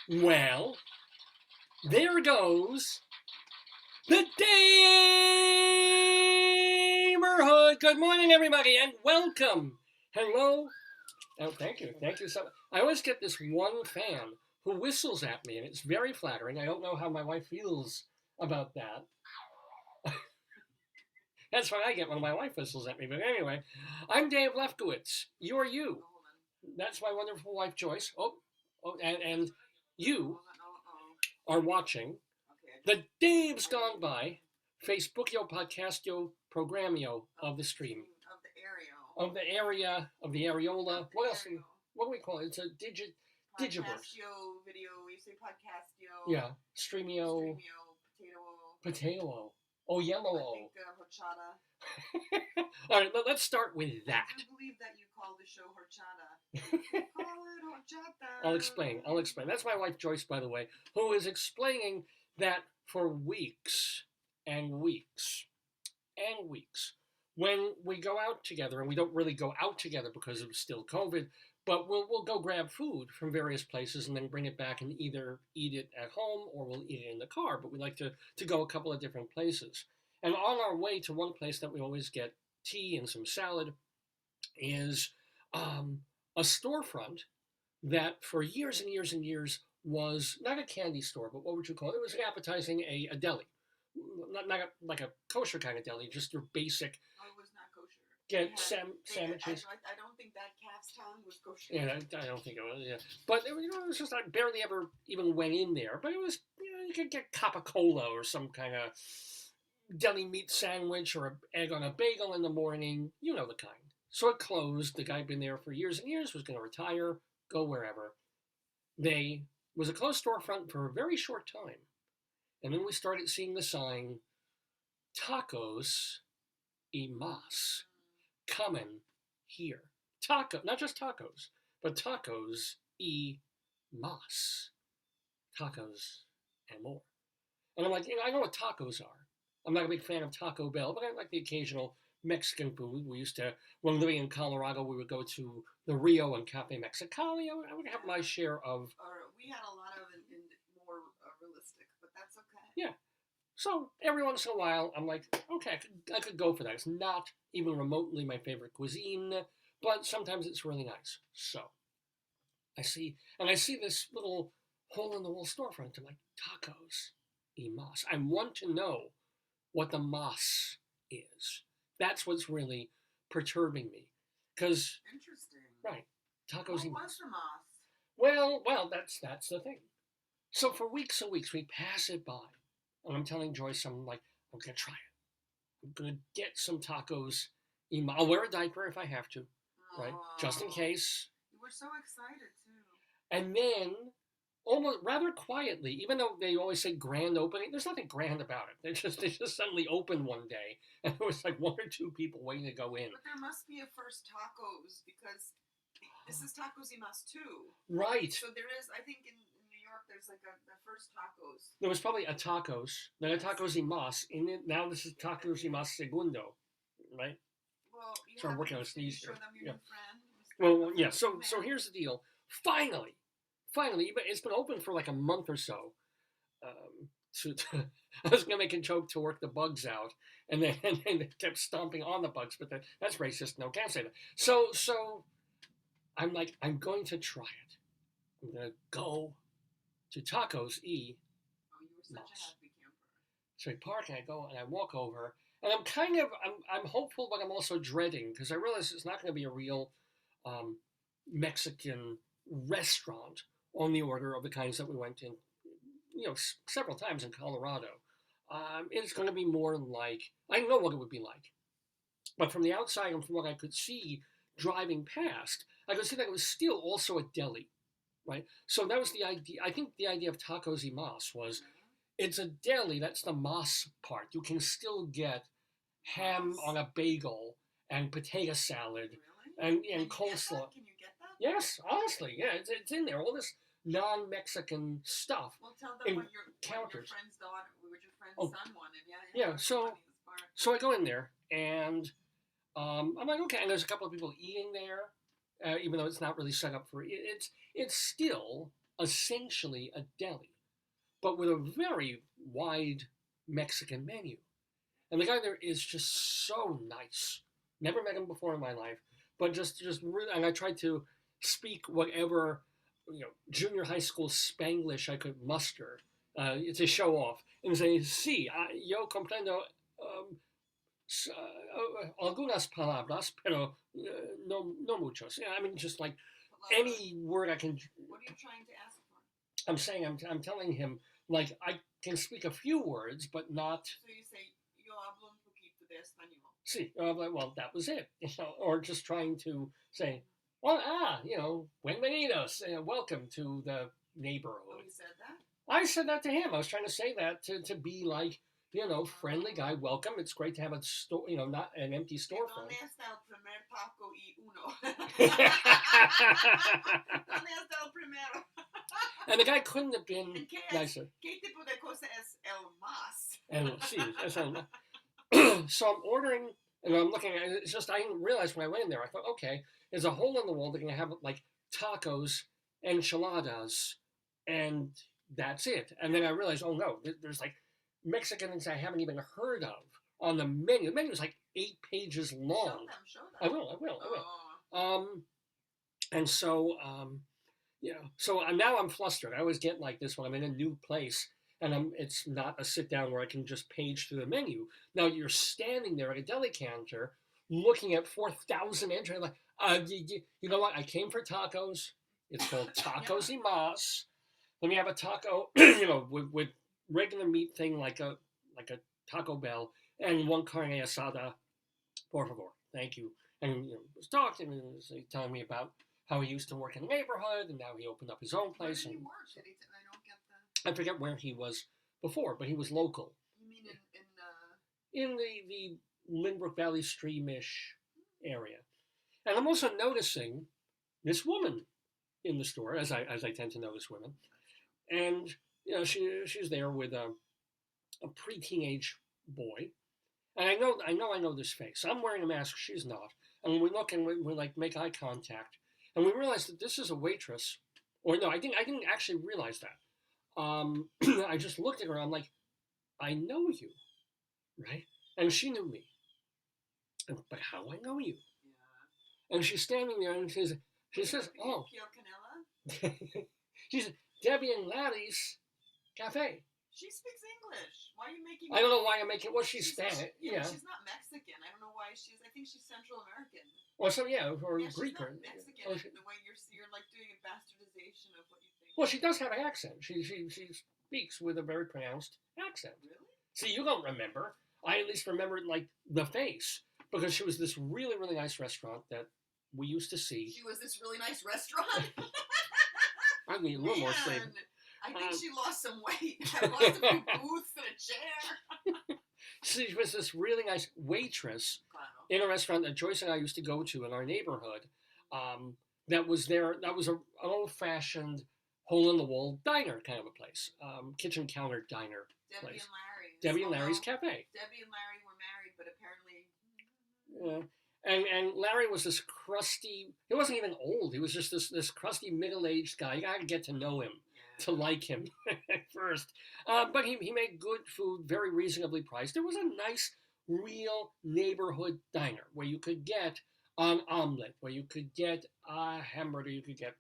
Well, there goes the neighborhood. Good morning, everybody, and welcome. Hello. Oh, thank you. Thank you so much. I always get this one fan who whistles at me, and it's very flattering. I don't know how my wife feels about that. That's what I get when my wife whistles at me. But anyway, I'm Dave Lefkowitz. You are you. That's my wonderful wife, Joyce. And you are watching the Dave's Gone By Facebookio Podcastio Programmio of the stream. Of the area, of the areola. What else? What do we call it? It's a digiverse. Podcastio video, you say podcastio. Yeah. Streamio. Potato. Oh, yellow. I think horchata. All right, let's start with that. I do believe that you call the show horchata. Call it horchata. I'll explain. That's my wife Joyce, by the way, who is explaining that for weeks and weeks and weeks, when we go out together, and we don't really go out together because of still COVID, but we'll go grab food from various places and then bring it back and either eat it at home or we'll eat it in the car. But we like to go a couple of different places. And on our way to one place that we always get tea and some salad is a storefront that for years and years and years was not a candy store, but what would you call it? It was appetizing a deli. Not like a kosher kind of deli, just your basic. Oh, it was not kosher. Get sandwiches. I don't think that calf's tongue was kosher. Yeah, I don't think it was. Yeah, but it was just I barely ever even went in there. But it was you could get Coca-Cola or some kind of deli meat sandwich or an egg on a bagel in the morning. You know the kind. So it closed. The guy had been there for years and years, was going to retire, go wherever. They was a closed storefront for a very short time. And then we started seeing the sign, Tacos y Mas, coming here. Taco, not just tacos, but tacos y mas. Tacos and more. And I'm like, I know what tacos are. I'm not a big fan of Taco Bell, but I like the occasional Mexican food. We used to, when living in Colorado, we would go to the Rio and Cafe Mexicali. I would have my share of. We had a lot of it in more realistic, but that's okay. Yeah. So every once in a while, I'm like, okay, I could go for that. It's not even remotely my favorite cuisine, but sometimes it's really nice. So I see this little hole in the wall storefront. I'm like, tacos y mas. I want to know what the mas is. That's what's really perturbing me. Because interesting. Right. Tacos y mas. What's the mas? Well, that's the thing. So for weeks and weeks we pass it by. And I'm telling Joyce, I'm like, I'm gonna try it. I'm gonna get some tacos. I'll wear a diaper if I have to, right? Just in case. You were so excited too. And then, almost rather quietly, even though they always say grand opening, there's nothing grand about it. They just suddenly opened one day, and there was like one or two people waiting to go in. But there must be a first tacos because this is Tacos y Mas too. Right. So there is, I think in New York, there's like the first tacos. There was probably a tacos, then a tacos y mas. In it now, this is tacos y mas segundo, right? Well, so I'm working on a sneeze here. Yeah. Well, yeah. So here's the deal. Finally, it's been open for like a month or so. I was gonna make a joke to work the bugs out, and then they kept stomping on the bugs, but that's racist. No, can't say that. So I'm like, I'm going to try it. I'm gonna go to Tacos y Mas. Such a happy camper. So I park and I go and I walk over, and I'm hopeful, but I'm also dreading because I realize it's not going to be a real Mexican restaurant on the order of the kinds that we went in, several times in Colorado. It's going to be more like, I don't know what it would be like, but from the outside and from what I could see driving past, I could see that it was still also a deli, right? So that was the idea. I think the idea of tacos y mas was it's a deli. That's the mas part. You can still get ham on a bagel and potato salad and coleslaw. Can you get that? Yes, honestly, yeah, it's in there. All this non-Mexican stuff. Well, tell them what your counters. Friend's daughter, what your friend's son wanted. Yeah. So I go in there and I'm like, okay, and there's a couple of people eating there, even though it's not really set up for it. It's still essentially a deli, but with a very wide Mexican menu. And the guy there is just so nice. Never met him before in my life, but just really, and I tried to speak whatever junior high school Spanglish I could muster to show off and say, "Sí, yo comprendo algunas palabras, pero no muchos." Yeah, I mean, just like any word I can. What are you trying to ask for? I'm saying I'm telling him like I can speak a few words, but not. So you say, yo hablo un poquito de español. See, well, that was it, or just trying to say, well, bienvenidos, welcome to the Oh, neighborhood. you said that? I said that to him. I was trying to say that to be like, friendly guy, welcome. It's great to have a store, not an empty storefront. ¿Dónde está el primer taco y uno? ¿Dónde está el primero? And the guy couldn't have been ¿En qué nicer. ¿Qué tipo de cosa es el más? And see, so I'm ordering, and I'm looking at it. It's just I didn't realize when I went in there. I thought, okay, there's a hole in the wall. They're gonna have like tacos, enchiladas, and that's it. And then I realized, oh no, there's like Mexican things I haven't even heard of on the menu. The menu is like 8 pages long. Show them. I will. Oh. And so, so now I'm flustered. I always get like this when I'm in a new place and it's not a sit down where I can just page through the menu. Now you're standing there at a deli counter looking at 4,000 entries. Like, you know what? I came for tacos. It's called tacos y más. Let me have a taco, with regular meat thing like a Taco Bell and one carne asada, por favor. Thank you. And was talking and was telling me about how he used to work in the neighborhood and now he opened up his own place. Where did he work? I don't get that. I forget where he was before, but he was local. You mean in the Lynbrook Valley Streamish area. And I'm also noticing this woman in the store, as I tend to notice women. And she's there with a pre-teenage boy. And I know this face. I'm wearing a mask, she's not. And we look and we like make eye contact. And we realize that this is a waitress. Or no, I didn't actually realize that. I just looked at her, I'm like, I know you, right? And she knew me. But how I know you? Yeah. And she's standing there and she says, oh. She's Debbie and Larry's Cafe. She speaks English. Why are you making? I don't know why I'm making. Well, she's Spanish. Yeah. She's not Mexican. I don't know why I think she's Central American. Or so or Greek. She's not Mexican. Oh, the way you're like doing a bastardization of what you think. Well, she does have an accent. She speaks with a very pronounced accent. Really? See, you don't remember. I at least remember like the face because she was this really really nice restaurant that we used to see. She was this really nice restaurant. I need a little more flavor. I think she lost some weight. I lost a few booths and a chair. She was this really nice waitress in a restaurant that Joyce and I used to go to in our neighborhood. That was there. That was an old-fashioned, hole-in-the-wall diner kind of a place, kitchen counter diner place. Debbie and Larry's Cafe. Debbie and Larry were married, but apparently. Yeah. And Larry was this crusty. He wasn't even old. He was just this crusty middle-aged guy. You gotta get to know him to like him at first. But he made good food, very reasonably priced. It was a nice, real neighborhood diner where you could get an omelet, where you could get a hamburger, you could get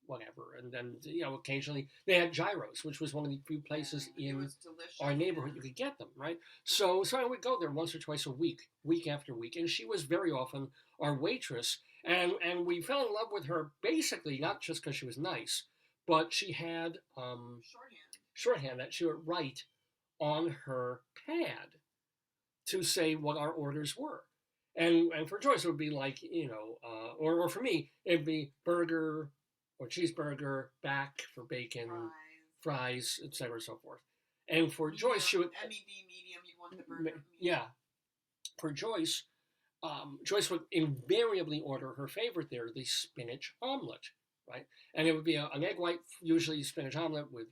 whatever. And then, occasionally they had gyros, which was one of the few places in our neighborhood you could get them, right? So I would go there once or twice a week, week after week. And she was very often our waitress. And we fell in love with her basically, not just because she was nice, but she had shorthand that she would write on her pad to say what our orders were. And for Joyce, it would be like, or for me, it'd be burger or cheeseburger, back for bacon, fries, etc., and so forth. And for Joyce, she would... MED, medium, you'd want the burger. Medium. Yeah. For Joyce, Joyce would invariably order her favorite there, the spinach omelet, right? And it would be an egg white, usually spinach omelet with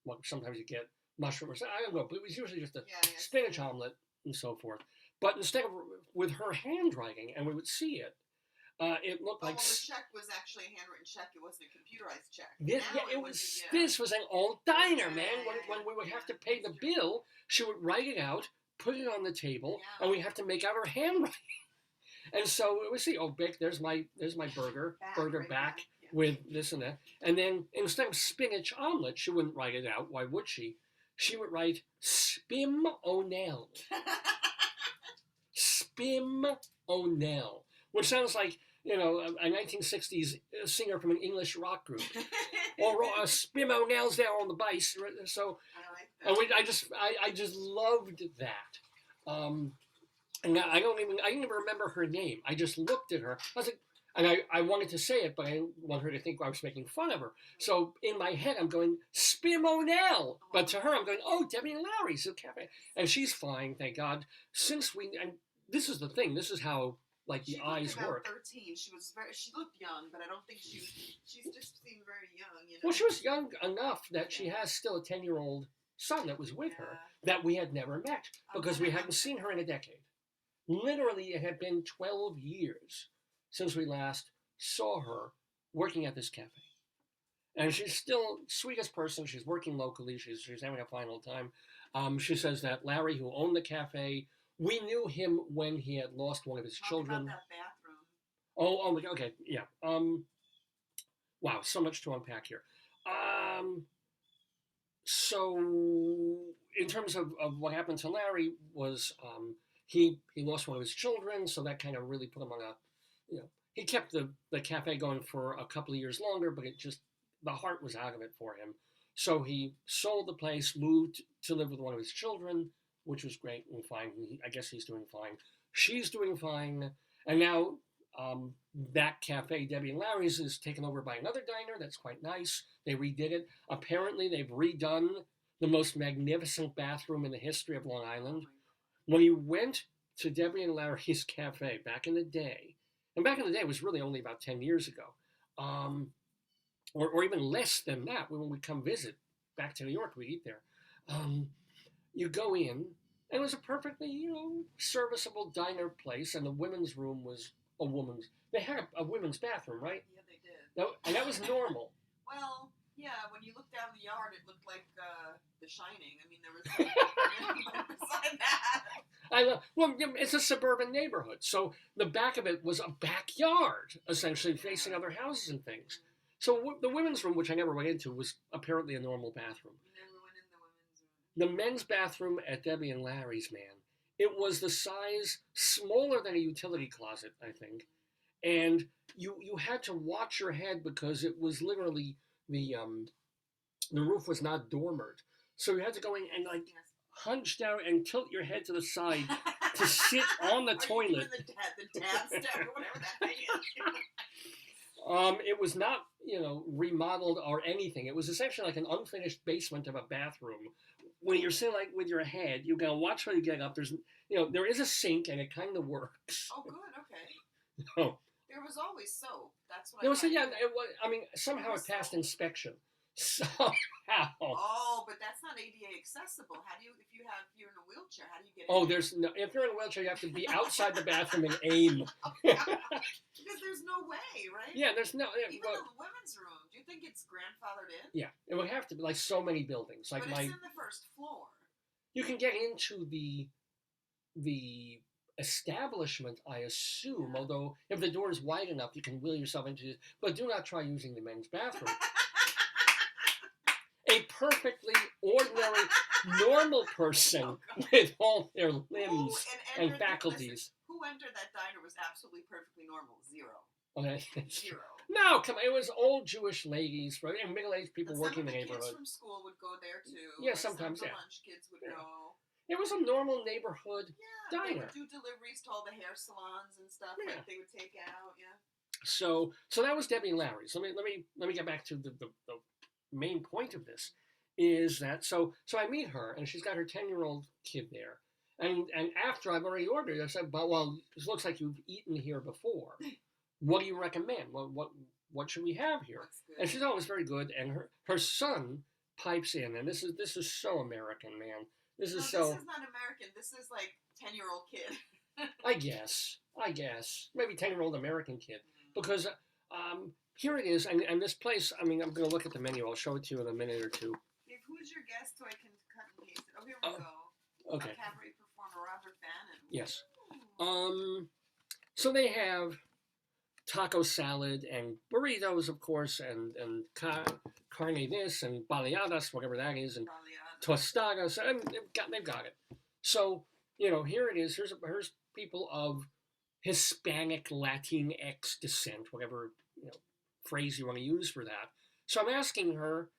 well, sometimes you get mushroom or something. I don't know, but it was usually just a spinach omelet and so forth. But instead of with her handwriting, and we would see it, It looked Oh, like well, the check was actually a handwritten check. It wasn't a computerized check. this, Now yeah, it would was. be, yeah. This was an old diner, man. Yeah, When we would yeah, have to pay the that's true. bill, she would write it out, put it on the table, Yeah. and we have to make out her handwriting. And so we see, oh, Bick, there's my burger Right back back, yeah. with this and that. And then instead of spinach omelet, she wouldn't write it out. Why would she? She would write Spim O'Neill. Spim O'Neill, which sounds like, you know, a 1960s singer from an English rock group. Or Spim O'Neill's there on the bass. So, I like that. and I just loved that. And I didn't even remember her name. I just looked at her. I was like, and I wanted to say it, but I didn't want her to think I was making fun of her. So in my head, I'm going, Spim O'Neill. But to her, I'm going, oh, Debbie and Larry's at Cafe. And she's fine, thank God. And this is the thing. This is how, like, the She eyes looked about work. 13. She looked young, but I don't think she just seemed very young, you know. Well, she was young enough that she has still a 10-year-old son that was with her that we had never met because we hadn't seen her in a decade. Literally, it had been 12 years since we last saw her working at this cafe. And she's still sweetest person. She's working locally. She's having a fine old time. She says that Larry, who owned the cafe, we knew him when he had lost one of his Talk children. about that bathroom. Oh, okay, yeah. Wow, so much to unpack here. So in terms of what happened to Larry was he lost one of his children, so that kind of really put him on he kept the cafe going for a couple of years longer, but the heart was out of it for him. So he sold the place, moved to live with one of his children, which was great and fine. I guess he's doing fine. She's doing fine. And now that cafe, Debbie and Larry's, is taken over by another diner. That's quite nice. They redid it. Apparently, they've redone the most magnificent bathroom in the history of Long Island. When you went to Debbie and Larry's cafe back in the day, and back in the day it was really only about 10 years ago, or even less than that, when we come visit back to New York, we eat there. You go in, and it was a perfectly, serviceable diner place, and the women's room was a woman's. They had a women's bathroom, right? Yeah, they did. And that was normal. Well, yeah, when you looked down the yard, it looked like The Shining. I mean, there was beside that. Well, it's a suburban neighborhood, so the back of it was a backyard, essentially, facing other houses and things. So the women's room, which I never went into, was apparently a normal bathroom. You never went in the women's room. The men's bathroom at Debbie and Larry's, man, it was the size smaller than a utility closet, I think, and you had to watch your head because it was literally the roof was not dormered, so you had to go in and hunch down and tilt your head to the side to sit on the toilet. You doing the dad step or whatever that thing is. It was not, remodeled or anything. It was essentially like an unfinished basement of a bathroom. When you're sitting like with your head, you gotta watch when you get up. There is a sink and it kind of works. Oh, good, okay. Oh. There was always soap. That's what There I was, thought. yeah. It was, somehow it passed inspection. Somehow. Oh, but that's not ADA accessible. How do you, if you're in a wheelchair, how do you get in? Oh, if you're in a wheelchair, you have to be outside the bathroom and aim. Because there's no way, right? Yeah, there's no. Even the women's room. Do you think it's grandfathered in? Yeah, it would have to be like so many buildings. Like but it's in the first floor. You can get into the establishment, I assume. Yeah. Although if the door is wide enough, you can wheel yourself into it. But do not try using the men's bathroom. A perfectly ordinary, normal person with all their limbs and faculties. Who entered that diner was absolutely perfectly normal? Zero. Okay. Zero. No, come on. It was old Jewish ladies, right? And middle-aged people And working in the Some neighborhood. of the kids from school would go there too. Yeah, Like sometimes, some of yeah. the lunch kids would Yeah. go. It was a normal neighborhood They diner. would do deliveries to all the hair salons and stuff. Yeah. Like they would take out. Yeah. So that was Debbie and Larry's. Let me get back to the main point of this. Is that so I meet her and she's got her 10-year-old kid there. And after I've already ordered, I said, well, it looks like you've eaten here before. What do you recommend? What should we have here? What's good? And she's always very good. And her son pipes in, and this is so American, man. This is This is not American. This is like 10-year-old kid. I guess. I guess. Maybe 10-year-old American kid. Mm. Because here it is, and this place, I mean, I'm going to look at the menu. I'll show it to you in a minute or two. If who's your guest so I can cut and paste it? Oh, here we go. Okay. A cabaret performer, Robert Bannon. Yes. Ooh. So they have taco salad and burritos, of course, and carne this and baleadas, whatever that is, and tostadas, and they've got it. So, you know, here it is. Here's people of Hispanic, Latinx descent, whatever, you know, phrase you want to use for that. So I'm asking her,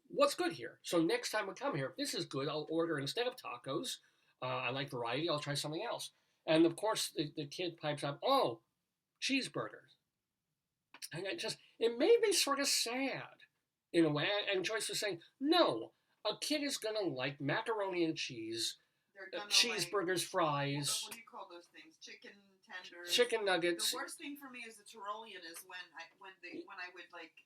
what's good here? So next time we come here, if this is good, I'll order instead of tacos. I like variety. I'll try something else. And of course, the kid pipes up, oh, cheeseburgers. And it made me sort of sad in a way. And Joyce was saying, no, a kid is going to like macaroni and cheese, cheeseburgers, fries. What do you call those things? Chicken tenders. Chicken nuggets. The worst thing for me as a Tyrolean is when I would like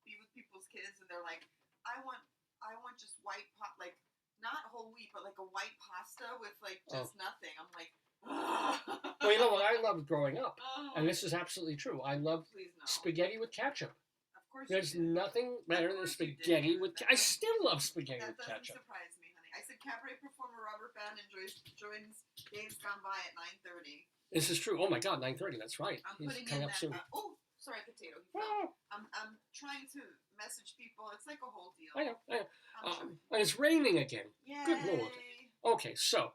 be with people's kids and they're like, I want just white like not whole wheat but like a white pasta with like just nothing. I'm like, well, you know what I loved growing up, and this is absolutely true. I loved spaghetti with ketchup. Of course, there's nothing better than spaghetti with. I still love spaghetti with ketchup. That doesn't surprise me, honey. I said cabaret performer Robert Bannon joins Dave's Gone By at 9:30. This is true. Oh my God, 9:30. That's right. He's coming up soon. Sorry, potato. I'm trying to message people. It's like a whole deal. I know. And it's raining again. Yay. Good Lord. Okay, so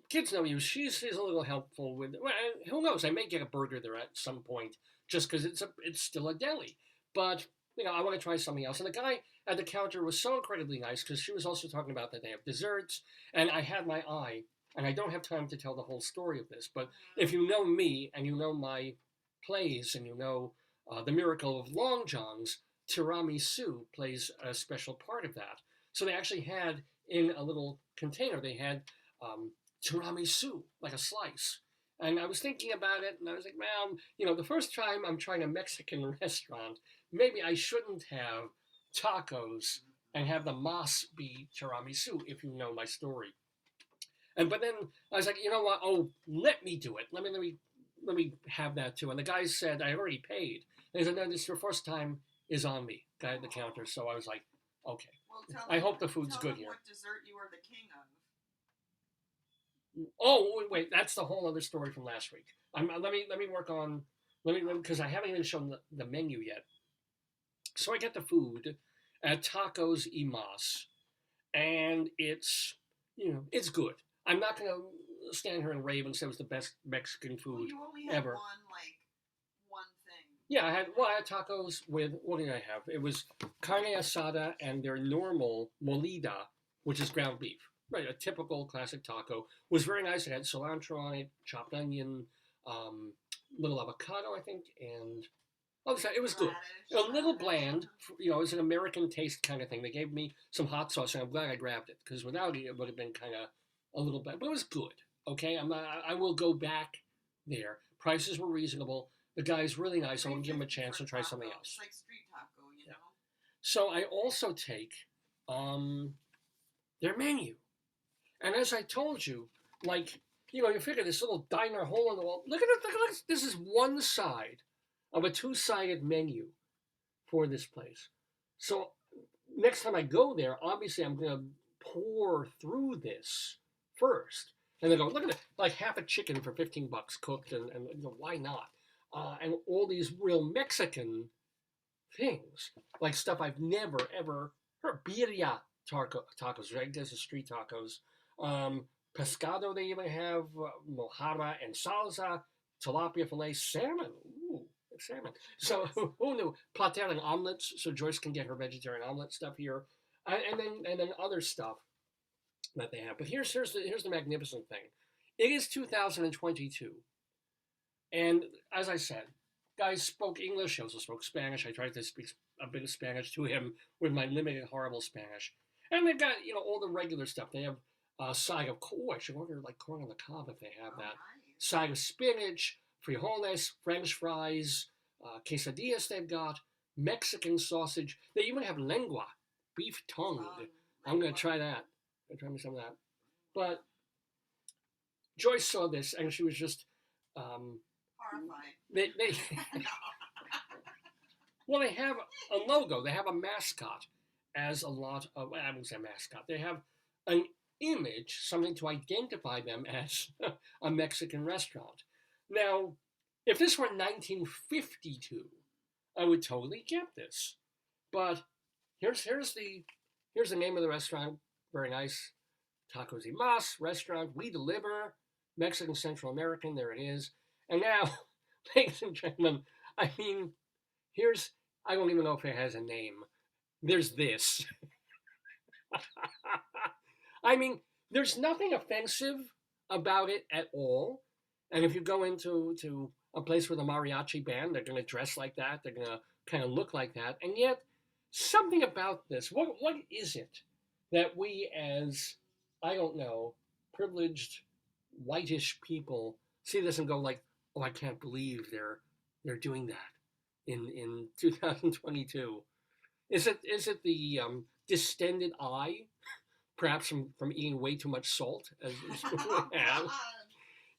kids know you. She's a little helpful with. Well, who knows? I may get a burger there at some point, just because it's still a deli. But you know, I want to try something else. And the guy at the counter was so incredibly nice because she was also talking about that they have desserts, and I had my eye. And I don't have time to tell the whole story of this, but if you know me and you know my plays and you know The Miracle of Long John's, tiramisu plays a special part of that. So they actually had in a little container, they had tiramisu, like a slice. And I was thinking about it, and I was like, well, you know, the first time I'm trying a Mexican restaurant, maybe I shouldn't have tacos and have the mas be tiramisu, if you know my story. But then I was like, you know what? Oh, let me do it. Let me have that too. And the guy said, I already paid. And he said, no, this your first time is on me, guy at the counter. So I was like, okay. Well, I hope the food's good here. What dessert you are the king of? Oh, wait, that's the whole other story from last week. Let me work on because I haven't even shown the menu yet. So I get the food at Tacos y Mas, and it's it's good. I'm not going to stand here and rave and say it was the best Mexican food you only ever. One thing. Yeah, I had tacos with, what did I have? It was carne asada and their normal molida, which is ground beef. Right, a typical classic taco. Was very nice. It had cilantro on it, chopped onion, little avocado, I think, and it was good. A little bland, you know, it was an American taste kind of thing. They gave me some hot sauce, and I'm glad I grabbed it, because without it, it would have been kind of a little bad, but it was good. Okay, I will go back there. Prices were reasonable. The guy's really nice. I want to give him a chance to try something else. It's like street taco, you know. So I also take their menu, and as I told you, like you figure this little diner hole in the wall. Look at it. This is one side of a two-sided menu for this place. So next time I go there, obviously I'm going to pour through this first. And they go, look at it, like half a chicken for $15 cooked, and why not? And all these real Mexican things, like stuff I've never, ever heard. Birria tacos, right? There's the street tacos. Pescado, they even have mojarra and salsa, tilapia fillet, salmon. Ooh, salmon. So who knew? Plater and omelets, so Joyce can get her vegetarian omelet stuff here. And then other stuff that they have. But here's the magnificent thing. It is 2022. And as I said, guys spoke English, she also spoke Spanish. I tried to speak a bit of Spanish to him with my limited, horrible Spanish. And they've got, all the regular stuff. They have a side of, I should order like corn on the cob if they have that. Nice. Side of spinach, frijoles, French fries, quesadillas they've got, Mexican sausage. They even have lengua, beef tongue. I'm going to try that. Try me some of that. But Joyce saw this and she was just, um, Horrified. they well, they have a logo, they have a mascot, as a lot of, well, I wouldn't say mascot, they have an image, something to identify them as a Mexican restaurant. Now, if this were 1952, I would totally get this. But here's the name of the restaurant. Very nice. Tacos y Mas restaurant. We deliver Mexican Central American. There it is. And now, ladies and gentlemen, I mean, here's I don't even know if it has a name. There's this. I mean, there's nothing offensive about it at all. And if you go into a place with a mariachi band, they're going to dress like that. They're going to kind of look like that. And yet, something about this. What is it that we, as I don't know, privileged whitish people, see this and go like, "Oh, I can't believe they're doing that in 2022." Is it the distended eye, perhaps from eating way too much salt, as we have?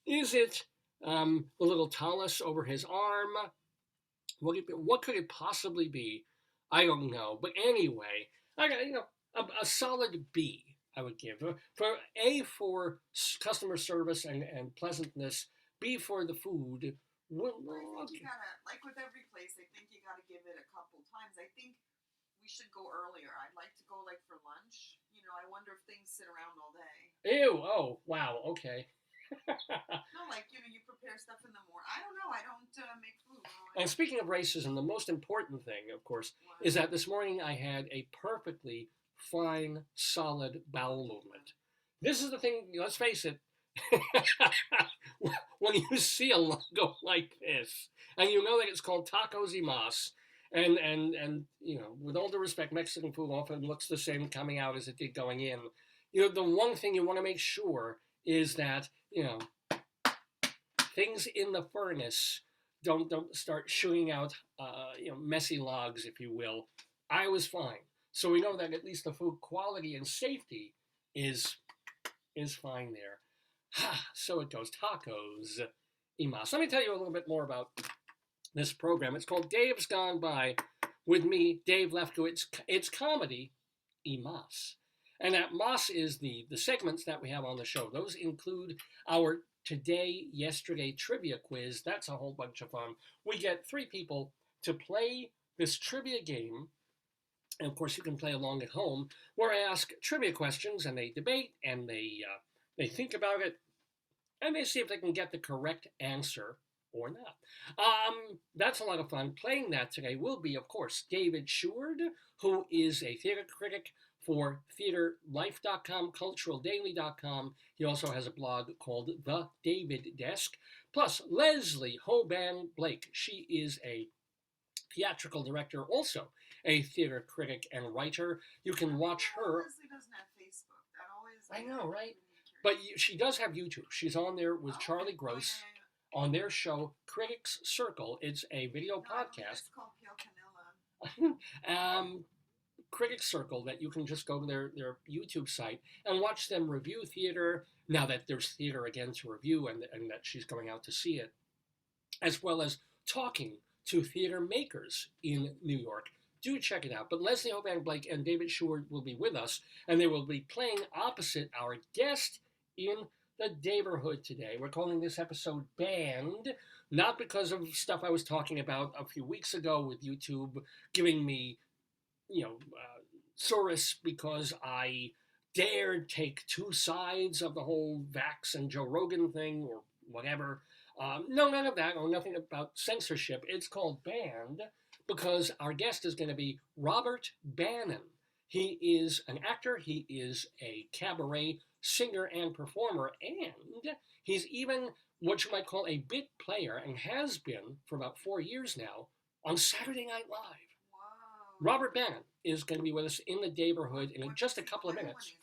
Is it the little talus over his arm? What could it possibly be? I don't know. But anyway, I got a solid B. I would give for A for customer service and pleasantness. B for the food. I think you gotta, like with every place, I think you gotta give it a couple times. I think we should go earlier. I'd like to go like for lunch. I wonder if things sit around all day. Ew! Oh, wow. Okay. No, like you prepare stuff in the morning. I don't know. I don't make food. And speaking of racism, the most important thing, of course, is that this morning I had a perfectly fine, solid bowel movement. This is the thing. Let's face it. When you see a logo like this, and you know that it's called Tacos y Mas, and with all due respect, Mexican food often looks the same coming out as it did going in. The one thing you want to make sure is that things in the furnace don't start shooting out messy logs, if you will. I was fine, so we know that at least the food quality and safety is fine there. So it goes. Tacos y Mas. Let me tell you a little bit more about this program. It's called Dave's Gone By, with me, Dave Lefkowitz. It's comedy y Mas. And that Mas is the segments that we have on the show. Those include our Today, Yesterday trivia quiz. That's a whole bunch of fun. We get 3 people to play this trivia game. And of course, you can play along at home, where I ask trivia questions and they debate and they think about it and they see if they can get the correct answer or not. That's a lot of fun. Playing that today will be, of course, David Sheward, who is a theater critic for TheaterLife.com, CulturalDaily.com. He also has a blog called The David Desk. Plus, Leslie Hoban Blake. She is a theatrical director, also a theater critic and writer. You can watch her. Leslie doesn't have Facebook. That always. I know, right? But she does have YouTube. She's on there with Charlie Gross on their show Critics Circle. It's a video podcast. It's called Pale Canilla. Critics Circle, that you can just go to their YouTube site and watch them review theater, now that there's theater again to review and that she's going out to see it, as well as talking to theater makers in New York. Do check it out. But Leslie Hoban Blake and David Sheward will be with us, and they will be playing opposite our guest in the neighborhood today. We're calling this episode Banned, not because of stuff I was talking about a few weeks ago with YouTube giving me solace because I dared take 2 sides of the whole Vax and Joe Rogan thing or whatever. No, none of that, or nothing about censorship. It's called Banned because our guest is going to be Robert Bannon. He is an actor, he is a cabaret singer and performer, and he's even what you might call a bit player, and has been for about 4 years now, on Saturday Night Live. Robert Bannon is going to be with us in the neighborhood in just a couple of minutes.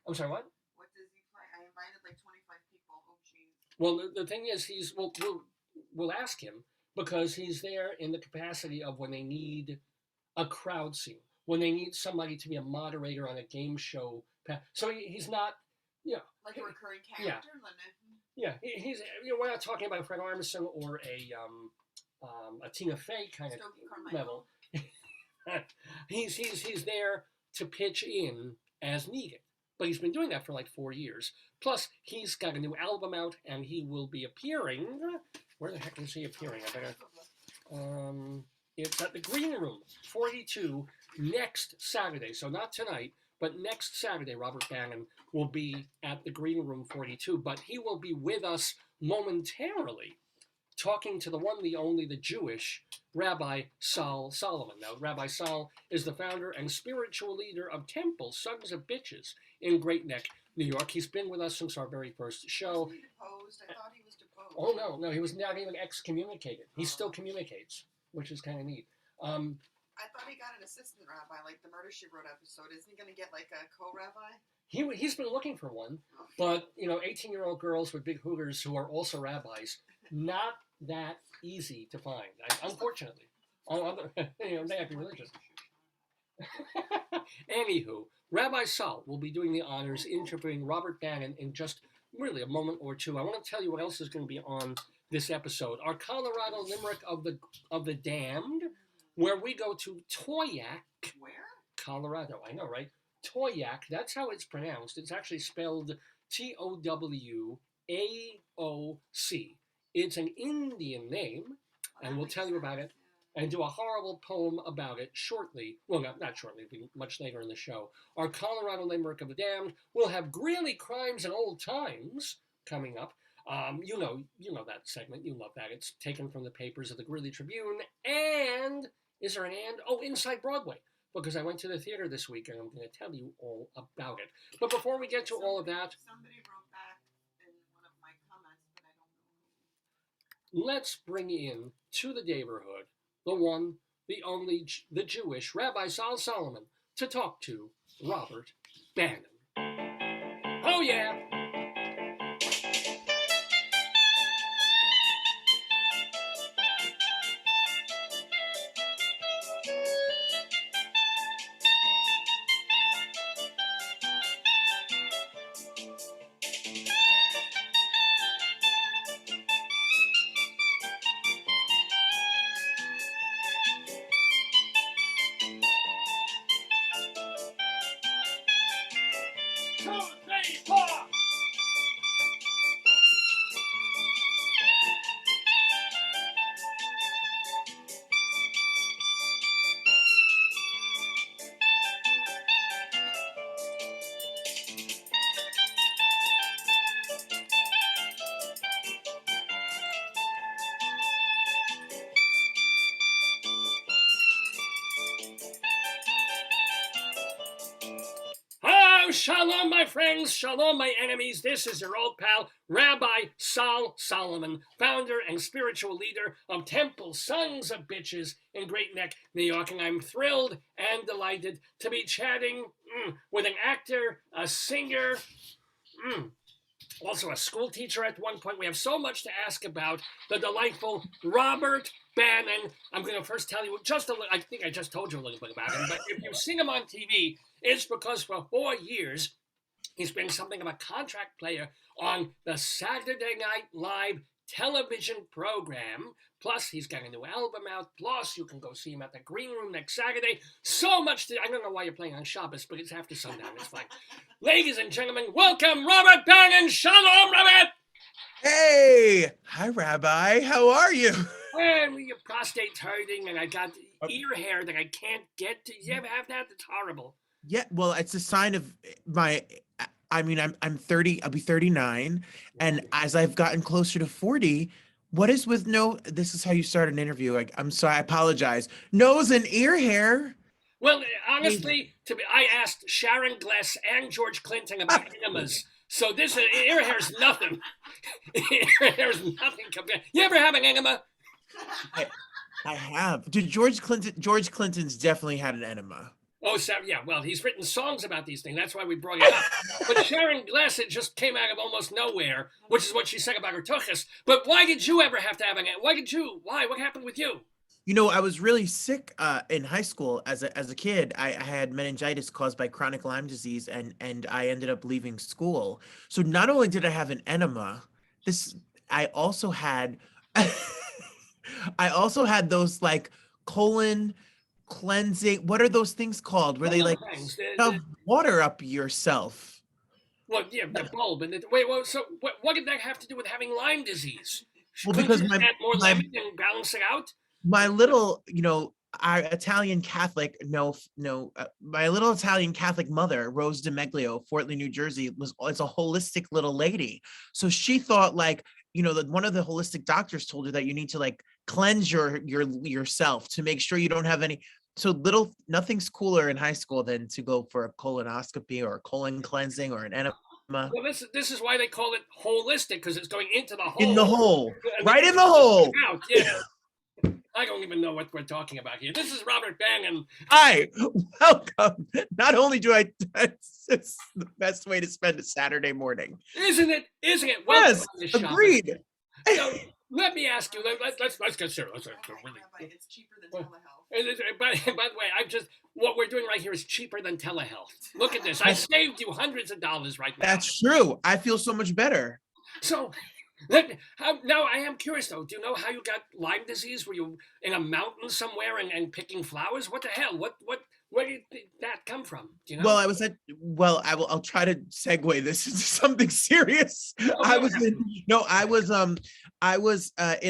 I'm sorry, what? What does he play? I invited like 25 people. Oh, jeez. Well, the thing is, we'll ask him, because he's there in the capacity of when they need a crowd scene, when they need somebody to be a moderator on a game show. So he's not, like a recurring character. Yeah, he's we're not talking about Fred Armisen or a Tina Fey kind of Stokey Carmichael. level. He's there to pitch in as needed. But he's been doing that for like 4 years. Plus, he's got a new album out, and he will be appearing. Where the heck is he appearing? I better. It's at the Green Room 42 next Saturday. So not tonight, but next Saturday. Robert Bannon will be at the Green Room 42, but he will be with us momentarily, talking to the one, the only, the Jewish Rabbi Sal Solomon. Now, Rabbi Sal is the founder and spiritual leader of Temple Sons of Bitches in Great Neck, New York. He's been with us since our very first show. Was he deposed? I thought he was deposed. Oh, no, he was not even excommunicated. He still communicates, which is kind of neat. I thought he got an assistant rabbi, like the Murder She Wrote episode. Isn't he going to get like a co-rabbi? He's been looking for one, but 18-year-old girls with big hooters who are also rabbis, not that easy to find, unfortunately. They have to be religious. Anywho, Rabbi Sal will be doing the honors, interviewing Robert Bannon in just really a moment or two. I want to tell you what else is going to be on this episode. Our Colorado Limerick of the Damned, where we go to Toyac, Where? Colorado. I know, right? Toyac, that's how it's pronounced. It's actually spelled Towac. It's an Indian name, and we'll tell you about it and do a horrible poem about it shortly. Well, not shortly, it'll be much later in the show. Our Colorado Limerick of the Damned will have Greeley Crimes and Old Times coming up. You know that segment. You love that. It's taken from the papers of the Greeley Tribune. And, is there an and? Oh, Inside Broadway. Because I went to the theater this week, and I'm going to tell you all about it. But before we get to all of that, somebody wrote back in one of my comments, but I don't know. Let's bring in to the neighborhood the one, the only, the Jewish Rabbi Sal Solomon to talk to Robert Bannon. Oh yeah. Shalom, my friends. Shalom, my enemies. This is your old pal, Rabbi Sal Solomon, founder and spiritual leader of Temple Sons of Bitches in Great Neck, New York. And I'm thrilled and delighted to be chatting with an actor, a singer, also a school teacher at one point. We have so much to ask about the delightful Robert Bannon. I'm going to first tell you just a little, I think I just told you a little bit about him, but if you've seen him on TV, it's because for 4 years, he's been something of a contract player on the Saturday Night Live television program. Plus, he's got a new album out. Plus, you can go see him at the Green Room next Saturday. So much to, I don't know why you're playing on Shabbos, but it's after sundown. It's fine. Ladies and gentlemen, welcome Robert Bannon. Shalom, Robert. Hey, hi, Rabbi. How are you? And your prostate's hurting, and I got ear hair that I can't get to. You ever have that? It's horrible. Yeah, well, it's a sign of I'm 30, I'll be 39. And as I've gotten closer to 40, this is how you start an interview. I'm sorry, I apologize. Nose and ear hair. Well, honestly, I asked Sharon Gless and George Clinton about enemas. So this ear hair's nothing. Ear hair's nothing compared. You ever have an enema? I have. Dude, George Clinton's definitely had an enema. Oh, so, yeah, well, he's written songs about these things. That's why we brought it up. But Sharon Gless, it just came out of almost nowhere, which is what she said about her tuchus. But why did you ever have to have an enema? Why? What happened with you? You know, I was really sick in high school as a kid. I had meningitis caused by chronic Lyme disease, and I ended up leaving school. So not only did I have an enema, this I also had I also had those like colon cleansing. What are those things called? Where they Colon like cleanse. shove water up yourself. Well, yeah, the bulb. And wait, well, so what did that have to do with having Lyme disease? Well, Couldn't because you just add more my lemon and balance it out? my little, our Italian Catholic, my little Italian Catholic mother, Rose DeMeglio, Fort Lee, New Jersey, is a holistic little lady. So she thought like, that one of the holistic doctors told her that you need to like cleanse yourself to make sure you don't have any. So nothing's cooler in high school than to go for a colonoscopy or a colon cleansing or an enema Well, this is why they call it holistic, because it's going into the in the hole hole, and right then in the hole. out. Yeah. I don't even know what we're talking about here. This is Robert Bang, and Hi, welcome. Not only do it's the best way to spend a Saturday morning. isn't it? Isn't it? Welcome Yes, to the shop. agreed. So let me ask you. Let's get serious. It's cheaper than telehealth. By the way, what we're doing right here is cheaper than telehealth. Look at this. I saved you hundreds of dollars right now. That's true. I feel so much better. So now I am curious though. Do you know how you got Lyme disease? Were you in a mountain somewhere and picking flowers? What the hell? Where did that come from? Do you know? Well, I'll try to segue this into something serious. I was in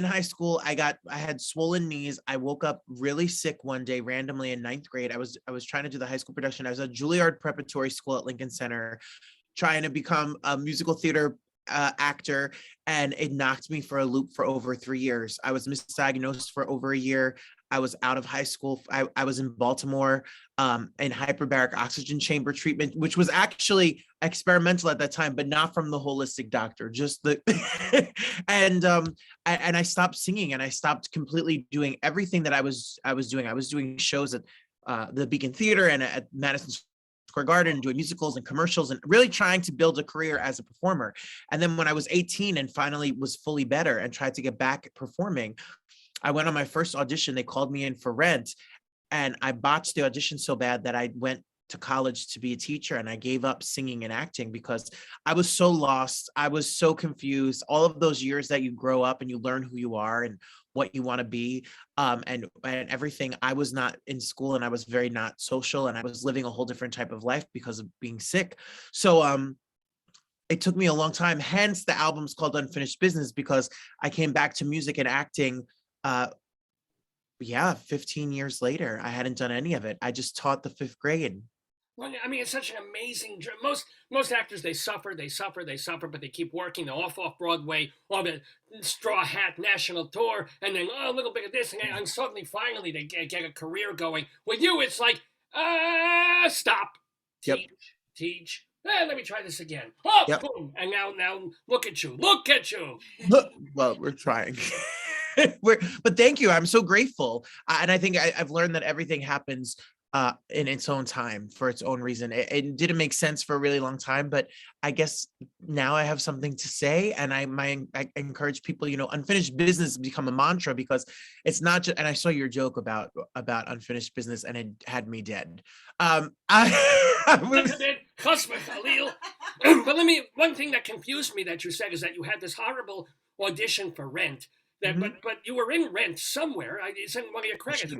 high school. I had swollen knees. I woke up really sick one day randomly in ninth grade. I was trying to do the high school production. I was at Juilliard Preparatory School at Lincoln Center, trying to become a musical theater actor, and it knocked me for a loop for over 3 years. I was misdiagnosed for over a year. I was out of high school. I was in Baltimore in hyperbaric oxygen chamber treatment, which was actually experimental at that time, but not from the holistic doctor, just the and I stopped singing, and I stopped completely doing everything that I was doing. I was doing shows at the Beacon Theater and at Madison Square Garden, doing musicals and commercials, and really trying to build a career as a performer. And then when I was 18 and finally was fully better and tried to get back performing, I went on my first audition. They called me in for Rent, and I botched the audition so bad that I went to college to be a teacher, and I gave up singing and acting because I was so lost. I was so confused. All of those years that you grow up and you learn who you are and what you want to be, and everything. I was not in school, and I was very not social, and I was living a whole different type of life because of being sick. So it took me a long time. Hence, the album's called Unfinished Business, because I came back to music and acting. 15 years later. I hadn't done any of it. I just taught the 5th grade. Well, I mean, it's such an amazing. Most actors, they suffer, but they keep working. They're off Broadway, or the Straw Hat National Tour, and then a little bit of this, and suddenly, finally, they get a career going. With you, it's like, stop, teach. Let me try this again. Oh, yep. Boom! And now, look at you. Well, we're trying. But thank you. I'm so grateful, and I think I've learned that everything happens in its own time for its own reason. It didn't make sense for a really long time, but I guess now I have something to say, and I encourage people, unfinished business become a mantra, because it's not just, and I saw your joke about unfinished business, and it had me dead. I was but one thing that confused me that you said is that you had this horrible audition for Rent. But you were in Rent somewhere. It's in one of your credits.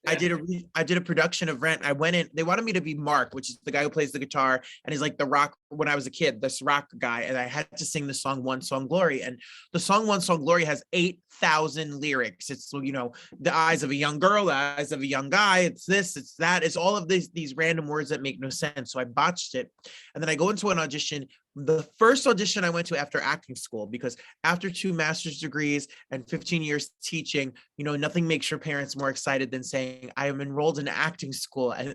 I did a production of Rent. I went in. They wanted me to be Mark, which is the guy who plays the guitar and is like the rock. When I was a kid, this rock guy, and I had to sing the song "One Song Glory." And the song "One Song Glory" has 8,000 lyrics. It's the eyes of a young girl, the eyes of a young guy. It's this, it's that. It's all of these random words that make no sense. So I botched it, and then I go into an audition. The first audition I went to after acting school, because after 2 master's degrees and 15 years teaching, nothing makes your parents more excited than saying, I am enrolled in acting school. And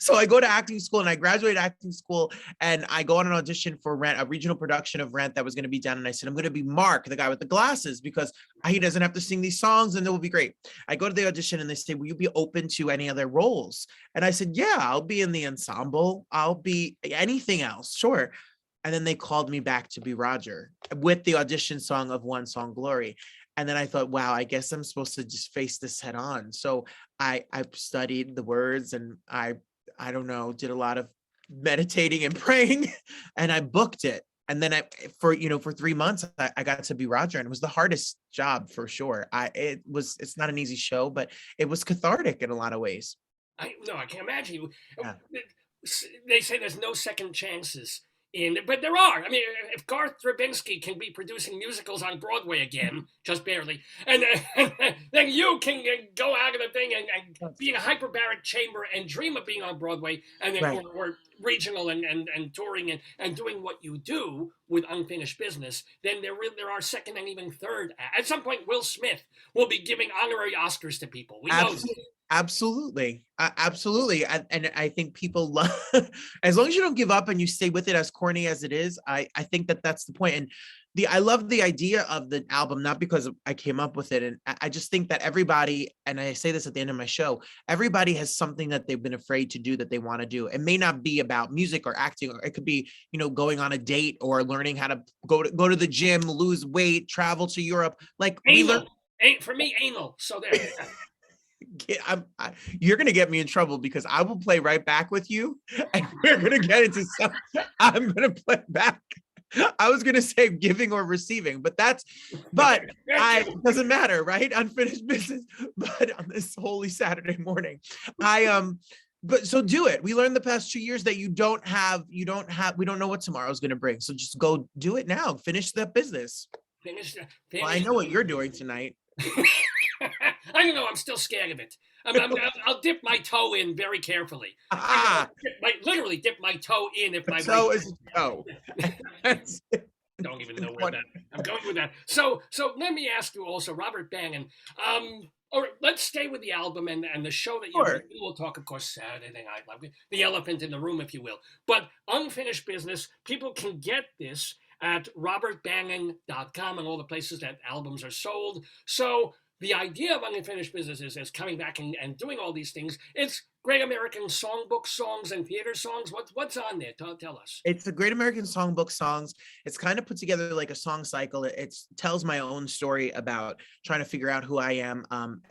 so I go to acting school, and I graduate acting school, and I go on an audition for Rent, a regional production of Rent that was going to be done. And I said, I'm going to be Mark, the guy with the glasses, because he doesn't have to sing these songs, and it will be great. I go to the audition, and they say, will you be open to any other roles? And I said, yeah, I'll be in the ensemble. I'll be anything else. Sure. And then they called me back to be Roger with the audition song of One Song Glory. And then I thought, wow, I guess I'm supposed to just face this head on. So I studied the words, and I don't know, did a lot of meditating and praying, and I booked it. And then for 3 months, I got to be Roger, and it was the hardest job for sure. It's not an easy show, but it was cathartic in a lot of ways. I can't imagine you. Yeah. They say there's no second chances but there are. I mean, if Garth Drabinsky can be producing musicals on Broadway again, just barely, and then you can go out of the thing and be in a hyperbaric chamber and dream of being on Broadway, and then Right. or regional and touring and doing what you do with Unfinished Business, then there are second and even third. At some point, Will Smith will be giving honorary Oscars to people. We know this. Absolutely. Absolutely. And I think people love, as long as you don't give up and you stay with it, as corny as it is, I think that's the point. And I love the idea of the album, not because I came up with it. And I just think that everybody, and I say this at the end of my show, everybody has something that they've been afraid to do that they want to do. It may not be about music or acting, or it could be, going on a date or learning how to go to the gym, lose weight, travel to Europe. Like we learn. For me, anal. So there. You're going to get me in trouble because I will play right back with you, and we're going to get into something. I'm going to play back. I was going to say giving or receiving, but it doesn't matter, right? Unfinished business. But on this holy Saturday morning, but so do it. We learned the past 2 years that we don't know what tomorrow's going to bring. So just go do it now. Finish that business. Finish. Well, I know what you're doing tonight. I don't know. I'm still scared of it. I'll dip my toe in very carefully. Literally dip my toe in if my toe is a toe. Don't even know where I'm going with that. So let me ask you also, Robert Bangen. Or let's stay with the album and the show that you do. We'll talk, of course, Saturday Night Live, the elephant in the room, if you will. But Unfinished Business, people can get this at robertbangen.com and all the places that albums are sold. So the idea of Unfinished Business is coming back and doing all these things. It's Great American Songbook songs and theater songs. What's on there? Tell us. It's the Great American Songbook songs. It's kind of put together like a song cycle. It tells my own story about trying to figure out who I am.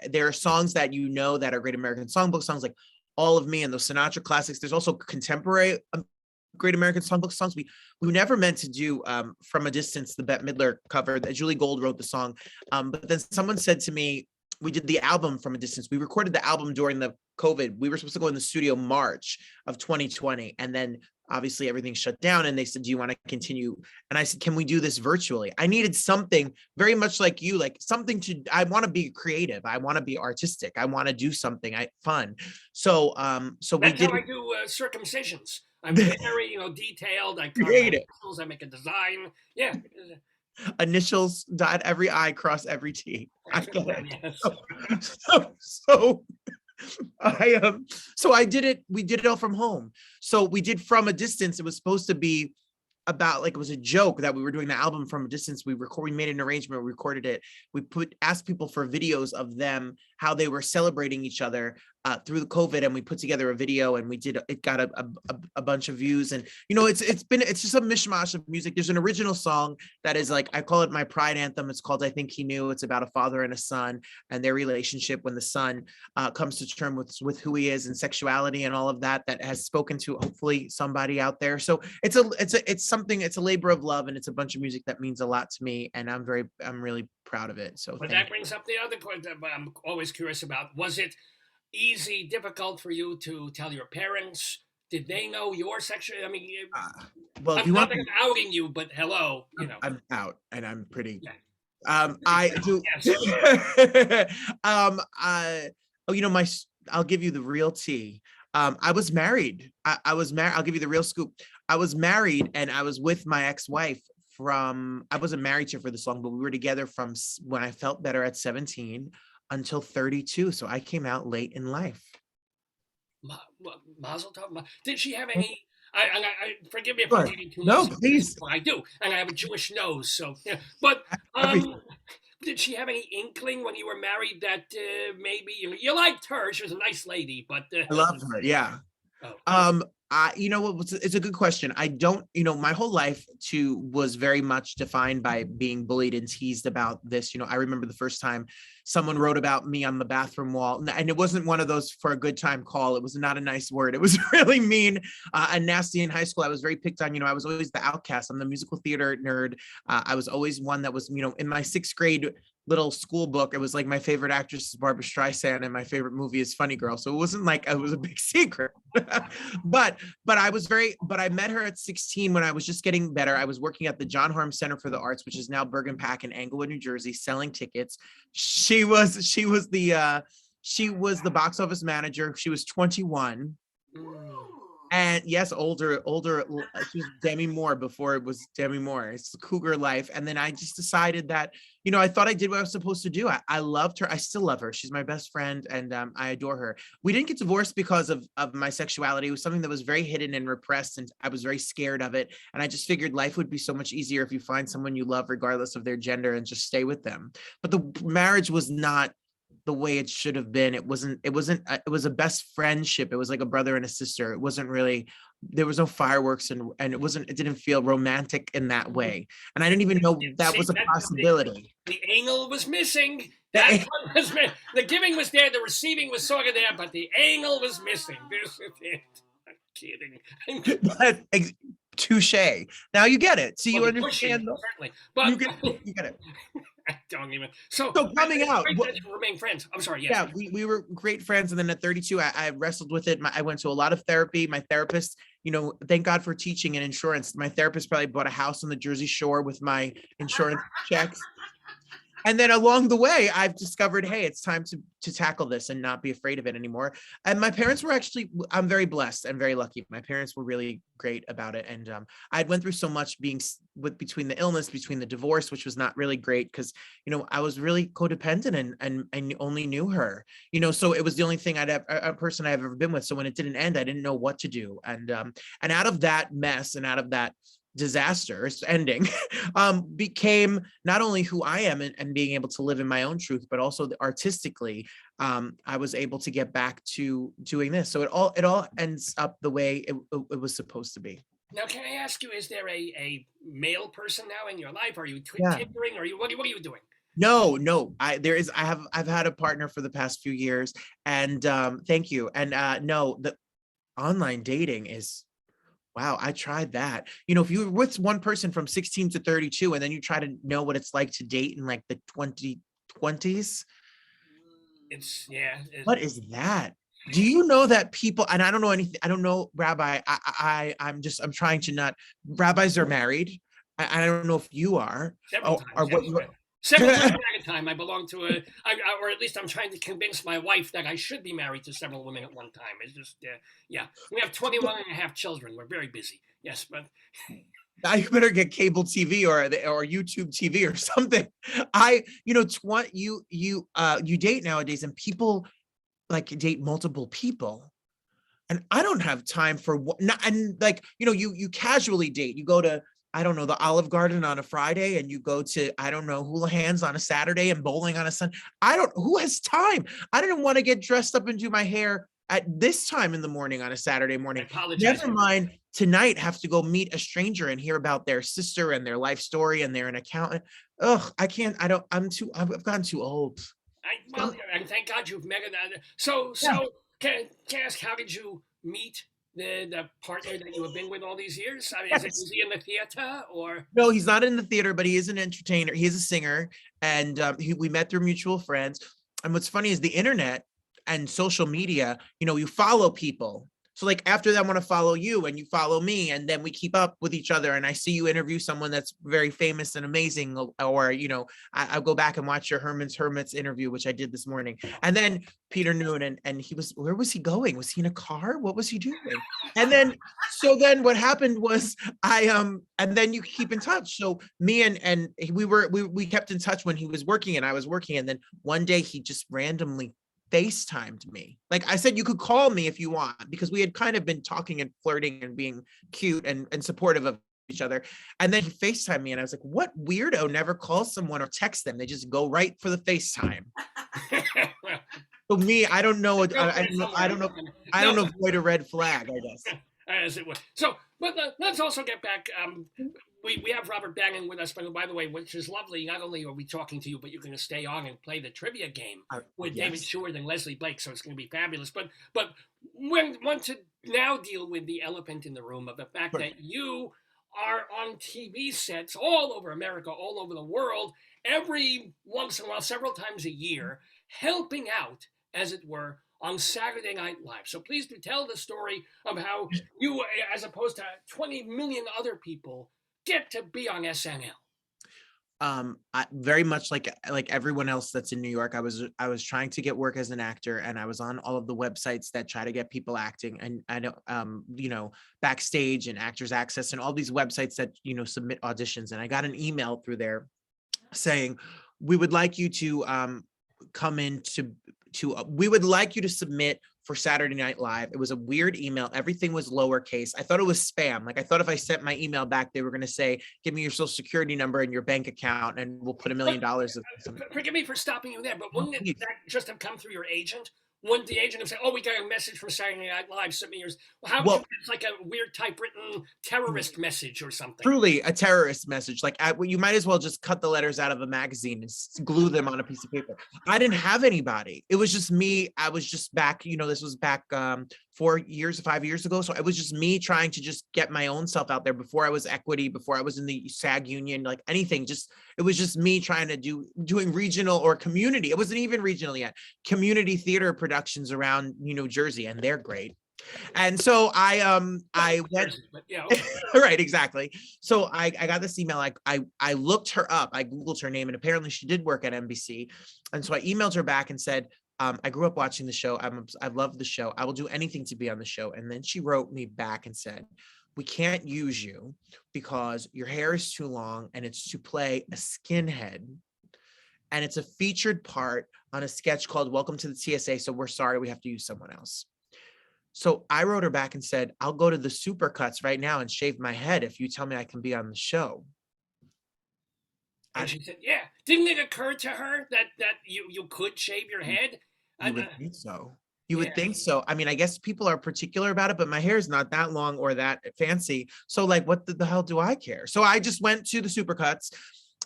There are songs that that are Great American Songbook songs, like All of Me and those Sinatra classics. There's also contemporary Great American Songbook songs. We never meant to do From a Distance, the Bette Midler cover that Julie Gold wrote the song. But then someone said to me, we did the album From a Distance. We recorded the album during the COVID. We were supposed to go in the studio March of 2020. And then obviously everything shut down. And they said, do you want to continue? And I said, can we do this virtually? I needed something very much like you, like something I want to be creative. I want to be artistic. I want to do something fun. So we did. That's how I do circumcisions. I'm very, detailed. I create it. I make a design. Yeah. Initials, dot every I, cross every T. I get it. Yes. So I did it. We did it all from home. So we did From a Distance. It was supposed to be about, like, it was a joke that we were doing the album From a Distance. We made an arrangement, we recorded it. We asked people for videos of them, how they were celebrating each other through the COVID, and we put together a video, and it got a bunch of views. And it's just a mishmash of music. There's an original song that is, like, I call it my pride anthem. It's called I Think He Knew. It's about a father and a son and their relationship when the son comes to terms with who he is and sexuality and all of that has spoken to hopefully somebody out there. So it's a labor of love, and it's a bunch of music that means a lot to me, and I'm really proud of it. So but that brings up the other question that I'm always curious about. Was it easy, difficult for you to tell your parents? Did they know your sexual? I mean, well, if I'm you want, I'm outing you, but hello, I'm out, and I'm pretty. Yeah. I do. Yes. I'll give you the real tea. I was married. I was married. I'll give you the real scoop. I was married, and I was with my ex-wife I wasn't married to her for this long, but we were together from when I felt better at 17 until 32. So I came out late in life. Mazel tov. Did she have any? I forgive me if Sure. I'm eating too much. No, please. I do, and I have a Jewish nose, so yeah. But did she have any inkling when you were married that maybe you liked her? She was a nice lady, but I loved her. Yeah. Oh, You know what? It's a good question. I don't, my whole life too was very much defined by being bullied and teased about this. I remember the first time someone wrote about me on the bathroom wall, and it wasn't one of those for a good time call. It was not a nice word. It was really mean and nasty in high school. I was very picked on. I was always the outcast. I'm the musical theater nerd. I was always one that was, in my sixth grade little school book, it was like my favorite actress is Barbara Streisand and my favorite movie is Funny Girl. So it wasn't like it was a big secret. but I met her at 16 when I was just getting better. I was working at the John Harm Center for the Arts, which is now Bergen Pack in Englewood, New Jersey, selling tickets. She was the box office manager. She was 21. mm. And yes, older. She was Demi Moore before it was Demi Moore. It's the cougar life. And then I just decided that, I thought I did what I was supposed to do. I loved her. I still love her. She's my best friend, and I adore her. We didn't get divorced because of my sexuality. It was something that was very hidden and repressed, and I was very scared of it. And I just figured life would be so much easier if you find someone you love, regardless of their gender, and just stay with them. But the marriage was not the way it should have been. It was a best friendship. It was like a brother and a sister. It wasn't really, there was no fireworks, and it didn't feel romantic in that way. And I didn't even know that was a possibility. The angle was missing. That's what was missing. The giving was there, the receiving was sort of there, but the angle was missing. This is it. I'm kidding. Touche. Now you get it. So you understand. Certainly. But you get it. I don't even. So coming out, remain friends. I'm sorry. Yes. Yeah, we were great friends, and then at 32, I wrestled with it. I went to a lot of therapy. My therapist, thank God for teaching and insurance. My therapist probably bought a house on the Jersey Shore with my insurance checks. And then along the way, I've discovered, hey, it's time to tackle this and not be afraid of it anymore. And my parents were I'm very blessed and very lucky. My parents were really great about it. And I went through so much between the illness, between the divorce, which was not really great because, I was really codependent and only knew her, so it was the only thing a person I've ever been with. So when it didn't end, I didn't know what to do. And out of that mess and out of that disastrous ending became not only who I am and being able to live in my own truth, but also artistically, I was able to get back to doing this. So it all ends up the way it was supposed to be. Now, can I ask you, is there a male person now in your life? Are you Yeah. Tindering? Or what are you doing? No, I've had a partner for the past few years, and thank you. And no, the online dating is, wow, I tried that. If you were with one person from 16 to 32, and then you try to know what it's like to date in like the 2020s. What is that? Do you know that people, and I don't know anything, I don't know, Rabbi, I'm trying to not, rabbis are married. I don't know if you are. Several times at a time. I belong to or at least I'm trying to convince my wife that I should be married to several women at one time. It's just, yeah. We have 21 and a half children. We're very busy. Yes, but Now you better get cable TV or YouTube TV or something. You date nowadays, and people like date multiple people, and I don't have time for what. And like, you casually date. You go to, I don't know, the Olive Garden on a Friday, and you go to, I don't know, hula hands on a Saturday and bowling on a Sunday. Who has time? I didn't want to get dressed up and do my hair at this time in the morning on a Saturday morning. Never mind tonight, have to go meet a stranger and hear about their sister and their life story, and they're an accountant. Ugh, I can't, I've gotten too old. And thank God you've met it. So can I ask, how did you meet the partner that you have been with all these years? I mean, is he in the theater or? No, he's not in the theater, but he is an entertainer. He is a singer, and we met through mutual friends. And what's funny is the internet and social media, you follow people. So like after that, I want to follow you and you follow me, and then we keep up with each other. And I see you interview someone that's very famous and amazing, or I'll go back and watch your Hermits interview, which I did this morning. And then Peter Noonan, and where was he going? Was he in a car? What was he doing? And then what happened was and then you keep in touch. So me and we kept in touch when he was working and I was working. And then one day he just randomly FaceTimed me. Like I said, you could call me if you want, because we had kind of been talking and flirting and being cute and supportive of each other. And then he FaceTimed me, and I was like, what weirdo never calls someone or texts them? They just go right for the FaceTime. So me, I don't know. Go I there don't know. somewhere. I don't know. I No, don't avoid a red flag. I guess. as it was. So, but let's also get back. We have Robert Bannon with us, but by the way, which is lovely. Not only are we talking to you, but you're going to stay on and play the trivia game with David Yes. Stewart and Leslie Blake. So it's going to be fabulous. But when want to now deal with the elephant in the room of the fact Sure. that you are on TV sets all over America, all over the world, every once in a while, several times a year, helping out, as it were, on Saturday Night Live. So please do tell the story of how you, as opposed to 20 million other people, get to be on SNL. I, very much like everyone else that's in New York, I was trying to get work as an actor, and I was on all of the websites that try to get people acting, and I know, you know, Backstage and Actors Access and all these websites that, you know, submit auditions, and I got an email through there saying, we would like you to come in we would like you to submit for Saturday Night Live. It was a weird email. Everything was lowercase. I thought it was spam. Like, I thought if I sent my email back, they were going to say, give me your social security number and your bank account, and we'll put $1 million of something. Forgive me for stopping you there, but wouldn't please. that just have come through your agent? Wouldn't the agent have said, "Oh, we got a message from Saturday Night Live, send me yours"? How Well, it's like a weird typewritten terrorist message or something? truly a terrorist message. Like, you might as well just cut the letters out of a magazine and glue them on a piece of paper. I didn't have anybody. It was just me. I was just back, you know, this was back 5 years ago. So it was just me trying to just get my own self out there before I was Equity, before I was in the SAG union, like anything. It was just me trying to doing regional or community. It wasn't even regional yet. Community theater productions around, you know, Jersey, and they're great. And so I went, But yeah, okay. right, exactly. So I got this email. I looked her up. I Googled her name, and apparently she did work at NBC. And so I emailed her back and said, I grew up watching the show. I love the show. I will do anything to be on the show. And then she wrote me back and said, we can't use you because your hair is too long and it's to play a skinhead. And it's a featured part on a sketch called Welcome to the TSA. So we're sorry, we have to use someone else. So I wrote her back and said, I'll go to the Supercuts right now and shave my head if you tell me I can be on the show. And she said, "Yeah." Didn't it occur to her that you could shave your head? You would think so. You Yeah. would think so. I mean, I guess people are particular about it, but my hair is not that long or that fancy. So like, what the hell do I care? So I just went to the Supercuts.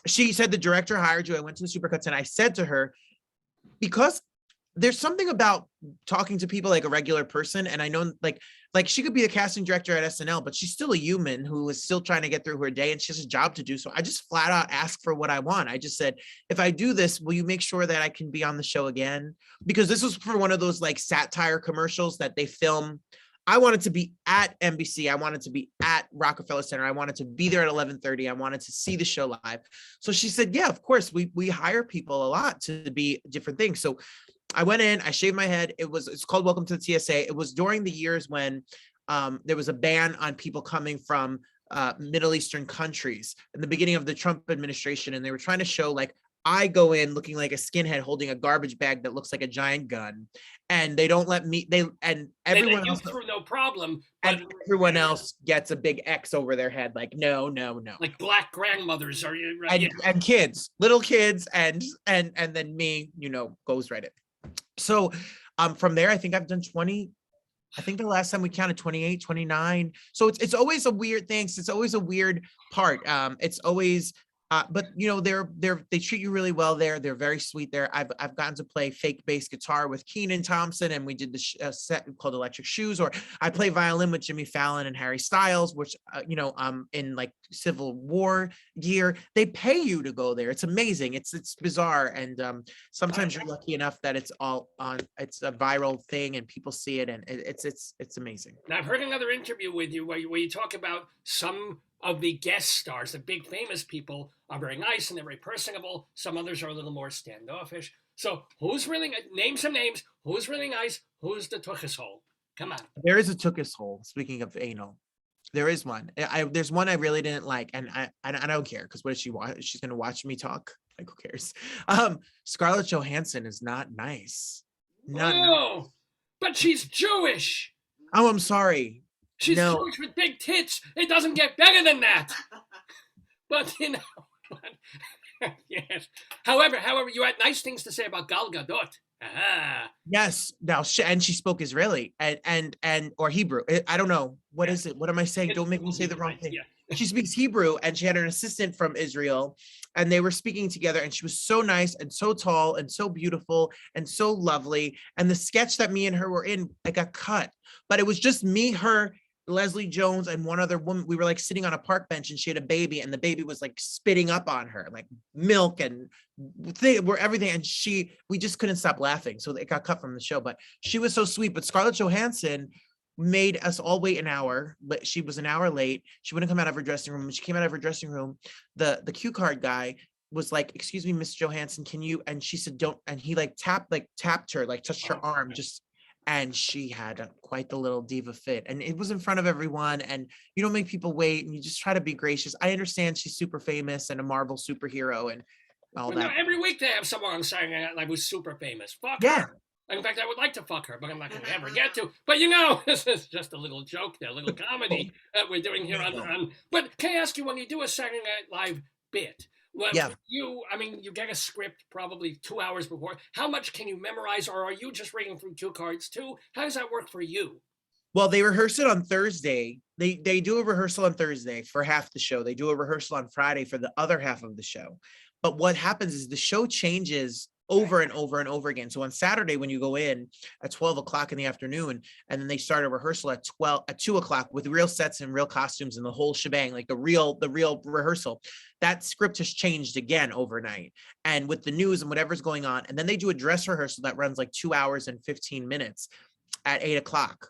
She said the director hired you. I went to the Supercuts and I said to her, because there's something about talking to people like a regular person. And I know like she could be the casting director at SNL, but she's still a human who is still trying to get through her day and she has a job to do. So I just flat out asked for what I want. I just said, if I do this, will you make sure that I can be on the show again? Because this was for one of those like satire commercials that they film. I wanted to be at NBC. I wanted to be at Rockefeller Center. I wanted to be there at 11:30. I wanted to see the show live. So she said, yeah, of course, we hire people a lot to be different things. So I went in, I shaved my head. It's called Welcome to the TSA. It was during the years when there was a ban on people coming from Middle Eastern countries in the beginning of the Trump administration. And they were trying to show like, I go in looking like a skinhead holding a garbage bag that looks like a giant gun. And they don't let me, everyone else through no problem. and But everyone else gets a big X over their head. Like, no. like black grandmothers are right? And kids, little kids, and then me, you know, goes right in. So from there, I think I've done 20. I think the last time we counted 28, 29. So it's always a weird thing. It's always a weird part. It's always but you know, they treat you really well there. They're very sweet there. I've gotten to play fake bass guitar with Kenan Thompson, and we did the set called Electric Shoes. Or I play violin with Jimmy Fallon and Harry Styles, which you know, in like Civil War gear. They pay you to go there. It's amazing. It's bizarre, and sometimes you're lucky enough that it's all on. It's a viral thing, and people see it, and it's amazing. Now I've heard another interview with you where you talk about some of the guest stars, the big famous people, are very nice and they're very personable. Some others are a little more standoffish. So who's really, name some names, who's really nice, who's the tuchus hole? Come on. There is a tuchus hole, speaking of anal. There is one. There's one I really didn't like, and I don't care, because what does she want? She's gonna watch me talk. Like, who cares? Scarlett Johansson is not nice. No, but she's Jewish. Oh, I'm sorry. She's No. Jewish with big tits. It doesn't get better than that. But you know, yes. However, you had nice things to say about Gal Gadot. Ah, Yes. Now, and she spoke Israeli and or Hebrew. I don't know. What yeah. is it? What am I saying? It's Don't make me say the Hebrew, wrong right? thing. Yeah. She speaks Hebrew, and she had an assistant from Israel, and they were speaking together, and she was so nice and so tall and so beautiful and so lovely. And the sketch that me and her were in, I got cut, but it was just me, her, Leslie Jones, and one other woman. We were like sitting on a park bench, and she had a baby, and the baby was like spitting up on her, like milk and were everything. And we just couldn't stop laughing. So it got cut from the show, but she was so sweet. But Scarlett Johansson made us all wait an hour, but she was an hour late. She wouldn't come out of her dressing room. When she came out of her dressing room, the cue card guy was like, "Excuse me, Miss Johansson, can you?" And she said, "Don't." And he tapped her, like touched her arm, just. And she had quite the little diva fit, and it was in front of everyone. And you don't make people wait, and you just try to be gracious. I understand she's super famous and a Marvel superhero and all Well, no, that. every week they have someone on Saturday Night Live who's super famous. Fuck Yeah, her. In fact, I would like to fuck her, but I'm not going to ever get to. But you know, this is just a little joke there, a little comedy that we're doing here on. But can I ask you, when you do a Saturday Night Live bit, what yeah. you, I mean, you get a script probably 2 hours before. How much can you memorize, or are you just reading through cue cards too? How does that work for you? Well, they rehearse it on Thursday. They do a rehearsal on Thursday for half the show. They do a rehearsal on Friday for the other half of the show. But what happens is the show changes over and over and over again. So on Saturday, when you go in at 12 o'clock in the afternoon, and then they start a rehearsal at 2 o'clock with real sets and real costumes and the whole shebang, like the real rehearsal, that script has changed again overnight. And with the news and whatever's going on, and then they do a dress rehearsal that runs like 2 hours and 15 minutes at 8 o'clock.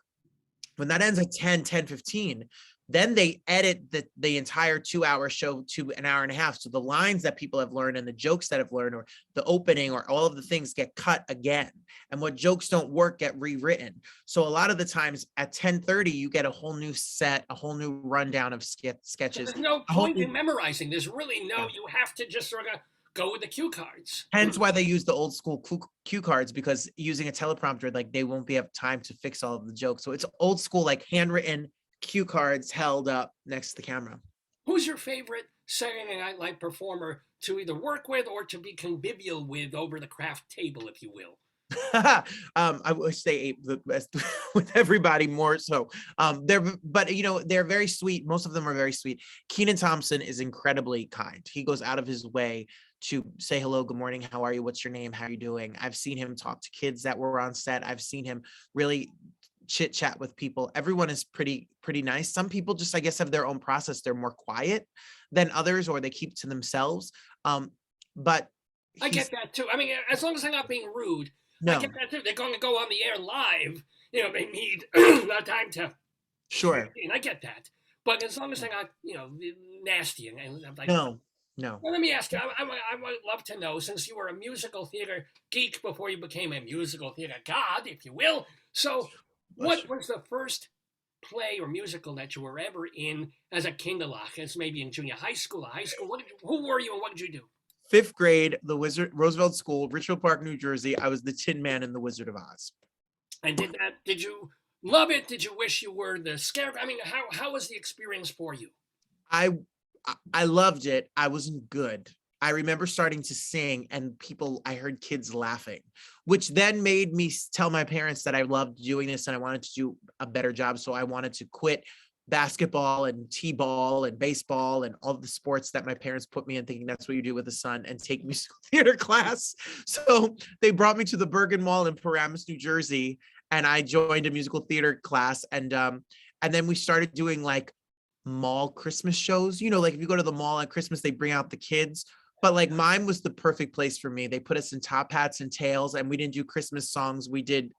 When that ends at 10:15, then they edit the entire 2 hour show to an hour and a half. So the lines that people have learned and the jokes that have learned, or the opening, or all of the things get cut again. And what jokes don't work get rewritten. So a lot of the times at 10:30, you get a whole new set, a whole new rundown of So sketches. there's no A whole point new, in memorizing. There's really yeah. no, you have to just sort of go with the cue cards. Hence why they use the old school cue cards, because using a teleprompter, like they won't be have time to fix all of the jokes. So it's old school, like handwritten cue cards held up next to the camera. Who's your favorite Saturday Night Live performer to either work with or to be convivial with over the craft table, if you will? I wish they ate the best with everybody more so. But they're very sweet. Most of them are very sweet. Kenan Thompson is incredibly kind. He goes out of his way to say hello, good morning, how are you, what's your name, how are you doing. I've seen him talk to kids that were on set. I've seen him really chit chat with people. Everyone is pretty nice. Some people just, I guess, have their own process. They're more quiet than others, or they keep to themselves. But I he's get that too. I mean, as long as they're not being rude, I no, get that too. They're going to go on the air live. They need time to. sure, And I get that. But as long as they're not, nasty and like. no. Well, let me ask you. I would love to know, since you were a musical theater geek before you became a musical theater god, if you will. So, what was the first play or musical that you were ever in as a Kinderlach, as maybe in junior high school or high school? Who were you and what did you do? Fifth grade, the Roosevelt School, Richfield Park, New Jersey. I was the Tin Man in the Wizard of Oz. And did you love it? Did you wish you were the scarecrow? I mean, how was the experience for you? I I loved it. I wasn't good. I remember starting to sing, and I heard kids laughing, which then made me tell my parents that I loved doing this and I wanted to do a better job. So I wanted to quit basketball and t-ball and baseball and all the sports that my parents put me in, thinking that's what you do with a son, and take musical theater class. So they brought me to the Bergen Mall in Paramus, New Jersey, and I joined a musical theater class. And then we started doing like mall Christmas shows. Like if you go to the mall at Christmas, they bring out the kids. But like mine was the perfect place for me. They put us in top hats and tails, and we didn't do Christmas songs. We did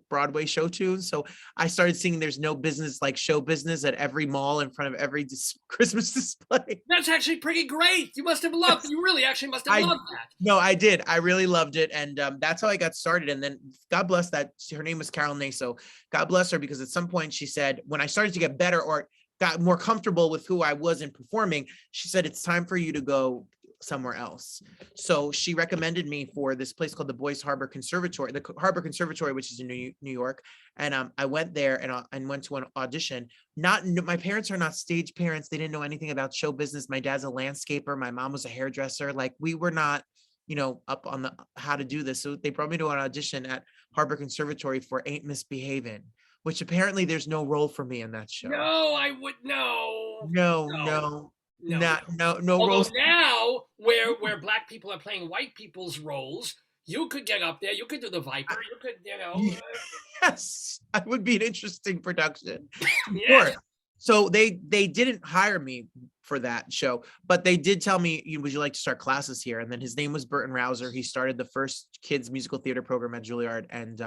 Broadway show tunes. So I started singing "There's No Business Like Show Business" at every mall in front of every Christmas display. That's actually pretty great. You must have loved. You really actually must have loved that. No, I did. I really loved it, and that's how I got started. And then God bless that. Her name was Carol Naso. God bless her, because at some point she said, when I started to get better or got more comfortable with who I was in performing, she said, it's time for you to go somewhere else. So she recommended me for this place called the Boys Harbor Conservatory, the Harbor Conservatory, which is in New York. And I went there and went to an audition. My parents are not stage parents. They didn't know anything about show business. My dad's a landscaper. My mom was a hairdresser. Like we were not up on the how to do this. So they brought me to an audition at Harbor Conservatory for Ain't Misbehaving, which apparently there's no role for me in that show. No, I would no. No, No. no, No. no Although roles. now, where black people are playing white people's roles, you could get up there. You could do the Viper. You could, Yes, that would be an interesting production. yeah. Sure. So they didn't hire me for that show, but they did tell me, would you like to start classes here? And then his name was Burton Rouser. He started the first kids musical theater program at Juilliard, and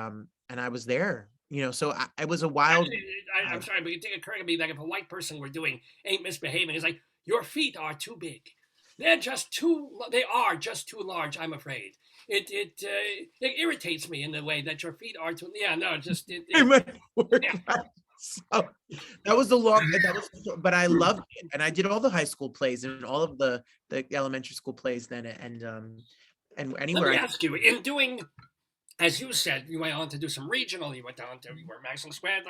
I was there. So it was a wild. Actually, I'm sorry, but it did occur to me that if a white person were doing Ain't Misbehaving, it's like your feet are too big. They are just too large. I'm afraid it irritates me in the way that your feet are too. Yeah, no, It might work yeah. out. So that was but I loved it, and I did all the high school plays and all of the elementary school plays then, and anywhere. Let me ask you, in doing, as you said, you went on to do some regional. You went down to Madison Square.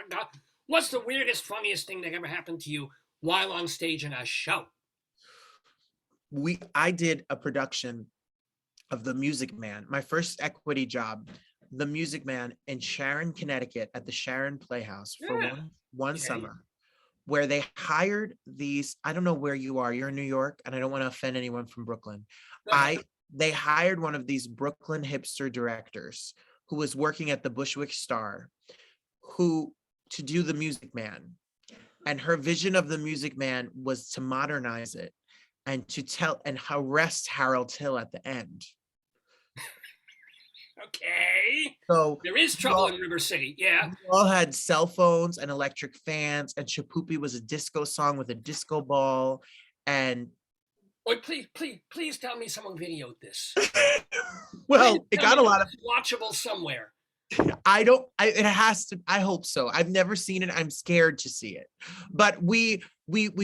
What's the weirdest, funniest thing that ever happened to you while on stage in a show? I did a production of The Music Man, my first equity job, The Music Man in Sharon, Connecticut at the Sharon Playhouse for one summer, where they hired these, I don't know where you are, you're in New York, and I don't want to offend anyone from Brooklyn. They hired one of these Brooklyn hipster directors who was working at the Bushwick Star to do The Music Man. And her vision of The Music Man was to modernize it and to tell and arrest Harold Hill at the end. Okay. So there is trouble in River City. Yeah. We all had cell phones and electric fans, and Chapoopy was a disco song with a disco ball. And please tell me someone videoed this. Well, it got a lot of watchable somewhere. It has to. I hope so. I've never seen it. I'm scared to see it. But we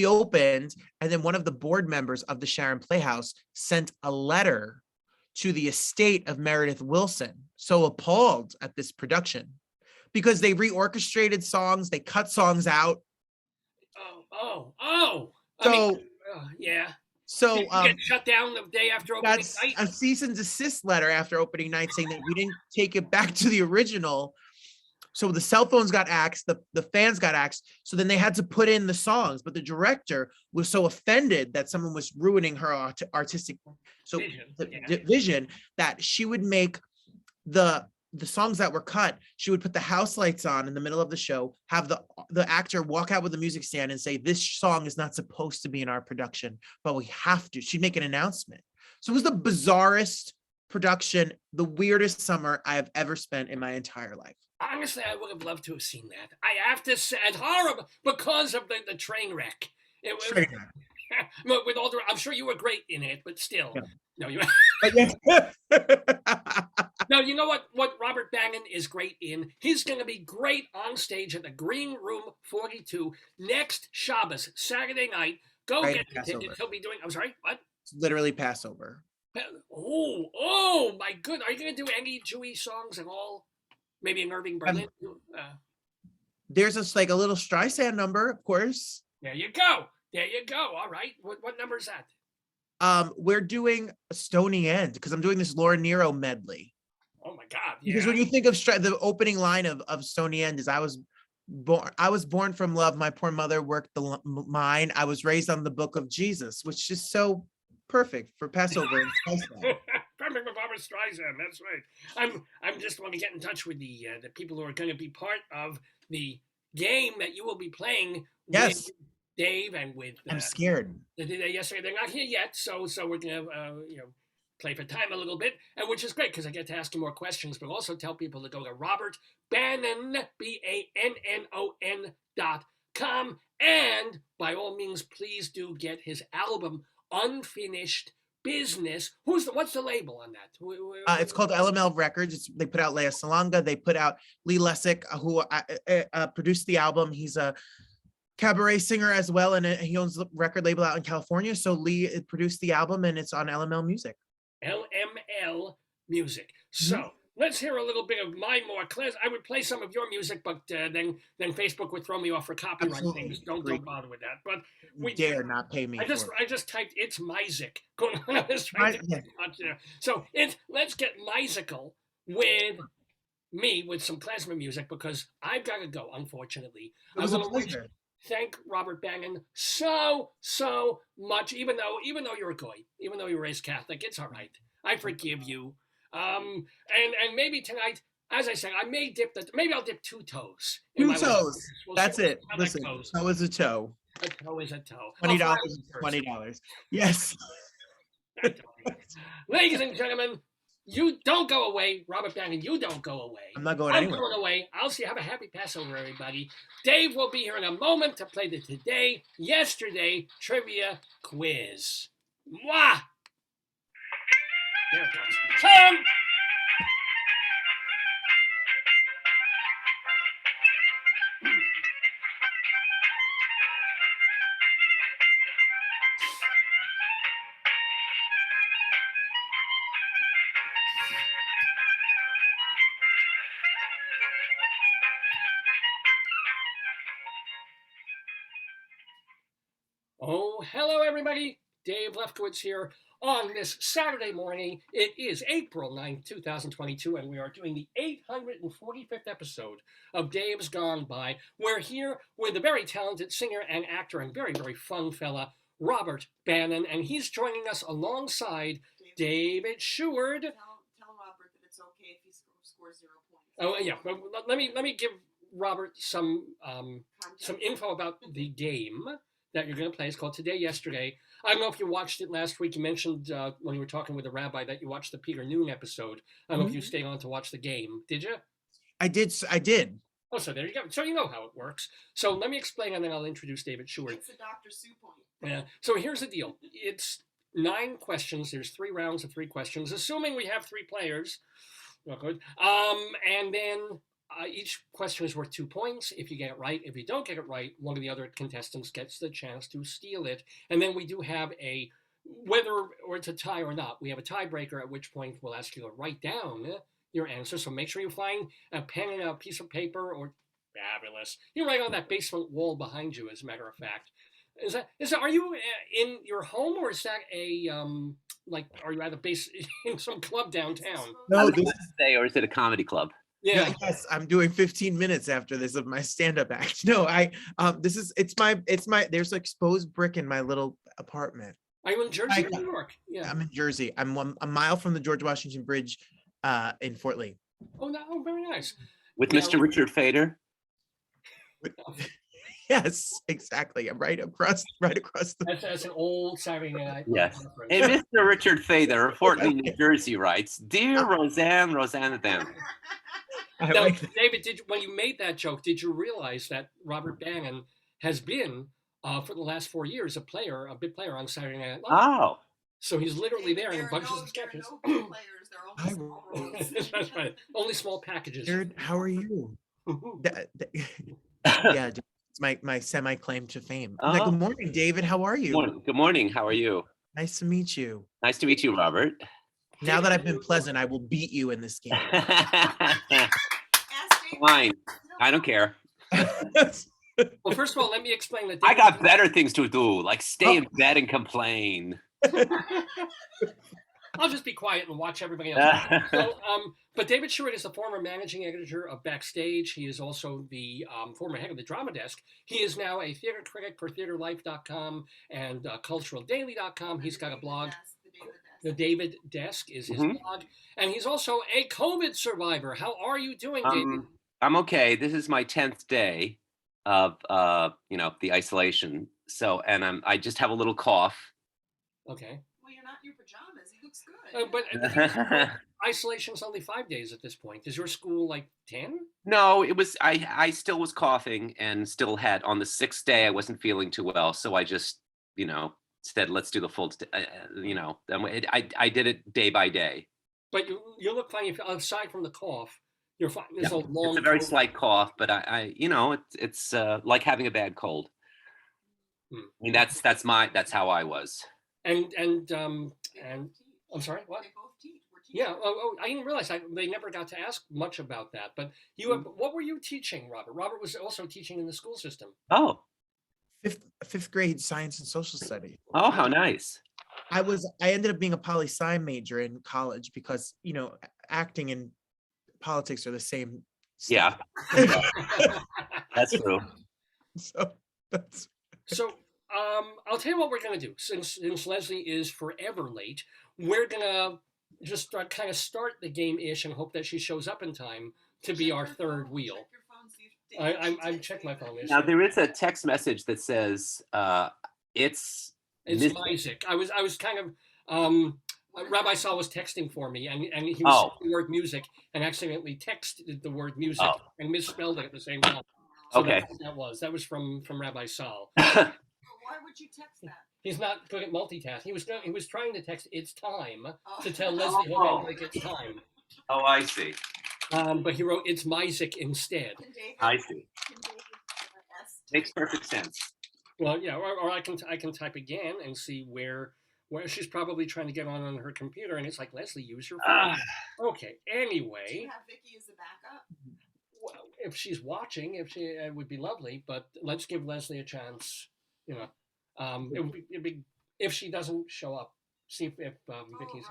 opened, and then one of the board members of the Sharon Playhouse sent a letter to the estate of Meredith Willson, so appalled at this production because they reorchestrated songs, they cut songs out. So yeah. So get shut down the day after opening night. A cease and desist letter after opening night saying that we didn't take it back to the original. So the cell phones got axed, the fans got axed. So then they had to put in the songs, but the director was so offended that someone was ruining her artistic vision that she would make the songs that were cut. She would put the house lights on in the middle of the show, have the actor walk out with the music stand and say, "This song is not supposed to be in our production, but we have to." She'd make an announcement. So it was the bizarrest production, the weirdest summer I have ever spent in my entire life. Honestly, I would have loved to have seen that. I have to say, it's horrible because of the train wreck. It was, with all I'm sure you were great in it, but still, no, you. No, you know what Robert Bannon is great in? He's going to be great on stage at the Green Room 42 next Shabbos, Saturday night. Go get the tickets. He'll be doing. I'm sorry, what? It's literally Passover. Oh my goodness! Are you going to do any Jewish songs at all? Maybe in Irving Berlin. There's a little Streisand number, of course. There you go. All right. What number is that? We're doing Stony End because I'm doing this Laura Nyro medley. Oh my God! Yeah. Because when you think of the opening line of Stony End is I was born from love. My poor mother worked the mine. I was raised on the book of Jesus, which is so perfect for Passover. Perfect for Barbra Streisand. That's right. I'm just want to get in touch with the people who are going to be part of the game that you will be playing. Yes, with Dave and with. I'm scared. Yesterday they're not here yet, so we're going to play for time a little bit, and which is great because I get to ask you more questions, but also tell people to go to Robert Bannon BANNON.com, and by all means, please do get his album Unfinished Business. What's the label on that? It's called LML Records. They put out Lea Salonga. They put out Lee Lessick, who produced the album. He's a cabaret singer as well, and he owns the record label out in California. So Lee produced the album, and it's on LML Music. LML Music. So let's hear a little bit of mine more. I would play some of your music, but then Facebook would throw me off for copyright Absolutely things. Don't agree. bother with that. But we Dare not pay me I just for I just typed it's Music going on. I was trying to yeah. so let's get musical with me with some klezmer music because I've got to go. Unfortunately, It was a I want to pleasure. thank Robert Bannon so much. Even though you're a goy, even though you're raised Catholic, it's all right. I forgive you. And maybe tonight, as I said, maybe I'll dip 2 toes. In Two my life. toes. We'll That's see it. how that Listen, goes. toe is a toe. A toe is a toe. $20 I'll is file first. $20. Yes. Ladies and gentlemen, you don't go away. Robert Bannon, you don't go away. I'm not going I'm anywhere. going away. I'll see. Have a happy Passover, everybody. Dave will be here in a moment to play the Today, Yesterday Trivia Quiz. Mwah! There it goes. Tom! Oh, hello, everybody. Dave Lefkowitz here on this Saturday morning. It is April 9th, 2022, and we are doing the 845th episode of Dave's Gone By. We're here with the very talented singer and actor and very, very fun fella, Robert Bannon, and he's joining us alongside David Sheward. Tell Robert that it's okay if he scores 0 points. Oh, yeah. Well, let me give Robert some info about the game that you're going to play. It's called Today, Yesterday. I don't know if you watched it last week. You mentioned when you were talking with the rabbi that you watched the Peter Noon episode. I don't know if you stayed on to watch the game. Did you? I did. Oh, so there you go. So you know how it works. So let me explain, and then I'll introduce David Sheward. It's a Dr. Sue point. Yeah. So here's the deal. It's 9 questions. There's 3 rounds of 3 questions, assuming we have 3 players. Not good. And then each question is worth 2 points if you get it right. If you don't get it right, one of the other contestants gets the chance to steal it. And then we do have whether or it's a tie or not, we have a tiebreaker, at which point we'll ask you to write down your answer. So make sure you find a pen and a piece of paper, or fabulous. You write on that basement wall behind you, as a matter of fact. Are you in your home, or is that are you at a base in some club downtown? No, Say, or is it a comedy club? Yeah. Yes, I'm doing 15 minutes after this of my stand-up act. No, it's my there's exposed brick in my little apartment. Are you in Jersey or New York? Yeah. I'm in Jersey. I'm a mile from the George Washington Bridge in Fort Lee. Oh, no, very nice. With Yeah, Mr. Richard Fader? Yes, exactly. I'm right across the That's an old Saturday night. Yes. conference. Hey, Mr. Richard Fader, reportedly New Jersey, writes, Dear Rosanna Them. I Now, like that. David, when you made that joke, did you realize that Robert Bannon has been, for the last 4 years, a big player on Saturday Night Live? Oh. So he's literally there in There are bunches no- of sketches. There are no big players. They're only small roles. That's right. Only small packages. Jared, how are you? Yeah, it's my semi-claim to fame. Oh. Good morning, David. How are you? Good morning. How are you? Nice to meet you. Nice to meet you, Robert. Now that I've been pleasant, I will beat you in this game. Ask Dave. Fine. I don't care. Well, first of all, let me explain that. I got better things to do, like stay in bed and complain. I'll just be quiet and watch everybody else. But David Sheward is the former managing editor of Backstage. He is also the former head of the Drama Desk. He is now a theater critic for TheaterLife.com and CulturalDaily.com. He's got a blog. The David Desk is his blog. And he's also a COVID survivor. How are you doing, David? I'm okay. This is my 10th day of the isolation. So, and I just have a little cough. Okay. Well, you're not in your pajamas. He looks good. But isolation's only 5 days at this point. Is your school like 10? No, it was. I still was coughing and still had on the 6th day I wasn't feeling too well. So I just said let's do the full. I did it day by day. But you look fine. Aside from the cough, you're fine. There's a long. It's a very COVID. slight cough, but it's like having a bad cold. I mean that's how I was. And I'm sorry, what? They both teach. We're Yeah. I didn't realize they never got to ask much about that. But what were you teaching, Robert? Robert was also teaching in the school system. Oh, Fifth grade science and social studies. oh, how nice. I ended up being a poli sci major in college because, acting and politics are the same Yeah, stuff. that's true. So that's So I'll tell you what we're gonna do. Since Leslie is forever late, we're gonna just kind of start the game-ish and hope that she shows up in time to be our third wheel. Check your phone, see if I'm checked my phone. Now there is a text message that says it's It's Miss- Isaac. I was kind of Rabbi Saul was texting for me, and he was Oh. saying the word music and accidentally texted the word music Oh. and misspelled it at the same time. So Okay. that's what that was from Rabbi Saul. But why would you text that? He's not good at multitasking. He was trying to text "It's time" Oh. to tell Leslie Oh. like it's time, Oh, I see. but he wrote "It's Mysic" instead. Can David, I see. can David S Makes perfect sense. Well, yeah, or I can type again and see where she's probably trying to get on her computer, and it's like, Leslie, use your phone. Okay. do Anyway. you have Vicky as a backup? Well, if she's watching, it would be lovely. But let's give Leslie a chance. It'd be if she doesn't show up. See if Vicky's. Robert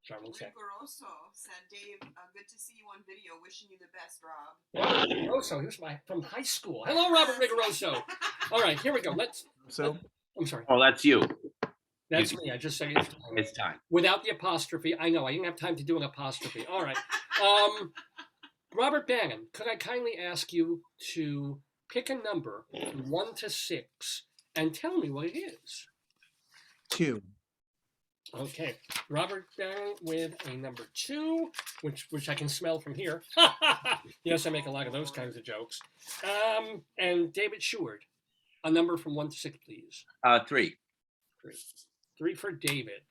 Sorry, one sec. Rigoroso said, Dave, good to see you on video. Wishing you the best, Rob. Robert Rigoroso, here's from high school. Hello, Robert Rigoroso. All right, here we go. so I'm sorry. Oh, that's you. That's me. I just said it's time. It's time. Without the apostrophe. I know I didn't have time to do an apostrophe. All right. Robert Bannon, could I kindly ask you to pick a number from 1 to 6 and tell me what it is? 2. Okay, Robert Bannon with a number 2, which I can smell from here. Yes, I make a lot of those kinds of jokes. And David Sheward, a number from 1 to 6, please. 3. 3 for David.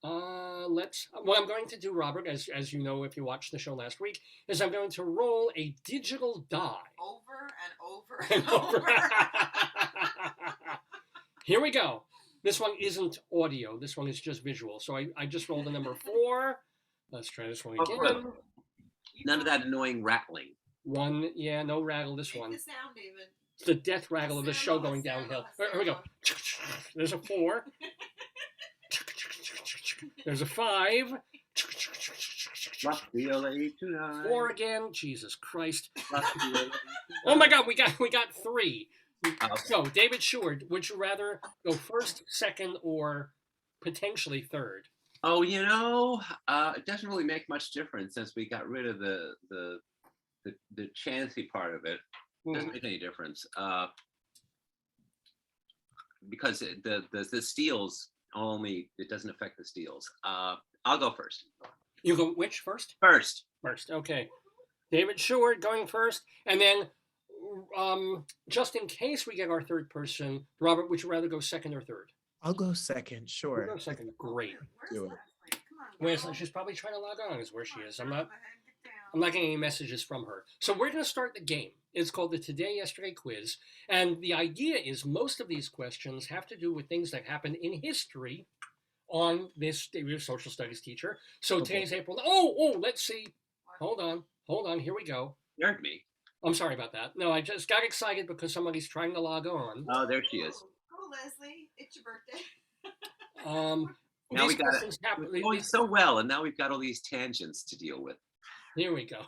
What I'm going to do, Robert, as you know if you watched the show last week, is I'm going to roll a digital die. Over and over And and over. Here we go. This one isn't audio. This one is just visual. So I just rolled a number 4. Let's try this one again. None of that annoying rattling. 1, yeah, no rattle this Make one. the sound, David. It's the death rattle of the show going downhill. Here we go. There's a 4. There's a 5. Rock the LA tonight. 4 again. Jesus Christ. Rock the LA Oh my God, we got 3. Oh. So, David Sheward, would you rather go first, second, or potentially third? Oh, it doesn't really make much difference since we got rid of the chancy part of it. It doesn't make any difference. Because the steals it doesn't affect the steals. I'll go first. You go which first? First. First, okay. David Sheward going first, and then just in case we get our third person, Robert, would you rather go second or third? I'll go second, We'll sure. go second. Great. Where's Do it. Leslie? Come on, Where's girl. she's probably trying to log on is where she Come on, is. girl, I'm not go ahead and get down. I'm not getting any messages from her. So we're going to start the game. It's called the Today Yesterday Quiz, and the idea is most of these questions have to do with things that happened in history on this social studies teacher. So Okay. today's April. Oh, let's see. Hold on. Here we go. You heard me. I'm sorry about that. No, I just got excited because somebody's trying to log on. Oh, there she is. Go, Leslie. It's your birthday. Now These we got it. questions happen. We're going so well, and now we've got all these tangents to deal with. Here we go.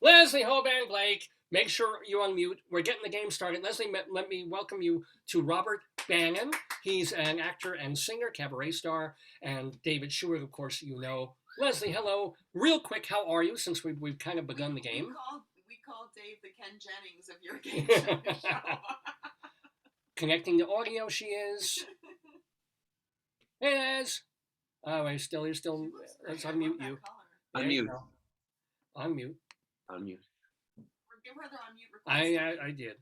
Leslie Hoban Blake, make sure you unmute. We're getting the game started. Leslie, let me welcome you to Robert Bannon. He's an actor and singer, cabaret star, and David Sheward, of course, you know. Leslie, hello. Real quick, how are you since we've kind of begun the game? We call Dave the Ken Jennings of your game show. Connecting to audio, she is. Hey, Les. Oh, you're still. She looks Let's great. I love unmute that you. color. There Unmute. you go. Unmute. Unmute. Give her the unmute request. I did.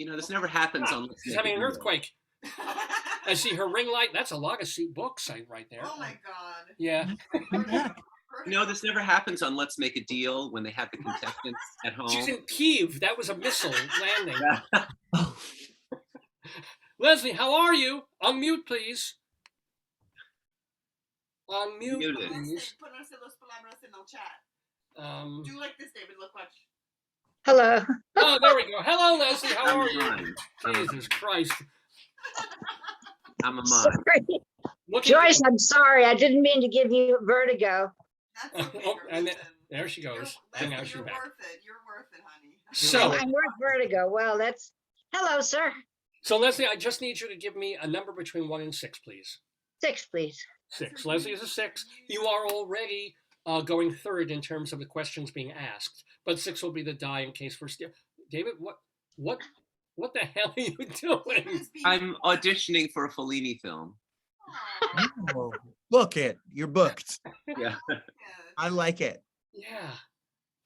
Okay. This never happens on. She's having an earthquake. I see her ring light. That's a lot of books right there. Oh my God. Yeah. This never happens on Let's Make a Deal when they have the contestants at home. She's in Kiev. That was a missile landing. Oh, Leslie, how are you? Unmute, please. On mute, Muted. please. Ponerse las palabras en el chat. Um, Do like this, David. Look, watch. Hello. oh, there we go. Hello, Leslie. How are I'm you? mine. Jesus Christ. I'm a mime. Sorry. Looking Joyce, I'm sorry. I didn't mean to give you vertigo. That's okay. Oh, and listen. there she You're, goes. And now Leslie, she's you're back. worth it. You're worth it, honey. So- I'm worth vertigo. Well, that's hello, sir. So, Leslie, I just need you to give me a number between 1 and 6, please. 6, please. 6. Leslie is a 6. You are already going third in terms of the questions being asked, but 6 will be the die in case we're still. David, what the hell are you doing? I'm auditioning for a Fellini film. Oh, book it. You're booked. Yeah. I like it. Yeah.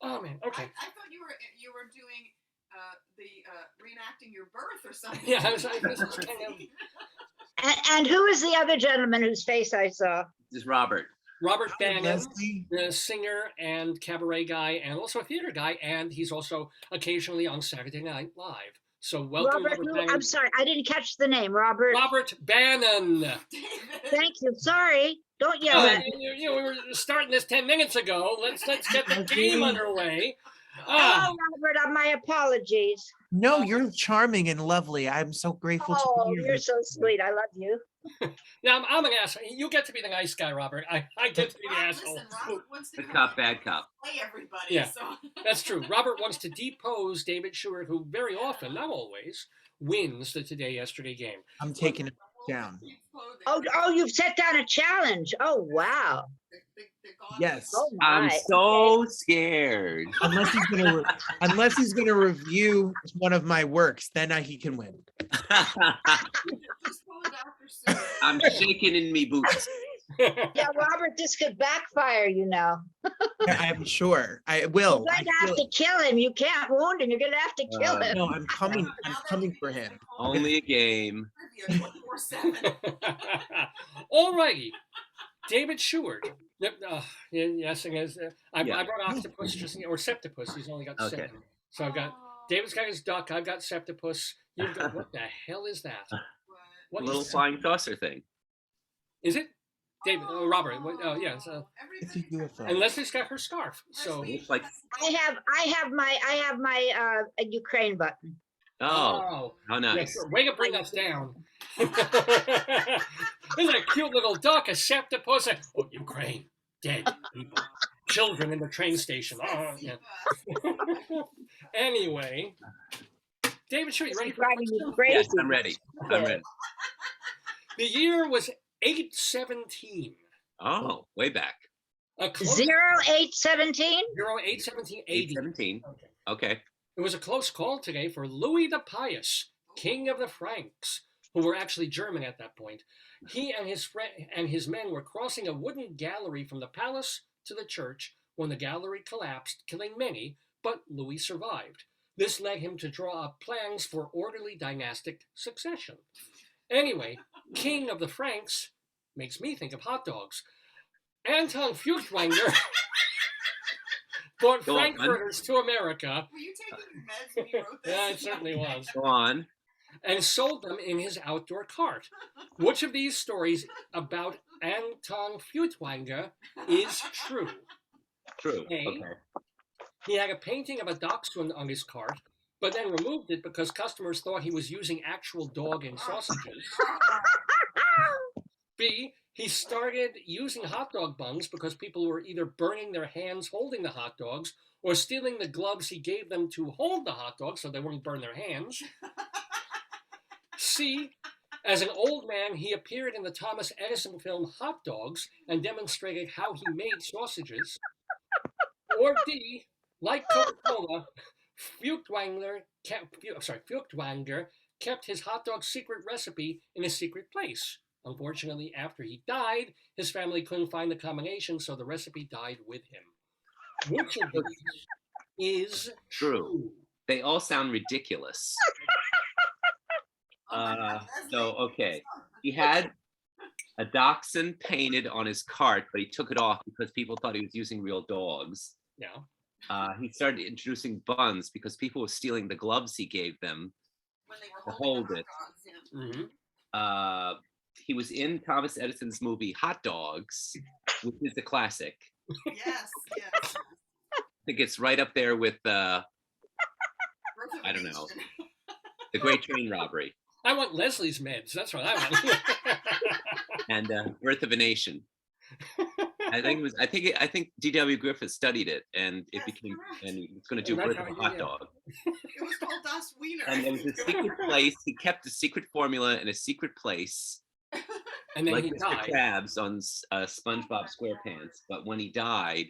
Oh man. Okay. I thought you were doing reenacting your birth or something. Yeah, I was like, this is kind of And who is the other gentleman whose face I saw? This is Robert. Robert Hi, Bannon, Leslie. the singer and cabaret guy, and also a theater guy, and he's also occasionally on Saturday Night Live. So welcome, Robert. Robert Who? Bannon. I'm sorry. I didn't catch the name. Robert. Robert Bannon. David. Thank you. Sorry. Don't yell Oh, at me. we were starting this 10 minutes ago. Let's get the game underway. Oh, Robert, my apologies. No, you're charming and lovely. I'm so grateful Oh, to be here. you're so sweet. I love you. Now I'm an asshole. You get to be the nice guy, Robert. I get to be the Rob, asshole. listen, Robert wants to Good come cop, in and bad cop. play everybody. Yeah. So. That's true. Robert wants to depose David Stewart, who very often, not always, wins the Today Yesterday game. I'm taking it down. Oh, you've set down a challenge. Oh, wow. Yes. Oh, I'm my. so scared. Unless he's gonna review one of my works, then he can win. I'm shaking in me boots. Yeah, Robert, this could backfire, you know. I'm sure. I will. You're I going to have feel to kill him. You can't wound him. You're going to have to kill it. him. No, I'm coming. I'm coming for him. Only a game. 24/7. All righty. David Stewart. Yep. Yes, and I Yeah. brought Octopus or Septopus. He's only got Okay. 7. So I've got David's got his duck. I've got Septopus. You've got what the hell is that? What Little is, flying saucer thing. is it? David, Robert. Oh, yeah. So, It's a UFO. and Leslie's got her scarf. So, Looks like I have my Ukraine button. oh, how yeah, nice. sure. Way to bring us down. There's a cute little duck, a septopus. Oh, Ukraine, dead people, children in the train station. Oh, yeah. Anyway, David, sure you ready for Driving you question? crazy. Yes, I'm ready. I'm ready. The year was 817. Oh, way back. A close, 0817? 817 AD. 817. Okay. Okay. It was a close call today for Louis the Pious, king of the Franks, who were actually German at that point. He and his men were crossing a wooden gallery from the palace to the church when the gallery collapsed, killing many, but Louis survived. This led him to draw up plans for orderly dynastic succession. Anyway, king of the Franks makes me think of hot dogs. Anton Feuchtwanger brought Go on. Frankfurters to America. Were you taking your meds when you wrote this? Yeah, it certainly was. Go on. And sold them in his outdoor cart. Which of these stories about Anton Feuchtwanger is true? True. Hey. Okay. He had a painting of a dachshund on his cart, but then removed it because customers thought he was using actual dog and sausages. B, he started using hot dog buns because people were either burning their hands holding the hot dogs or stealing the gloves he gave them to hold the hot dogs so they wouldn't burn their hands. C, as an old man, he appeared in the Thomas Edison film Hot Dogs and demonstrated how he made sausages. Or D, like Coca-Cola, Feuchtwanger kept his hot dog secret recipe in a secret place. Unfortunately, after he died, his family couldn't find the combination, so the recipe died with him. Which of these is true? They all sound ridiculous. Oh my God, Leslie. So, okay. He had a dachshund painted on his cart, but he took it off because people thought he was using real dogs. Yeah. He started introducing buns because people were stealing the gloves he gave them. When they were To holding hold the it. hot dogs, yeah. Mm-hmm. he was in Thomas Edison's movie Hot Dogs, which is a classic. Yes, yes. I think it's right up there with Birth of I a don't know. Nation. The Great Train Robbery I want Leslie's meds. That's what I want. and Birth of a Nation. I think D.W. Griffith studied it, and it Yes, became, correct. and he was going to do Right, Birth of a yeah, Hot yeah. Dog. It was called Das Wiener. And there was a secret place. He kept a secret formula in a secret place, And then like he Mr. died. Krabs on SpongeBob SquarePants. But when he died,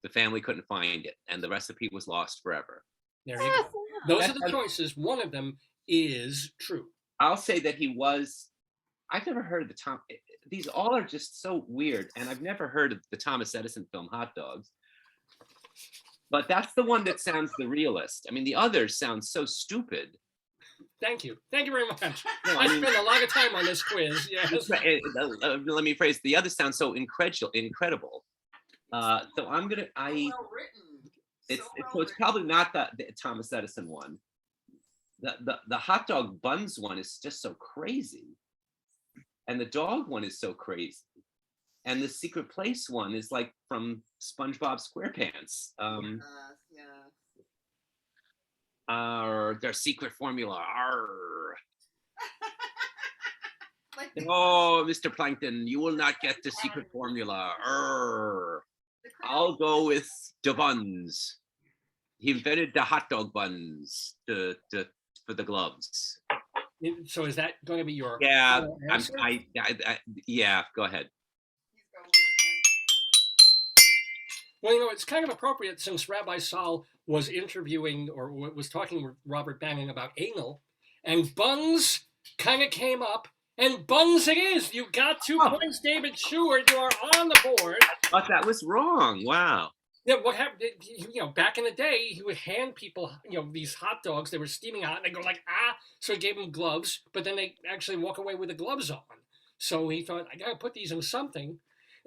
the family couldn't find it, and the recipe was lost forever. There you go. Those are the choices. One of them is true. I'll say that he was. I've never heard of the Tom. These all are just so weird, and I've never heard of the Thomas Edison film Hot Dogs. But that's the one that sounds the realest. I mean, the others sound so stupid. Thank you. Thank you very much. No, I I mean, spent a lot of time on this quiz. Yes. let me phrase. The others sound so incredible. So I'm gonna. So well written. It's So so well it's probably not the Thomas Edison one. The hot dog buns one is just so crazy, and the dog one is so crazy, and the secret place one is like from SpongeBob SquarePants. Yeah. Their secret formula. Arr. Like Oh, Mr. Plankton, you will not get the secret formula. Arr. the I'll go with the buns. He invented the hot dog buns for the gloves. So is that going to be your Yeah, final I'm, answer? yeah. Go ahead. He's going with it. Well, you know, it's kind of appropriate since Rabbi Saul was interviewing or was talking with Robert Bannon about anal, and buns kind of came up, and buns it is. You got 2 points, David Stewart. You are on the board. But that was wrong. Wow. Yeah, what happened? You know, back in the day, he would hand people, you know, these hot dogs. They were steaming hot, and they go like, ah. So he gave them gloves, but then they actually walk away with the gloves on. So he thought, I got to put these in something.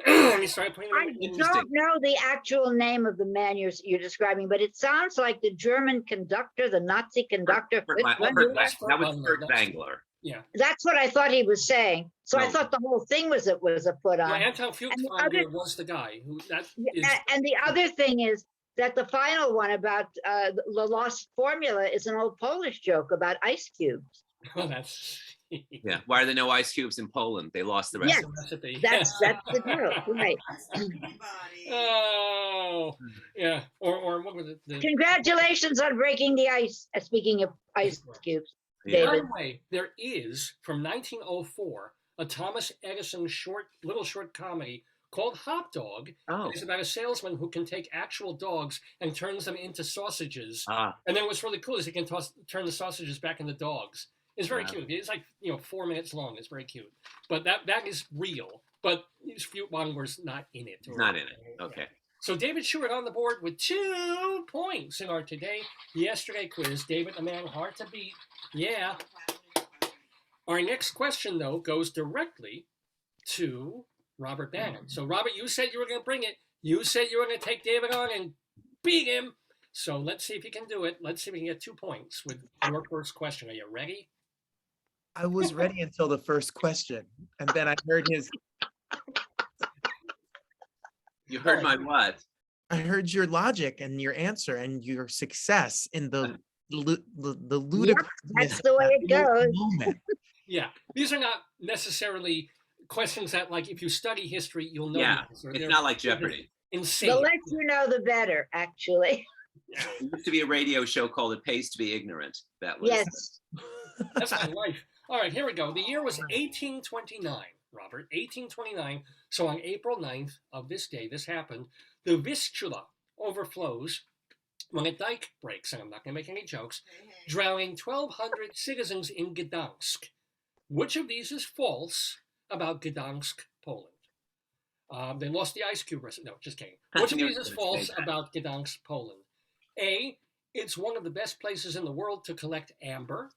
And he started putting them I in. don't know the actual name of the man you're describing, but it sounds like the German conductor, the Nazi conductor. That was Kurt Bangler. Yeah. That's what I thought he was saying. So I No. thought the whole thing was a put Well, on. Anton the Fuchsberger other- was the guy who that is. And the other thing is that the final one about the lost formula is an old Polish joke about ice cubes. Well, that's Yeah. Why are there no ice cubes in Poland? They lost the Yes. recipe. recipe. That's the joke, right? Everybody. Oh, yeah. Or what was it? The, Congratulations on breaking the ice. Speaking of ice cubes, Yeah. by David. the way, there is from 1904 a Thomas Edison little short comedy called Hot Dog. Oh. It's about a salesman who can take actual dogs and turns them into sausages. Ah. And then what's really cool is he can turn the sausages back into dogs. It's very Wow. cute. It's like 4 minutes long. It's very cute. But that is real. But Fugtwanger's not in it. He's not in it. Okay. So David Stewart on the board with 2 points in our yesterday quiz. David, a man hard to beat. Yeah. Our next question, though, goes directly to Robert Bannon. So, Robert, you said you were going to bring it. You said you were going to take David on and beat him. So let's see if you can do it. Let's see if we can get 2 points with your first question. Are you ready? I was ready until the first question, and then I heard You heard my what? I heard your logic and your answer and your success in the ludicrousness. That's the way of it that goes. moment. Yeah. These are not necessarily questions that, like, if you study history, you'll know. Yeah. the answer. It's They're not like Jeopardy. insane. The less you know, the better, actually. There used to be a radio show called It Pays to Be Ignorant. That was Yes. That's my life. All right, here we go. The year was 1829, Robert, 1829. So on April 9th of this day, this happened. The Vistula overflows when a dike breaks, and I'm not going to make any jokes, drowning 1,200 citizens in Gdansk. Which of these is false about Gdansk, Poland? They lost the ice cube recipe. No, just kidding. Which of knew these you is were gonna false say that. about Gdansk, Poland? A, it's one of the best places in the world to collect amber.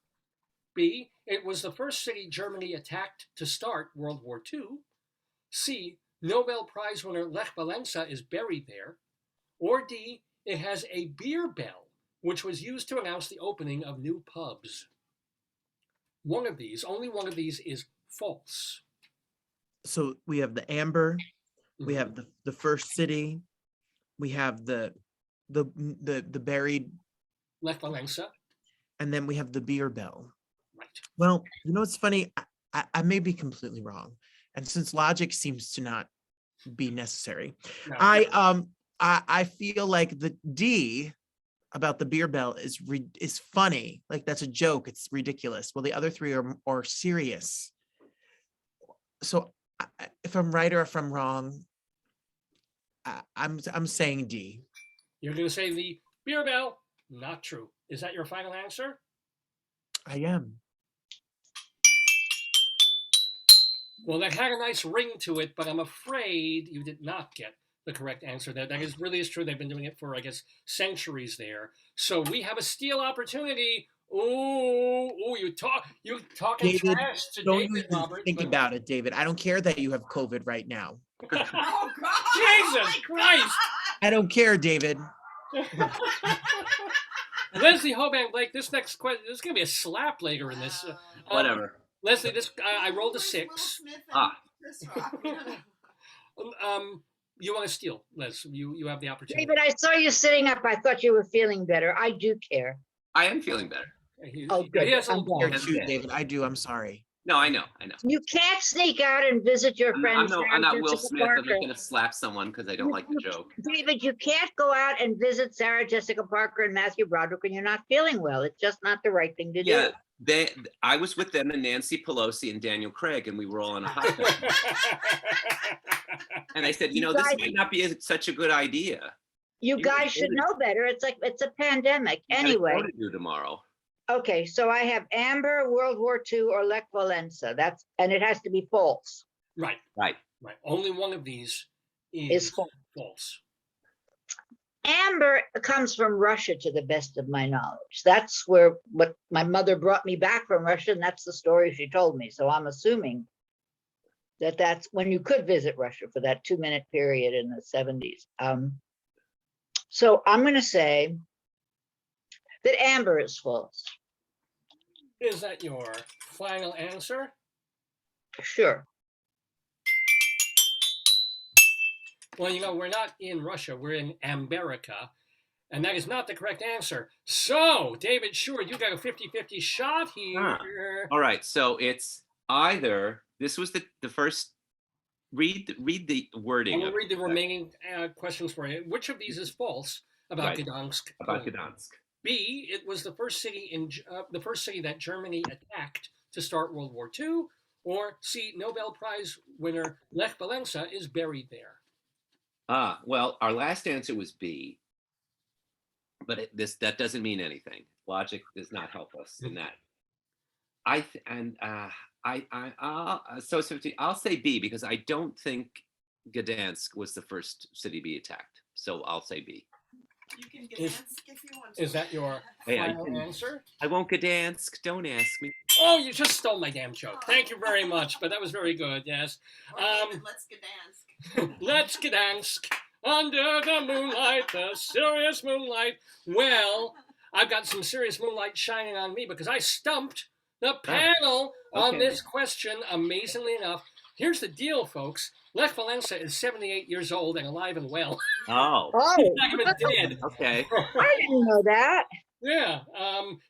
B, it was the first city Germany attacked to start World War II. C, Nobel Prize winner Lech Walesa is buried there. Or D, it has a beer bell, which was used to announce the opening of new pubs. One of these, only one of these, is false. So we have the amber, we Mhm. have the first city, we have the buried, Lech Walesa. and then we have the beer bell. Right. Well, you know what's funny? I may be completely wrong, and since logic seems to not be necessary, No. I feel like the D about the beer bell is funny, like that's a joke, it's ridiculous. Well, the other three are serious. So if I'm right or if I'm wrong, I'm saying D. You're going to say the beer bell? Not true. Is that your final answer? I am. Well, that had a nice ring to it, but I'm afraid you did not get the correct answer. That really is true. They've been doing it for, I guess, centuries there. So we have a steal opportunity. Ooh, you talking David, trash to don't you David, even Robert. think but- about it, David. I don't care that you have COVID right now. Oh God! Jesus my Christ! I don't care, David. Leslie Hoban Blake, this next question, there's going to be a slap later in this. Whatever. Leslie, this I rolled a Who's 6. Will Smith and Ah. Chris Rock? We don't know. You want to steal, Les? You have the opportunity. David, I saw you sitting up. I thought you were feeling better. I do care. I am feeling better. Oh, good. He has a I'm little glad. Here more- too, Okay. David. I do. I'm sorry. No, I know. You can't sneak out and visit your I'm friends. I'm not Will Jessica Smith. I'm Parker. not gonna slap someone because I don't like the joke. David, you can't go out and visit Sarah Jessica Parker and Matthew Broderick when you're not feeling well. It's just not the right thing to Yeah, do. I was with them and Nancy Pelosi and Daniel Craig, and we were all on a hotline. And I said, you know, this Guys- might not be such a good idea. You You guys guys should voted. know better. It's like it's a pandemic. We got a Anyway, show to do tomorrow. okay, so I have Amber, World War II, or Lech Walesa. And it has to be false. Right, Right. right. Only one of these Is is false. false. Amber comes from Russia, to the best of my knowledge. That's what my mother brought me back from Russia, and that's the story she told me. So I'm assuming that that's when you could visit Russia for that 2-minute period in the 70s. So I'm going to say that Amber is false. Is that your final answer? Sure. Well, you know, we're not in Russia. We're in America. And that is not the correct answer. So, David Short, you got a 50-50 shot here. All right. So it's either this was the first. Read the wording. I'm going of to read the it. remaining questions for you. Which of these is false about Right. Gdansk? About Gdansk. B, it was the first city that Germany attacked to start World War II. Or C, Nobel Prize winner Lech Walesa is buried there. Well, our last answer was B, but that doesn't mean anything. Logic does not help us in that. I'll say B because I don't think Gdansk was the first city to be attacked. So I'll say B. You can get Is- Gdansk if you want to. Is that your Hey, I final can- answer? I won't Gdansk. Don't ask me. Oh, you just stole my damn joke. Thank you very much, but that was very good, yes. Okay, then let's Gdansk. Let's Gdansk, under the moonlight, the serious moonlight. Well, I've got some serious moonlight shining on me because I stumped the panel on okay. this question, amazingly enough. Here's the deal, folks. Lech Walesa is 78 years old and alive and well. Oh, Oh, Not even dead. okay. I didn't know that. Yeah,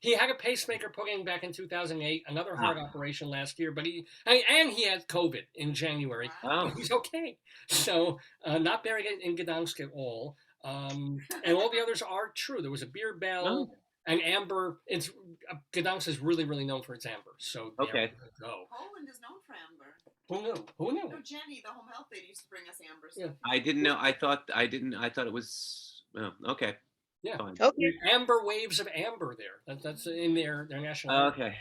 he had a pacemaker put in back in 2008, another heart operation last year, but he had COVID in January. Oh, He's okay. So not buried in Gdansk at all. And all the others are true. There was a beer bell Oh. and amber. It's Gdansk is really, really known for its amber. So there Okay. we go. Poland is known for amber. Who knew? Who knew? No, Jenny, the home health lady, used to bring us amber. Yeah. I didn't know. I thought it was. Oh, okay. Yeah. Fine. Okay. Amber waves of amber there. That's in their national. anthem. Okay.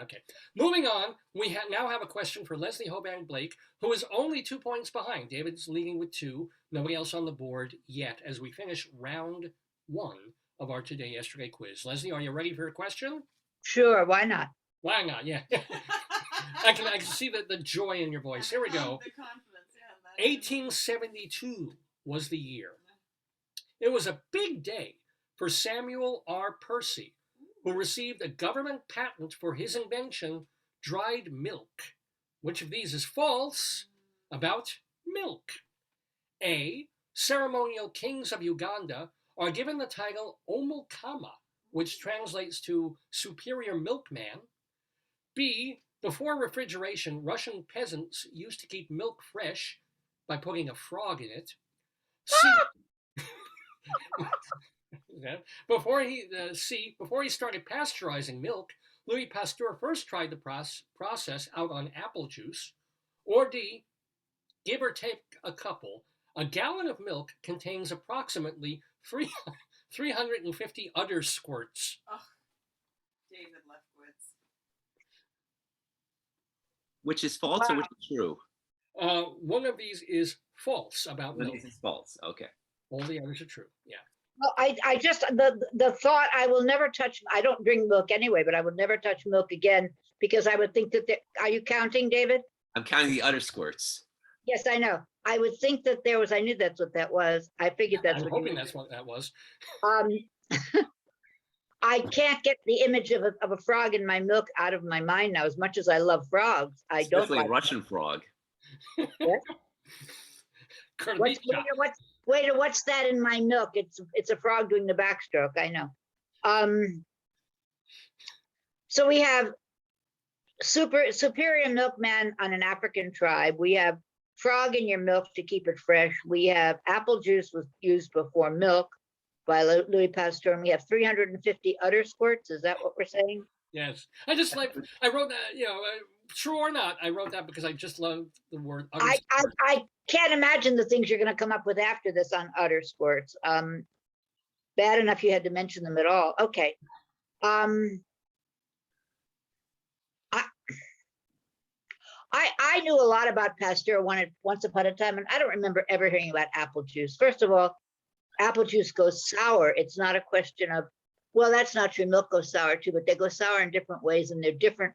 Okay. Moving on, we now have a question for Leslie Hoban Blake, who is only 2 points behind. David's leading with 2. Nobody else on the board yet as we finish round 1 of our Today Yesterday quiz. Leslie, are you ready for a question? Sure, why not? Why not? Yeah. I can see the joy in your voice. Here we go. The confidence, yeah. that is- 1872 was the year. It was a big day for Samuel R. Percy, who received a government patent for his invention, dried milk. Which of these is false about milk? A. Ceremonial kings of Uganda are given the title Omukama, which translates to superior milkman. B. Before refrigeration, Russian peasants used to keep milk fresh by putting a frog in it. C. Before he started pasteurizing milk, Louis Pasteur first tried the process out on apple juice. Or D. Give or take a couple, a gallon of milk contains approximately 350 udder squirts. Ugh, David Lefkowitz. Which is false or which is true? One of these is false about One of milk. these is false. Okay. All the others are true. Yeah. Well, I just, the thought, I will never touch, I don't drink milk anyway, but I would never touch milk again because I would think that, are you counting, David? I'm counting the udder squirts. Yes, I know. I would think that there was, I knew that's what that was. I figured that's I'm what hoping you that's what that was. I can't get the image of a frog in my milk out of my mind now. As much as I love frogs, I don't Especially like a Russian frog. Kurlicha. what's that in my milk? It's a frog doing the backstroke. I know. So we have superior milkman on an African tribe. We have frog in your milk to keep it fresh. We have apple juice was used before milk by Louis Pasteur. And we have 350 udder squirts. Is that what we're saying? Yes. I wrote that, true or not, I wrote that because I just love the word udder squirt. I can't imagine the things you're going to come up with after this on udder squirts. Bad enough you had to mention them at all. Okay. I knew a lot about Pasteur once upon a time, and I don't remember ever hearing about apple juice. First of all, apple juice goes sour. It's not a question of, well, that's not true. Milk goes sour too, but they go sour in different ways, and they're different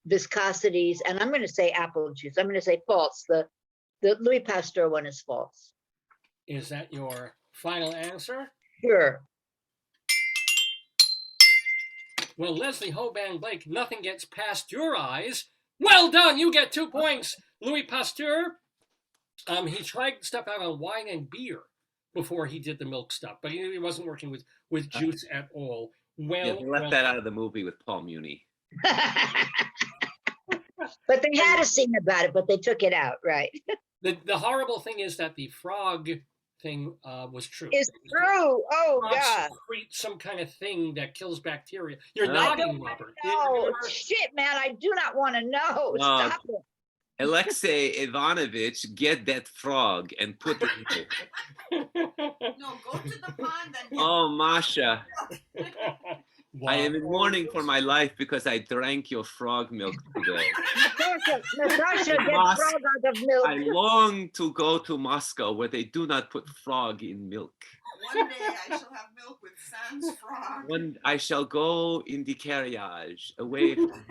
viscosities. And I'm going to say apple juice. I'm going to say false. The Louis Pasteur one is false. Is that your final answer? Sure. Well, Leslie Hoban Blake, nothing gets past your eyes. Well done, you get 2 points. Louis Pasteur, he tried stuff out on wine and beer before he did the milk stuff, but he wasn't working with juice at all. Well, Yeah, they left that out of the movie with Paul Muni. But they had a scene about it, but they took it out, right? The horrible thing is that the frog thing was true. It's true. Oh, Frogs God. secrete some kind of thing that kills bacteria. You're I nodding, Robert. Oh, shit, man. I do not want to know. Stop it. Alexei Ivanovich, get that frog and put it in. No, go to the pond and get Oh, Masha, Wow. I am in mourning for my life because I drank your frog milk today. Natasha, get Mas- frog out of milk. I long to go to Moscow where they do not put frog in milk. one day I shall have milk with sans frog. When I shall go in the carriage away from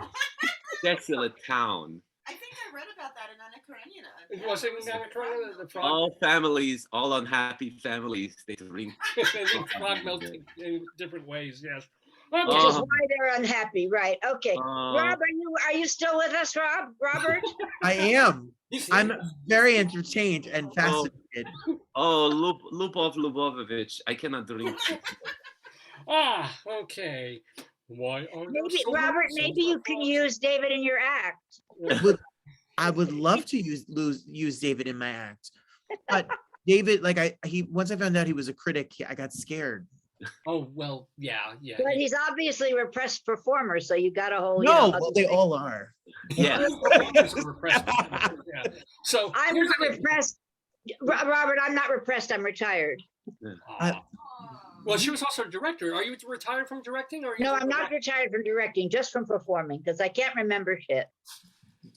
desolate town. I think I read about that in Anna Karenina. Was it in Anna Karenina, the frog? All families, all unhappy families, they drink. Frog milk in different ways, yes. Which Okay. is why they're unhappy, right? Okay. Rob, are you still with us, Robert? I am. He's- I'm very entertained and fascinated. Oh, Lubov Lubovich, I cannot drink. Okay. Why are there Maybe, so Robert, many maybe you can use David in your act. I would love to use David in my act, but David, like once I found out he was a critic, I got scared. Oh well, yeah. But he's obviously a repressed performer, so you got a whole. No, other well, they thing. all are. Yeah. Yeah. So I'm here's not the thing. repressed. Robert, I'm not repressed. I'm retired. Aw. Well, she was also a director. Are you retired from directing, or are you No, still I'm not directing? retired from directing, just from performing, because I can't remember shit.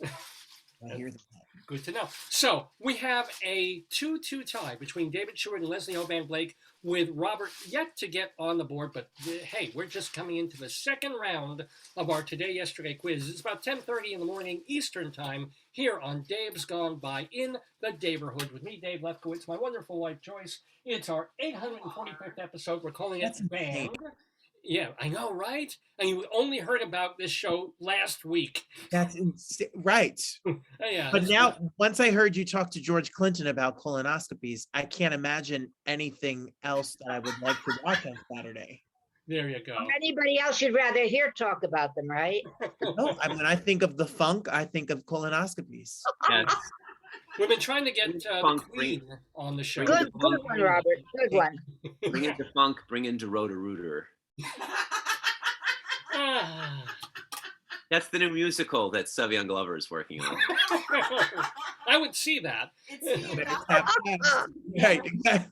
I hear that. Good to know. So we have a 2-2 tie between David Sheward and Leslie Hoban Blake, with Robert yet to get on the board. But hey, we're just coming into the second round of our Today Yesterday quiz. It's about 10:30 in the morning Eastern time here on Dave's Gone By in the Daverhood with me, Dave Lefkowitz, my wonderful wife Joyce. It's our 845th episode. We're calling it That's insane. Band. Yeah, I know, right? And you only heard about this show last week. That's right. Yeah. But that's- now, once I heard you talk to George Clinton about colonoscopies, I can't imagine anything else that I would like to watch on Saturday. there you go. Anybody else you'd rather hear talk about them, right? No, I mean, I think of the funk, I think of colonoscopies. Yes. We've been trying to get the Funk, Queen on the show. bring Good, good one, Robert. Good one. Bring in the funk, bring in Dorota Rooter. Ah. That's the new musical that Savion Glover is working on. I would see that. Right, exactly.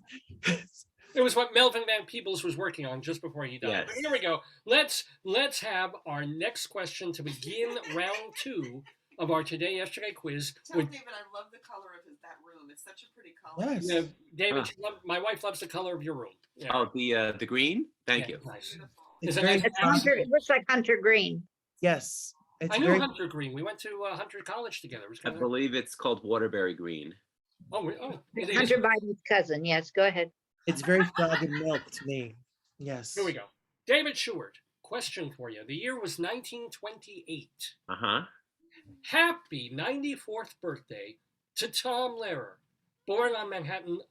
It was what Melvin Van Peebles was working on just before he died. Yes. But here we go. Let's have our next question to begin round 2 of our Today Yesterday quiz. Tell David I love the color of that room. It's such a pretty color. Yes. David, my wife loves the color of your room. Yeah. Oh, the green? Thank Yeah, you. Nice. Beautiful. It's Is it very nice? It's Hunter, it looks like Hunter Green. Yes. It's I knew very, Hunter Green. We went to Hunter College together. It was I kinda- believe it's called Waterbury Green. it is. Hunter Biden's cousin. Yes, go ahead. it's very frog and milk to me. Yes. Here we go. David Sheward, question for you. The year was 1928. Uh-huh. Happy 94th birthday to Tom Lehrer, born on Manhattan's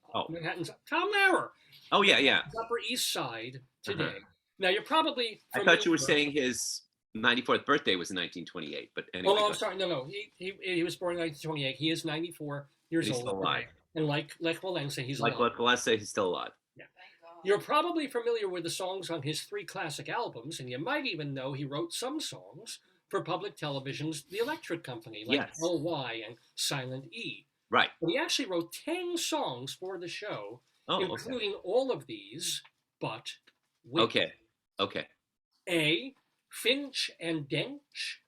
Tom Lehrer, Oh, yeah, yeah. Upper East Side today. Uh-huh. Now you're probably. I thought you were familiar- saying his 94th birthday was in 1928, but Oh anyway. no, go I'm sorry. No. He was born in 1928. He is 94 years He's old. still alive. And like Walesa, he's Like alive. what Gillespie, he's still alive. Thank God. You're probably familiar with the songs on his 3 classic albums, and you might even know he wrote some songs for public television's The Electric Company, like Yes. LY and Silent E. Right. But he actually wrote 10 songs for the show, Oh, okay. including all of these, but with Okay. Okay. A. Finch and Dench,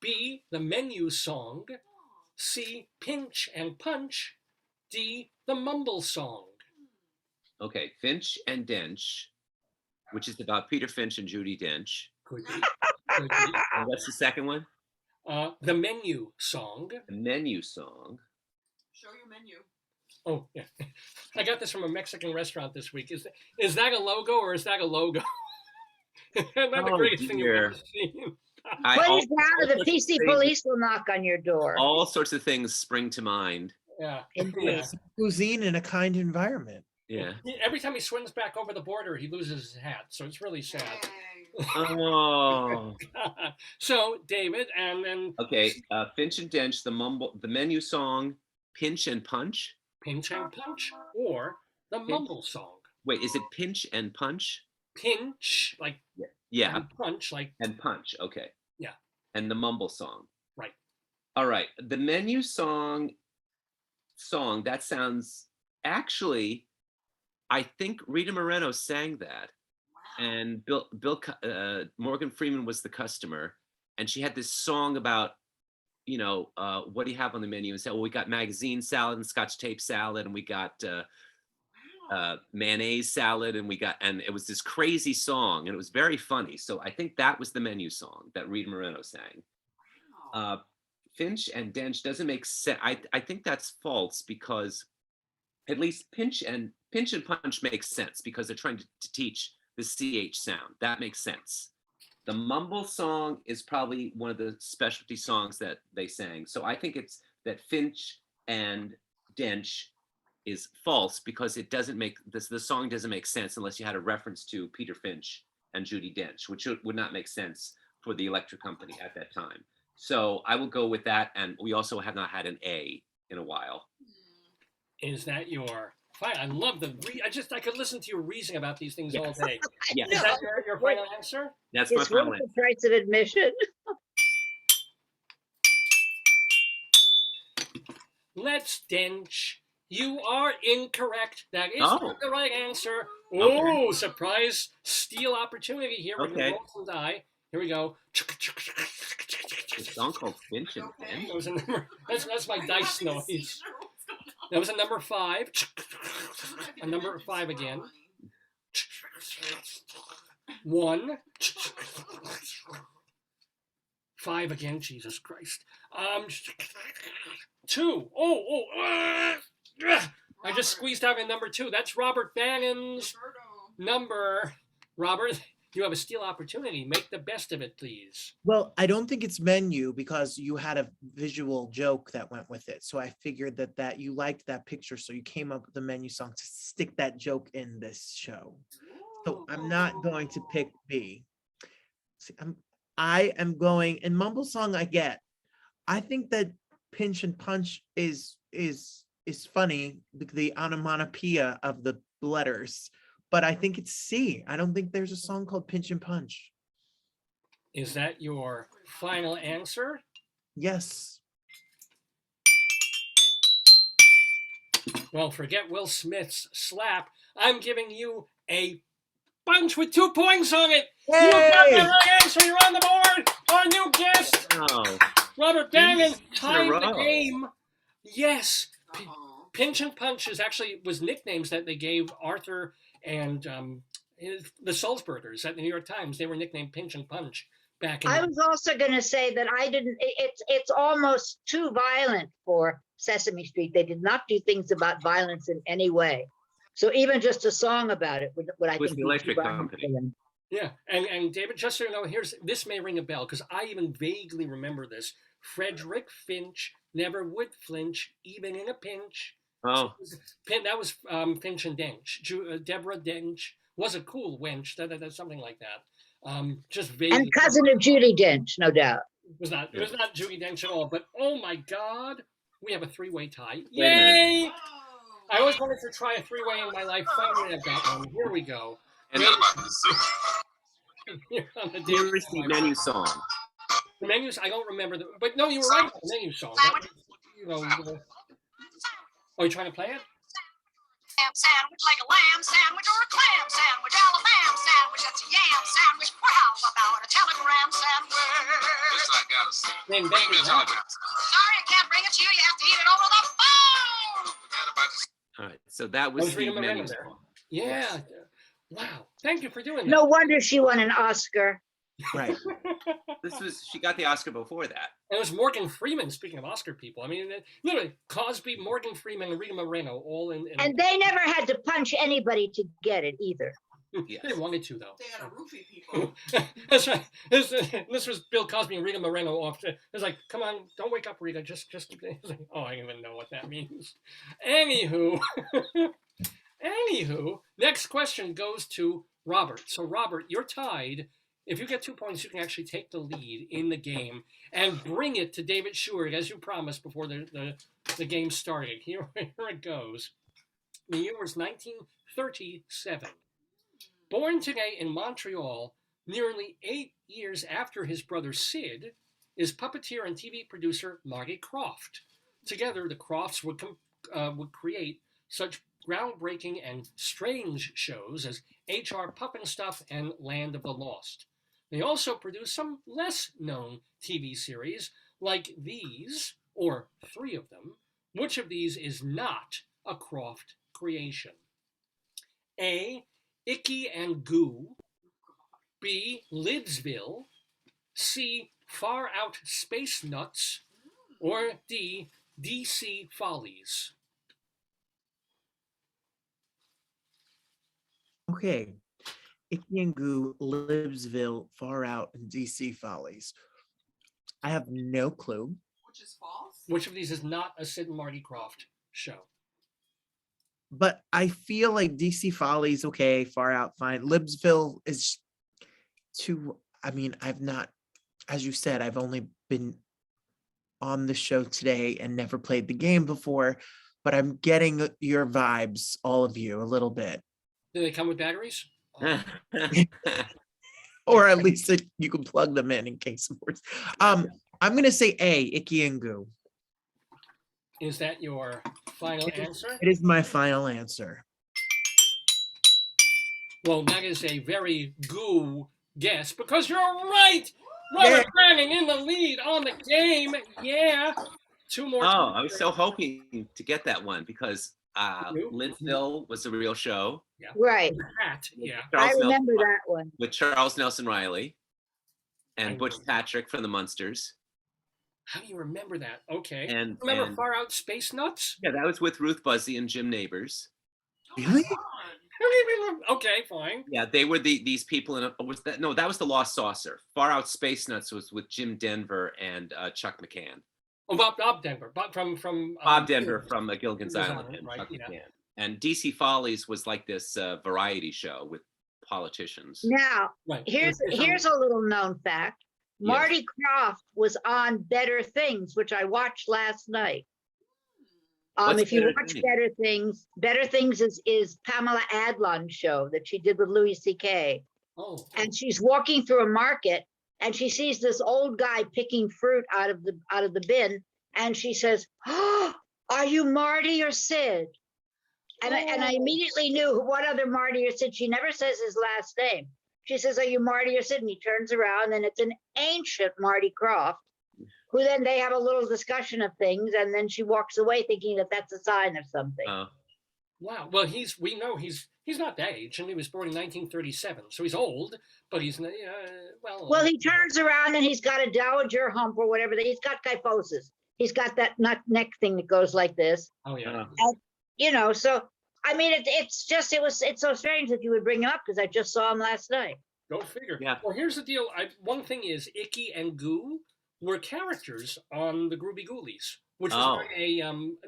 B. The Menu Song, C. Pinch and Punch, D. The Mumble Song. Okay. Finch and Dench, which is about Peter Finch and Judy Dench. Could be. Could be. And what's the second one? The Menu Song. The Menu Song. Show your menu. Oh, yeah. I got this from a Mexican restaurant this week. Is that a logo or is that a logo? That's the Oh, greatest thing you've dear. ever seen. I, Put all, it down or the PC police will knock on your door. all sorts of things spring to mind. Yeah. Indeed. Yeah. It's cuisine in a kind environment. Yeah. Every time he swims back over the border, he loses his hat. So it's really sad. Dang. Oh. So, David, and then Okay. Finch and Dench, the Menu Song, Pinch and Punch. Pinch and Punch, or the Mumble Song. Wait, is it Pinch and Punch? Pinch, like, Yeah. and Punch, like, And Punch. Okay. Yeah. And the Mumble Song. Right. All right. The Menu Song, that sounds actually, I think Rita Moreno sang that. Wow. And Morgan Freeman was the customer, and she had this song about, what do you have on the menu? And said, well, we got magazine salad and Scotch tape salad, and we got mayonnaise salad, and it was this crazy song, and it was very funny. So I think that was the Menu Song that Rita Moreno sang. Wow. Finch and Dench doesn't make sense. I think that's false, because at least Pinch and Punch makes sense because they're trying to teach the CH sound. That makes sense. The Mumble Song is probably one of the specialty songs that they sang. So I think it's that Finch and Dench is false because it doesn't make the song doesn't make sense unless you had a reference to Peter Finch and Judy Dench, which would not make sense for the Electric Company at that time. So I will go with that. And we also have not had an A in a while. is that your. Fine, I love I could listen to you reasoning about these things all day. Yeah, Is that your final answer? that's my It's final worth answer. the price of admission. Let's Dench. You are incorrect. That is Oh. not the right answer. Okay. Oh, surprise steal opportunity here. We're Okay. going to roll some die. Here we go. A song called Finch and Okay. Dench. That was a number. That's my I'm dice having a noise. seizure. What's going on? That was a number 5. I'm like A an number emergency 5 again. line. 1. 5 again. Jesus Christ. 2. I just squeezed out a number 2. That's Robert Bannon's Roberto. number. Robert, You have a steal opportunity. Make the best of it, please. Well, I don't think it's menu because you had a visual joke that went with it. So I figured that you liked that picture. So you came up with the menu song to stick that joke in this show. So I'm not going to pick B. See, I am going, and Mumble Song I get. I think that Pinch and Punch is funny, the onomatopoeia of the letters, but I think it's C. I don't think there's a song called Pinch and Punch. Is that your final answer? Yes. Well, forget Will Smith's slap. I'm giving you a punch with 2 points on it. You got the right answer. You're on the board. Our new guest, Oh, Robert Bannon, in a tied the row. game. Yes. Uh-oh. Pinch and Punch was nicknames that they gave Arthur and the Sulzbergers at the New York Times. They were nicknamed Pinch and Punch back in I the was also going to say that it's almost too violent for Sesame Street. They did not do things about violence in any way. So even just a song about it would I was think the be too Electric violent Company. for them. Yeah, and David, just so you know, this may ring a bell because I even vaguely remember this. Frederick Finch never would flinch, even in a pinch. Oh, That was Finch and Dench. Deborah Dench was a cool wench. That's something like that. Just vaguely. And cousin of Judy Dench, no doubt. It was not Judy Dench at all. But oh my God, we have a 3-way tie. Wait a minute. Yay! Oh. I always wanted to try a 3-way in my life. Finally, I've got one. Here we go. and Here on the here David is the Song. menu song. The menus, I don't remember them, but no, you were right. The menu song. That was, you know. Oh, you trying to play it? Ham sandwich, like a lamb sandwich or a clam sandwich, Alabama sandwich, that's a yam sandwich. Well, how about a telegram sandwich? This I gotta see. They Bring invented me a that. telegram. Sorry, I can't bring it to you. You have to eat it over the phone. Forget about this. All right, so that I was was the reading my menu menu there. song. Yeah. Wow. Thank you for doing that. No wonder she won an Oscar. Right. She got the Oscar before that. It was Morgan Freeman, speaking of Oscar people. I mean, literally, Cosby, Morgan Freeman, and Rita Moreno all in. And they never had to punch anybody to get it either. Yes. They wanted to, though. They gotta roofie people. That's right. This was Bill Cosby and Rita Moreno off. It's like, come on, don't wake up, Rita. Just. It's like, oh, I don't even know what that means. Anywho, next question goes to Robert. So, Robert, you're tied. If you get 2 points, you can actually take the lead in the game and bring it to David Schurig, as you promised before the game started. Here it goes. The year was 1937. Born today in Montreal, nearly 8 years after his brother Sid, is puppeteer and TV producer Marty Krofft. Together, the Crofts would create such groundbreaking and strange shows as H.R. Pufnstuf and Land of the Lost. They also produced some less known TV series like these, or 3 of them. Which of these is not a Krofft creation? A. Icky and Goo. B. Lidsville. C. Far Out Space Nuts. Or D. DC Follies. Okay. Icky and Goo, Libsville, Far Out, and DC Follies. I have no clue. Which is false. Which of these is not a Sid and Marty Krofft show? But I feel like DC Follies, okay, Far Out, fine. Libsville is too, I mean, I've not, as you said, I've only been on the show today and never played the game before, but I'm getting your vibes, all of you, a little bit. Do they come with batteries? Or at least you can plug them in case of worse. I'm going to say A, Icky and Goo. Is that your final answer? It is my final answer. Well, that is a very goo guess because you're right. Robert Bannon in the lead on the game. Yeah. 2 more. Oh, I was so hoping to get that one because You? Lidsville was a real show Right. Hat. Yeah. I Charles remember Nelson, that one. with Charles Nelson Riley I and Butch remember. Patrick from the Munsters. How do you remember that? Okay. And, Remember and Far Out Space Nuts? yeah, that was with Ruth Buzzy and Jim Neighbors. Really? Okay, fine. Yeah, they were these people in a, was that no, that was the Lost Saucer. Far Out Space Nuts was with Jim Denver and Chuck McCann. Oh, Bob Denver, Bob from Bob Denver from Gilligan's Gilligan's Island Island, and right, Chuck yeah. McCann. And DC Follies was like this variety show with politicians. Now, right. here's a little known fact. Yes. Marty Krofft was on Better Things, which I watched last night. What's If you Better watch Things? Better Things is Pamela Adlon's show that she did with Louis C.K. Oh, And she's walking through a market and she sees this old guy picking fruit out of the bin, and she says, "Oh, are you Marty or Sid?" And I immediately knew what other Marty or Sid. She never says his last name. She says, "Are you Marty or Sid?" And he turns around, and it's an ancient Marty Krofft, who then they have a little discussion of things, and then she walks away thinking that that's a sign of something. wow. Well, we know he's not that age, and he was born in 1937, so he's old, but he's Well, he turns around and he's got a dowager hump or whatever. He's got kyphosis. He's got that neck thing that goes like this. Oh yeah. So I mean, it's so strange that you would bring him up because I just saw him last night. Go figure. Yeah. Well, here's the deal. One thing is, Icky and Goo were characters on the Groovy Ghoulies, which was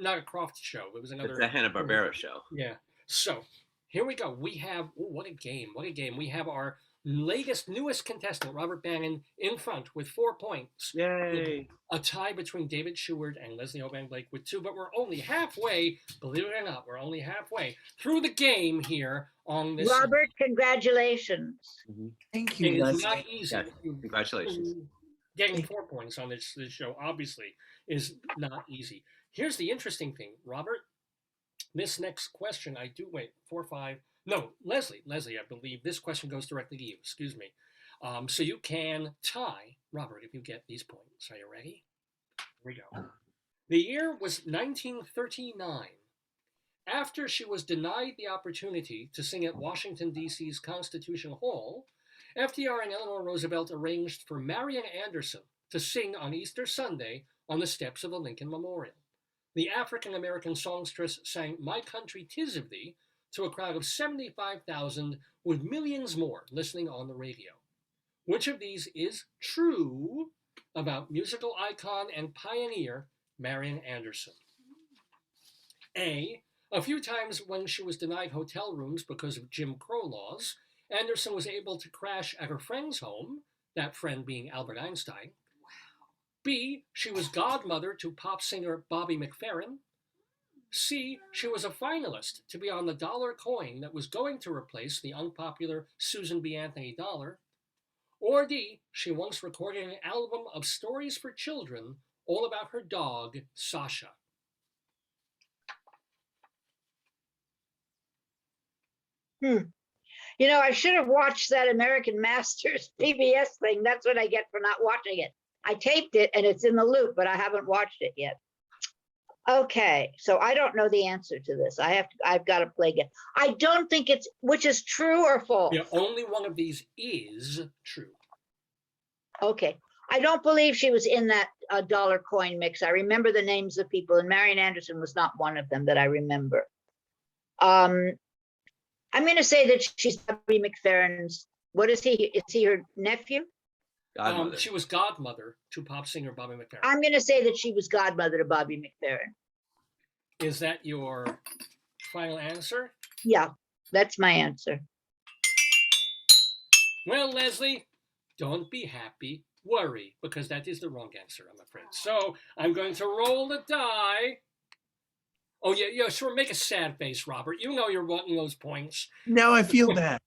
not a Croft show. It was another. It's a Hanna-Barbera show. Yeah. So here we go. We have what a game! What a game! We have our newest contestant, Robert Bannon, in front with 4 points. Yay! A tie between David Sheward and Leslie Oban Blake with 2, but we're only halfway. Believe it or not, we're only halfway through the game here on this. Robert, congratulations. Thank It you, is not Leslie. easy. Yeah, congratulations. Getting 4 points on this show obviously is not easy. Here's the interesting thing, Robert. This next question, 4, 5. No, Leslie, I believe this question goes directly to you. Excuse me. So you can tie Robert if you get these points. Are you ready? Here we go. The year was 1939. After she was denied the opportunity to sing at Washington, D.C.'s Constitution Hall, FDR and Eleanor Roosevelt arranged for Marian Anderson to sing on Easter Sunday on the steps of the Lincoln Memorial. The African-American songstress sang My Country 'Tis of Thee to a crowd of 75,000 with millions more listening on the radio. Which of these is true about musical icon and pioneer Marian Anderson? A few times when she was denied hotel rooms because of Jim Crow laws, Anderson was able to crash at her friend's home, that friend being Albert Einstein. B, she was godmother to pop singer Bobby McFerrin. C, she was a finalist to be on the dollar coin that was going to replace the unpopular Susan B. Anthony dollar. Or D, she once recorded an album of stories for children all about her dog, Sasha. I should have watched that American Masters PBS thing. That's what I get for not watching it. I taped it and it's in the loop, but I haven't watched it yet. Okay, so I don't know the answer to this. I've got to play again. I don't think which is true or false? Yeah, only one of these is true. Okay, I don't believe she was in that dollar coin mix. I remember the names of people, and Marian Anderson was not one of them that I remember. I'm going to say that she's Bobby McFerrin's. What is he? Is he her nephew? She was godmother to pop singer Bobby McFerrin. I'm going to say that she was godmother to Bobby McFerrin. Is that your final answer? Yeah, that's my answer. Well, Leslie, don't be happy. Worry, because that is the wrong answer, I'm afraid. So I'm going to roll the die. Oh, yeah, sure. Make a sad face, Robert. You know you're wanting those points. Now I feel bad.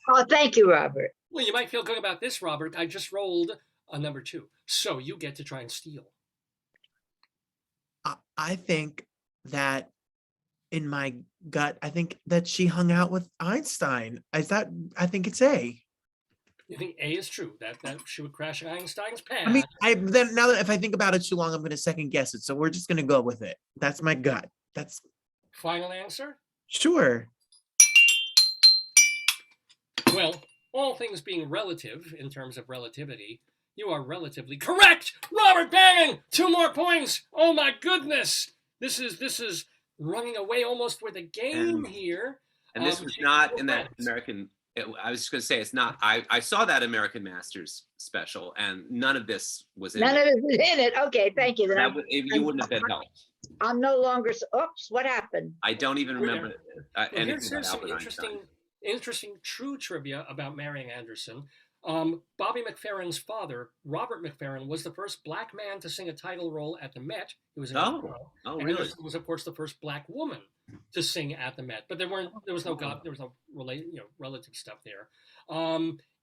Oh, thank you, Robert. Well, you might feel good about this, Robert. I just rolled a number 2. So you get to try and steal. I think that in my gut, I think that she hung out with Einstein. I think it's A. You think A is true, that she would crash at Einstein's pad? I mean, now that if I think about it too long, I'm going to second guess it. So we're just going to go with it. That's my gut. That's Final answer? sure. Well, all things being relative in terms of relativity, you are relatively correct! Robert Bannon! 2 more points! Oh my goodness! This is running away almost with a game here. And this was She- not in well, that friends. American. I was just going to say it's not. I saw that American Masters special, and none of this was in None it. of it is in it. Okay, thank you. Then That I'm, would, you I'm- wouldn't have been helped. I'm no longer, oops, what happened? I don't even We're there. remember Well, anything about here's some Albert Einstein. interesting true trivia about Marian Anderson. Bobby McFerrin's father, Robert McFerrin, was the first black man to sing a title role at the Met. He was in Oh, really? Anderson was, of course, the first black woman to sing at the Met. But there was no relative stuff there.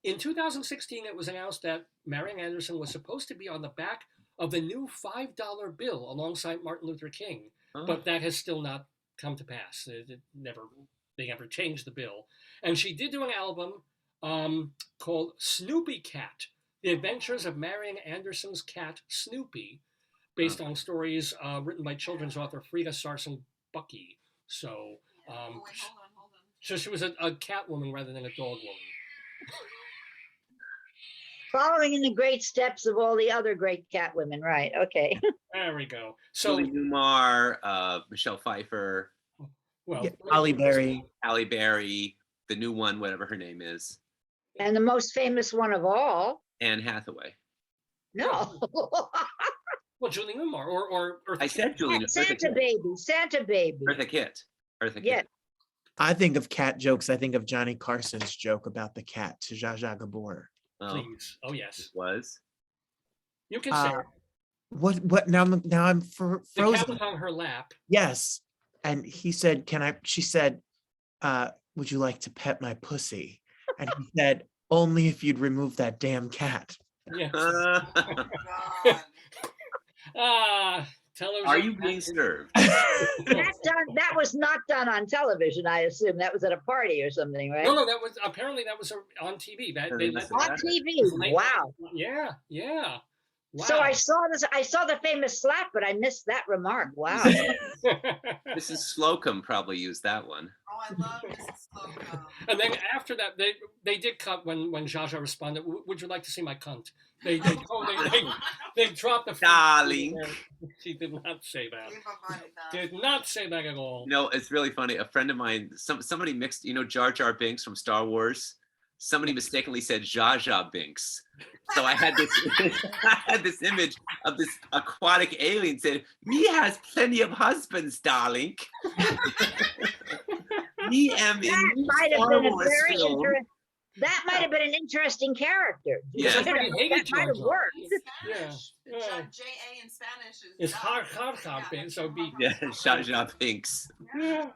In 2016, it was announced that Marian Anderson was supposed to be on the back of the new $5 bill alongside Martin Luther King, Oh. but that has still not come to pass. They never changed the bill. And she did do an album called Snoopy Cat: The Adventures of Marian Anderson's cat Snoopy, based on stories written by children's author Frida Sarson Bucky. So, Wait, hold on. so she was a cat woman rather than a dog woman. Following in the great steps of all the other great cat women, right? Okay. There we go. So, Julie Newmar, Michelle Pfeiffer, well, Yeah, Halle Berry. Halle Berry, the new one, whatever her name is, And the most famous one of all, Anne Hathaway. no. Well, Julie Newmar or I said Julie Newmar. Santa Baby, Santa Baby. Eartha Kitt. Eartha Kitt. Yeah. I think of cat jokes. I think of Johnny Carson's joke about the cat to Zsa Zsa Gabor. Oh, Please. Oh it yes, was. you can say it. What now? I'm The cat frozen. was on her lap. Yes, and he said, "Can I?" She said, "Would you like to pet my pussy?" And he said, "Only if you'd remove that damn cat." Yeah. God. Television. Are you being served? That was not done on television, I assume. That was at a party or something, right? No, that was on TV. That they let On On that- TV. late Wow. night. Yeah. Wow. So I saw this. I saw the famous slap, but I missed that remark. Wow. Mrs. Slocum probably used that one. Oh, I love Mrs. Slocum. And then after that, they did cut when Zsa Zsa responded, "Would you like to see my cunt?" They dropped the Darling. She did not say that. Leave her money down. Did not say that at all. You know, it's really funny. A friend of mine, somebody mixed, Jar Jar Binks from Star Wars. Somebody mistakenly said Zsa Zsa Binks. So I had this image of this aquatic alien saying, "Me has plenty of husbands, darling." Me am in That new might have Star been a Wars very film. that might have been an interesting character. Yeah. That Somebody hated might have Jar Jar. worked. In Spanish. Yeah. J.A. in Spanish is. It's dog. hard, Yeah. so be. Yeah, Zsa Zsa Binks. Yeah.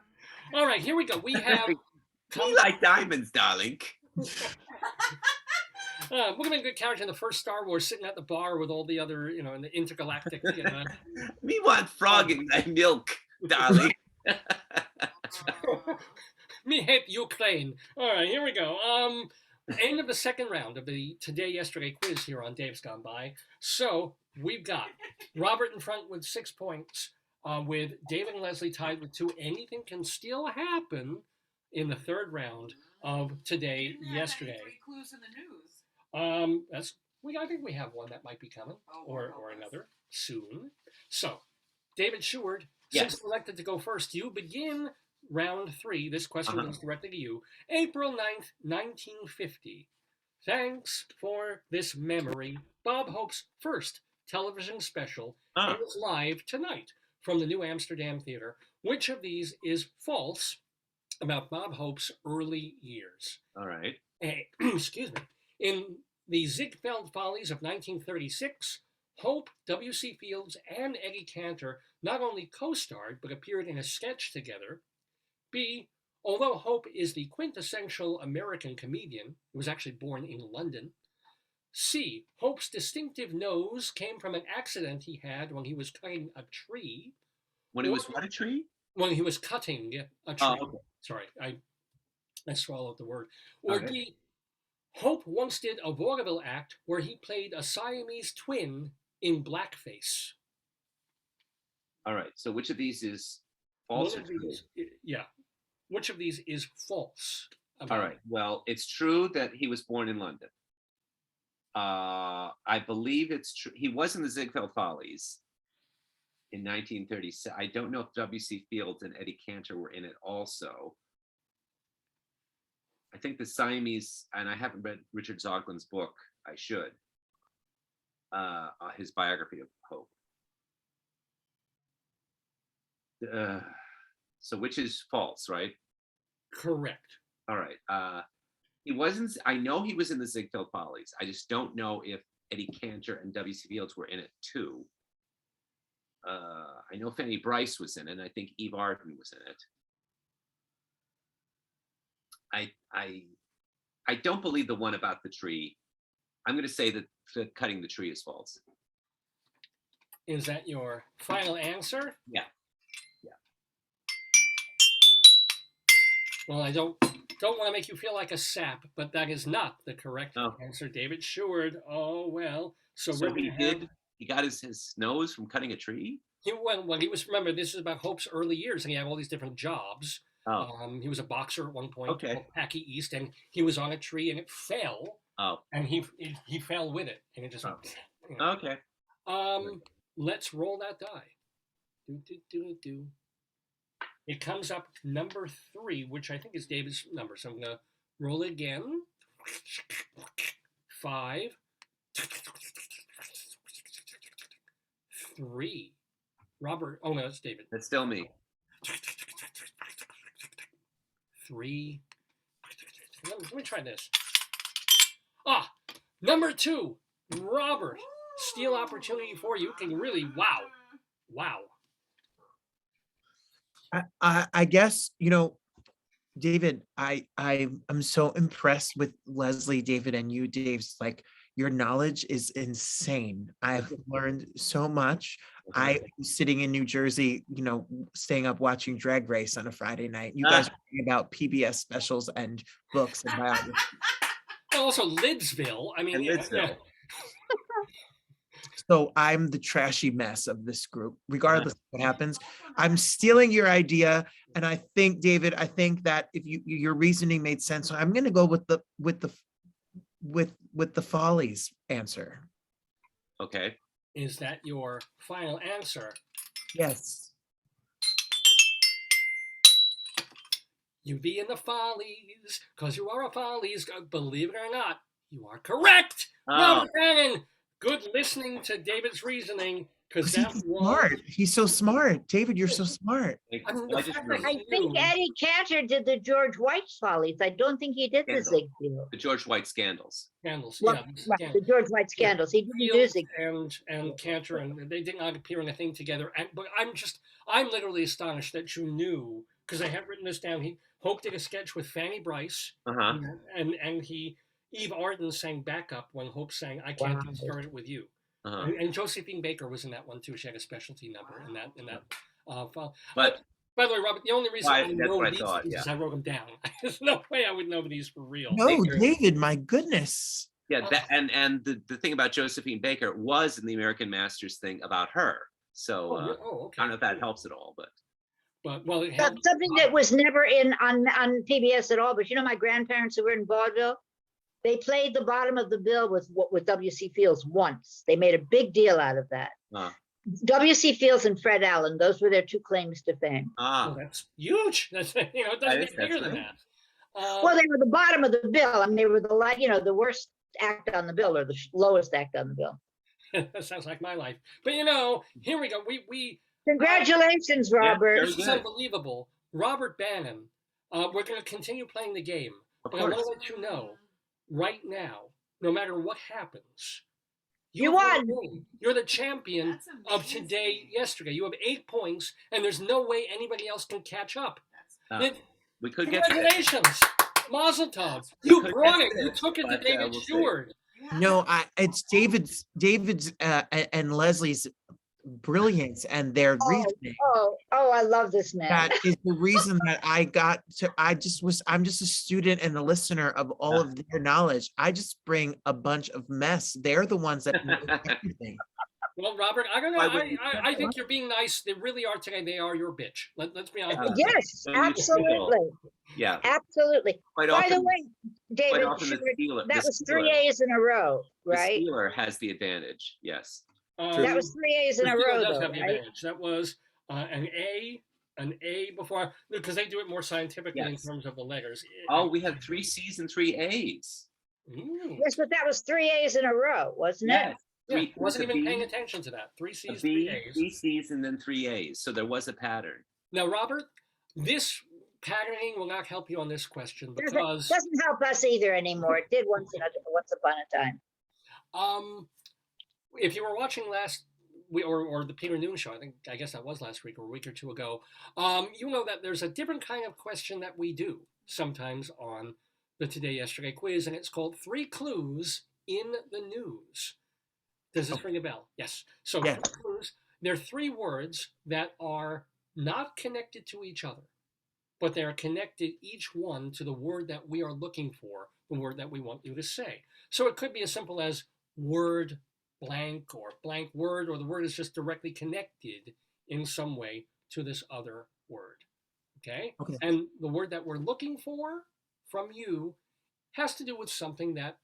All right, here we go. We have. Me like diamonds, darling. We're gonna get character in the first Star Wars, sitting at the bar with all the other, in the intergalactic. Me want frog in my milk, darling. Me hate Ukraine. All right, here we go. End of the second round of the Today Yesterday quiz here on Dave's Gone By. So we've got Robert in front with 6 points, with David and Leslie tied with 2. Anything can still happen in the third round of Today Didn't have Yesterday. 93 clues in the news. I think we have one that might be coming, Oh, or well, another soon. So, David Sheward, Yes. since elected to go first, you begin round 3. This question Uh-huh. goes directly to you. April 9th, 1950. Thanks for this memory. Bob Hope's first television special Ah, is live tonight from the New Amsterdam Theater. Which of these is false about Bob Hope's early years? all right. Excuse me. In the Ziegfeld Follies of 1936, Hope, W.C. Fields, and Eddie Cantor not only co-starred but appeared in a sketch together. B. Although Hope is the quintessential American comedian, he was actually born in London. C. Hope's distinctive nose came from an accident he had when he was cutting a tree. When it was what, a tree? When he was cutting a tree. Oh, okay. Sorry, I swallowed the word. Or Okay. D. Hope once did a vaudeville act where he played a Siamese twin in blackface. All right. So which of these is One false or of true? these, yeah. Which of these is false? All right. Well, it's true that he was born in London. I believe it's true. He was in the Ziegfeld Follies in 1937. I don't know if W.C. Fields and Eddie Cantor were in it also. I think the Siamese, and I haven't read Richard Zoglin's book. I should. His biography of Hope. So which is false, right? Correct. All right. He wasn't. I know he was in the Ziegfeld Follies. I just don't know if Eddie Cantor and W.C. Fields were in it too. I know Fanny Brice was in it, and I think Eve Arden was in it. I don't believe the one about the tree. I'm going to say that cutting the tree is false. Is that your final answer? Yeah. Well, I don't want to make you feel like a sap, but that is not the correct Oh. answer, David Sheward. Oh well. So So we're he gonna have- did. He got his nose from cutting a tree. He was. Remember, this is about Hope's early years, and he had all these different jobs. Oh. He was a boxer at one point, Okay. called Packy East, and he was on a tree, and it fell, Oh. and he fell with it, and it just. Oh. You know. Okay. Let's roll that die. Do. It comes up number 3, which I think is David's number. So I'm gonna roll again. 5, 3. Robert. Oh no, it's David. That's still me. 3. Let me try this. Number 2. Robert. Steal opportunity for you. Can really wow. I guess, David, I'm so impressed with Leslie, David, and you, Dave's, like, your knowledge is insane. I've learned so much. I was sitting in New Jersey, staying up watching Drag Race on a Friday night. You guys were talking about PBS specials and books and biography. And also Lidsville. I mean, And Lidsville. So I'm the trashy mess of this group, regardless of what happens. I'm stealing your idea, and I think, David, that if your reasoning made sense, so I'm going to go with the Follies answer. Okay. Is that your final answer? Yes. You be in the Follies, because you are a Follies. Believe it or not, you are correct. Oh. Robert Bannon. Good listening to David's reasoning, because that He's was smart. He's so smart. David, you're so smart. I mean, the I just fact wrote that I he think knew- Eddie Cantor did the George White Follies. I don't think he did the Scandal. Ziegfeld. the George White scandals. Scandals. Well, Yeah, Right, scandals. the George White scandals. He didn't do Fields Ziegfeld. and Cantor, and they did not appear in a thing together. But I'm literally astonished that you knew, because I have written this down. Hope did a sketch with Fanny Brice, Uh-huh. and Eve Arden sang backup when Hope sang "I Can't Wow. Start It With You," Uh-huh. and Josephine Baker was in that one too. She had a specialty number in that. File. But By the way, Robert, the only reason Right, I that's know what I these thought, things yeah. is I wrote them down. There's no way I would know these for real. No, Baker. David, my goodness. yeah, that and the thing about Josephine Baker was in the American Masters thing about her. So Oh, okay. I don't know if that helps at all, but But it But helped. something that was never on PBS at all, but my grandparents who were in vaudeville, they played the bottom of the bill with W.C. Fields once. They made a big deal out of that. uh, W.C. Fields and Fred Allen, those were their 2 claims to fame. Oh, that's huge. That's it doesn't That get is- bigger that's than right. that. Well, they were the bottom of the bill. I mean, they were the worst act on the bill, or the lowest act on the bill. That sounds like my life. But here we go. We Congratulations, Robert. very this is good. unbelievable. Robert Bannon. We're going to continue playing the game, of but I want course. to let you know right now, no matter what happens, You won. You're the champion That's of today. amazing. Yesterday, you have 8 points, and there's no way anybody else can catch up. That's Uh, It- we could get there. Congratulations, Mazel Tov! You could brought get it. You there, took it to but, David we'll see. Stewart. No, it's David's and Leslie's brilliance and their reasoning. Oh, I love this man. That is the reason that I'm just a student and a listener of all of their knowledge. I just bring a bunch of mess. They're the ones that know everything. Well, Robert, I don't know. Why would you- I think you're being nice. They really are today. They are your bitch. Let's be honest. Yes, So you absolutely, Yeah, absolutely. quite By the often. way, Quite David, often the Steeler, that the was Steeler- 3 A's in a row, right? The Steeler has the advantage. Yes. That was 3 A's in the a Steeler row, does though, have the right? advantage. That was an A, an A before because they do it more scientifically in Yes. terms of the letters. Oh, we have 3 C's and 3 A's. Ooh. Yes, but that was 3 A's in a row, wasn't it? Yes. Yeah, Three, wasn't with a even B, paying attention to that. Three a C's, B, 3 A's. 3 C's, and then 3 A's. So there was a pattern. Now, Robert, this patterning will not help you on this question Doesn't, because doesn't help us either anymore. It did once upon a time. if you were watching last or the Peter Noon show, I guess that was last week or a week or two ago, you know that there's a different kind of question that we do sometimes on the Today Yesterday quiz, and it's called 3 Clues in the News. Does this ring a bell? Yes. So Yeah. 3 clues. They're 3 words that are not connected to each other, but they are connected each one to the word that we are looking for, the word that we want you to say. So it could be as simple as word blank or blank word, or the word is just directly connected in some way to this other word. Okay? Okay. And the word that we're looking for from you has to do with something that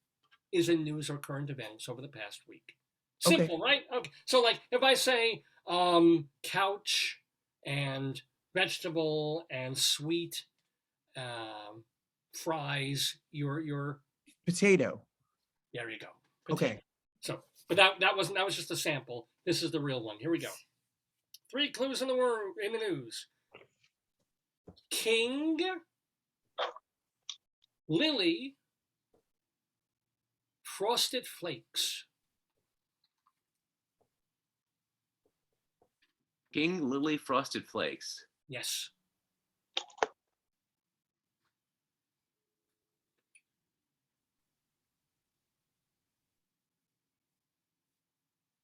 is in news or current events over the past week. Okay. Simple, right? Okay. So like if I say couch and vegetable and sweet fries, your Potato. there you go. Okay. So, but that was just a sample. This is the real one. Here we go. 3 clues in the news. King, Lily, Frosted Flakes. King, Lily, Frosted Flakes. Yes.